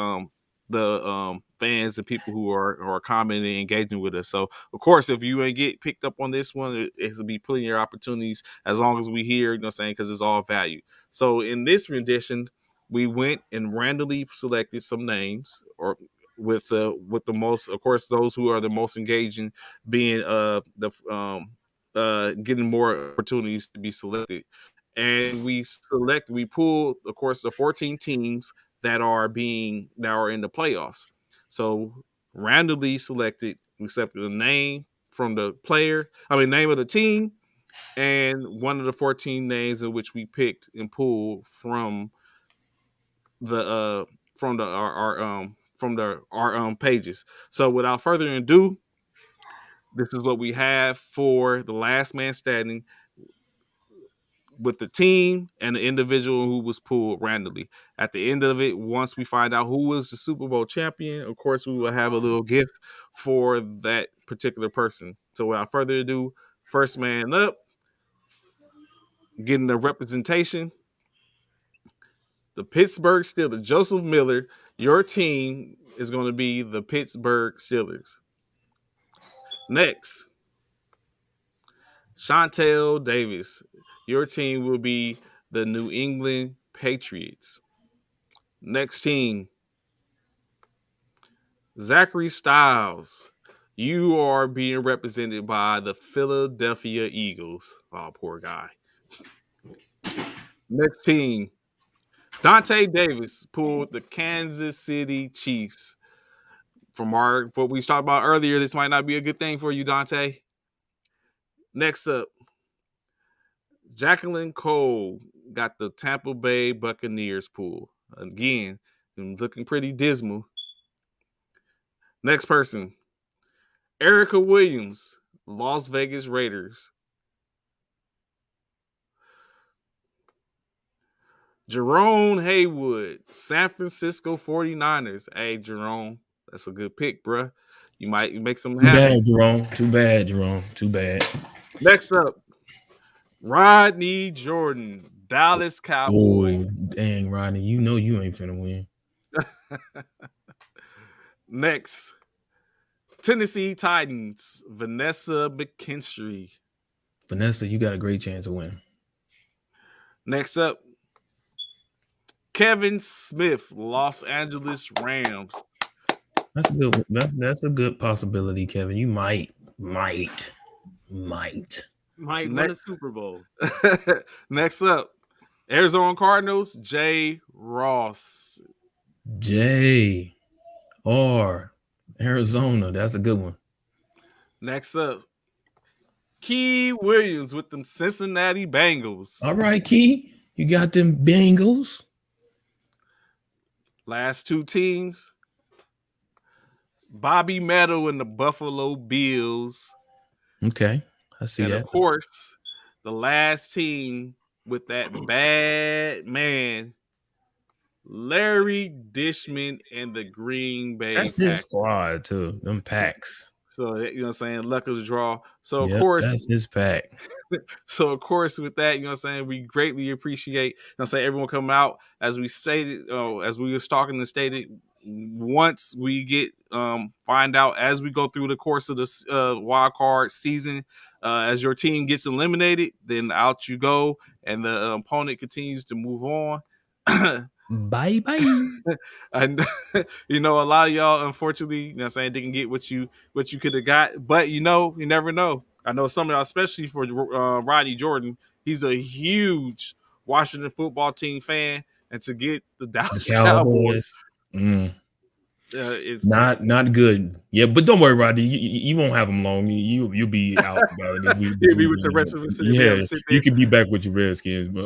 fans and people who are commenting and engaging with us. So of course, if you ain't get picked up on this one, it'll be plenty of opportunities as long as we hear, because it's all value. So in this rendition, we went and randomly selected some names, or with the most, of course, those who are the most engaging being getting more opportunities to be selected. And we pulled, of course, the 14 teams that are in the playoffs. So randomly selected, we accepted a name from the name of the team, and one of the 14 names in which we picked and pulled from our pages. So without further ado, this is what we have for the Last Man Standing, with the team and the individual who was pulled randomly. At the end of it, once we find out who was the Super Bowl champion, of course, we will have a little gift for that particular person. So without further ado, first man up, getting the representation, the Pittsburgh Steelers. Joseph Miller, your team is going to be the Pittsburgh Steelers. Next, Chantel Davis, your team will be the New England Patriots. Next team, Zachary Styles, you are being represented by the Philadelphia Eagles. Oh, poor guy. Next team, Dante Davis pulled the Kansas City Chiefs. From what we talked about earlier, this might not be a good thing for you, Dante. Next up, Jacqueline Cole got the Tampa Bay Buccaneers pool. Again, looking pretty dismal. Next person, Erica Williams, Las Vegas Raiders. Jerome Haywood, San Francisco 49ers. Hey, Jerome, that's a good pick, bruh. You might make some happen. Too bad, Jerome. Too bad. Next up, Rodney Jordan, Dallas Cowboys. Oh, dang, Rodney. You know you ain't finna win. Next, Tennessee Titans, Vanessa McKinstry. Vanessa, you got a great chance of winning. Next up, Kevin Smith, Los Angeles Rams. That's a good possibility, Kevin. You might win a Super Bowl. Next up, Arizona Cardinals, Jay Ross. J.R. Arizona. That's a good one. Next up, Key Williams with them Cincinnati Bengals. All right, Key. You got them Bengals. Last two teams, Bobby Meadow and the Buffalo Bills. Okay, I see and that. Of course, the last team with that bad man, Larry Dishman and the Green Bay That's Packers. his squad too. Them Packs. So you know what I'm saying, luck of the draw. So of Yep, course, that's his pack. So of course, with that, you know what I'm saying, we greatly appreciate, you know what I'm saying, everyone coming out. As we stated, as we was talking and stated, once we get find out as we go through the course of this wild card season, as your team gets eliminated, then out you go, and the opponent continues to move on. Bye bye. And you know, a lot of y'all, unfortunately, you know what I'm saying, didn't get what you could have got, but you know, you never know. I know some of y'all, especially for Rodney Jordan, he's a huge Washington football team fan, and to get the Dallas Cowboys, is not good. Yeah, but don't worry, Rodney. You won't have them long. You'll be out about it. He'll be with the rest of us. Yeah, you can be back with your Redskins, but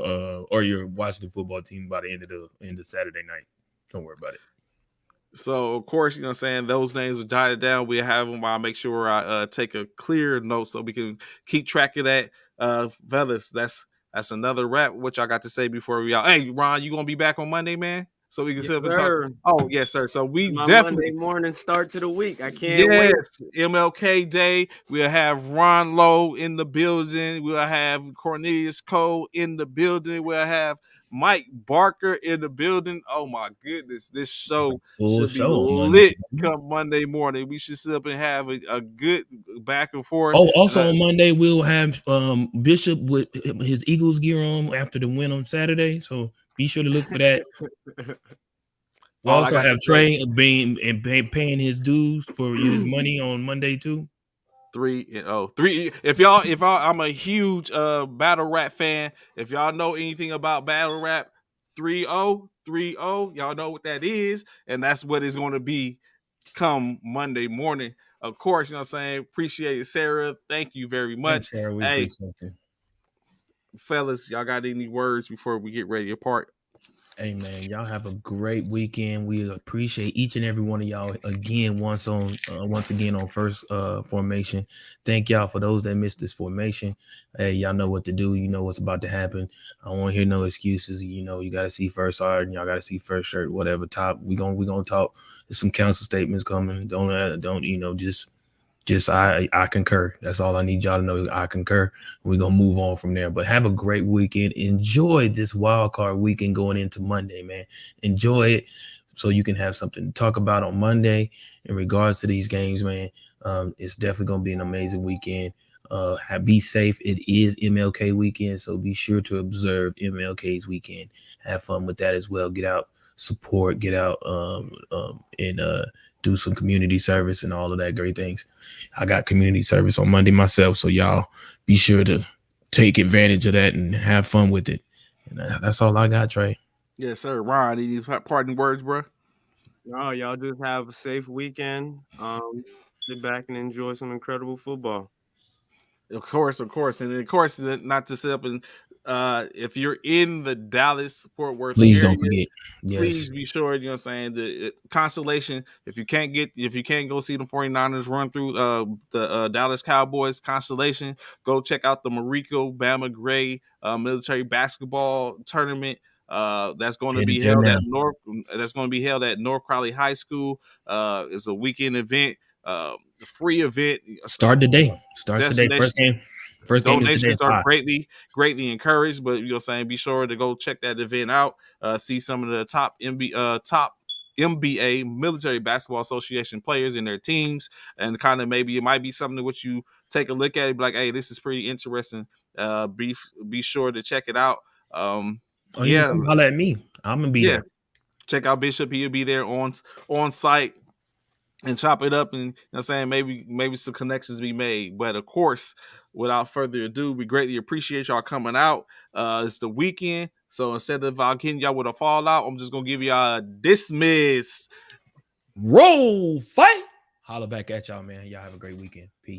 or your Washington football team by the end of Saturday night. Don't worry about it. So of course, you know what I'm saying, those names are jotted down. We have them. I'll make sure I take a clear note so we can keep track of that. Fellas, that's another wrap. What y'all got to say before we out? Hey, Ron, you gonna be back on Monday, man? So we can sit up and talk. Oh, yes, sir. So we definitely Monday morning start to the week. I can't wait. MLK Day. We'll have Ron Loe in the building. We'll have Cornelius Cole in the building. We'll have Mike Barker in the building. Oh my goodness, this show should be lit come Monday morning. We should sit up and have a good back and forth. Oh, also on Monday we'll have Bishop with his Eagles gear on after the win on Saturday. So be sure to look for that. We'll also have Trey being and paying his dues for his money on Monday too. 3 If y'all, I'm a huge battle rap fan. If y'all know anything about battle rap, 3-0, y'all know what that is, and that's what it's going to be come Monday morning. Of course, you know what I'm saying. Appreciate it, Sarah. Thank you very much. Thanks, Sarah. We appreciate you. Fellas, y'all got any words before we get ready to part? Hey man, y'all have a great weekend. We appreciate each and every one of y'all again once again on First Formation. Thank y'all for those that missed this formation. Hey, y'all know what to do. You know what's about to happen. I don't want to hear no excuses. You know, you got to see first art and y'all got to see first shirt, whatever top. We gonna talk. There's some council statements coming. Don't you know, just I concur. That's all I need y'all to know. I concur. We're gonna move on from there. But have a great weekend. Enjoy this wild card weekend going into Monday, man. Enjoy it so you can have something to talk about on Monday in regards to these games, man. It's definitely gonna be an amazing weekend. Be safe. It is MLK weekend, so be sure to observe MLK's weekend. Have fun with that as well. Get out, support, get out, and do some community service and all of that great things. I got community service on Monday myself, so y'all be sure to take advantage of that and have fun with it. And that's all I got, Trey. Yes, sir. Ron, any parting words, bro? No, y'all just have a safe weekend. Sit back and enjoy some incredible football. Of course, and of course, not to sit up and if you're in the Dallas Fort Worth please area, don't forget. Yes. Please be sure, you know what I'm saying, the Constellation, if you can't go see the 49ers run through the Dallas Cowboys Constellation, go check out the Marico Bama Gray military basketball tournament. That's going to be held at North Crowley High School. It's a weekend event. Free event. Starts today. First game. Donations are greatly encouraged, but you know what I'm saying, be sure to go check that event out. See some of the top MBA Military Basketball Association players and their teams, and kind of maybe it might be something which you take a look at and be like, hey, this is pretty interesting. Be sure to check it out. You can holler at me. I'm gonna be there. Check out Bishop. He'll be there on site and chop it up, and you know what I'm saying, maybe some connections be made. But of course, without further ado, we greatly appreciate y'all coming out. It's the weekend. So instead of hitting y'all with a fallout, I'm just gonna give y'all a dismiss. Roll fight. Holla back at y'all, man. Y'all have a great weekend. Peace.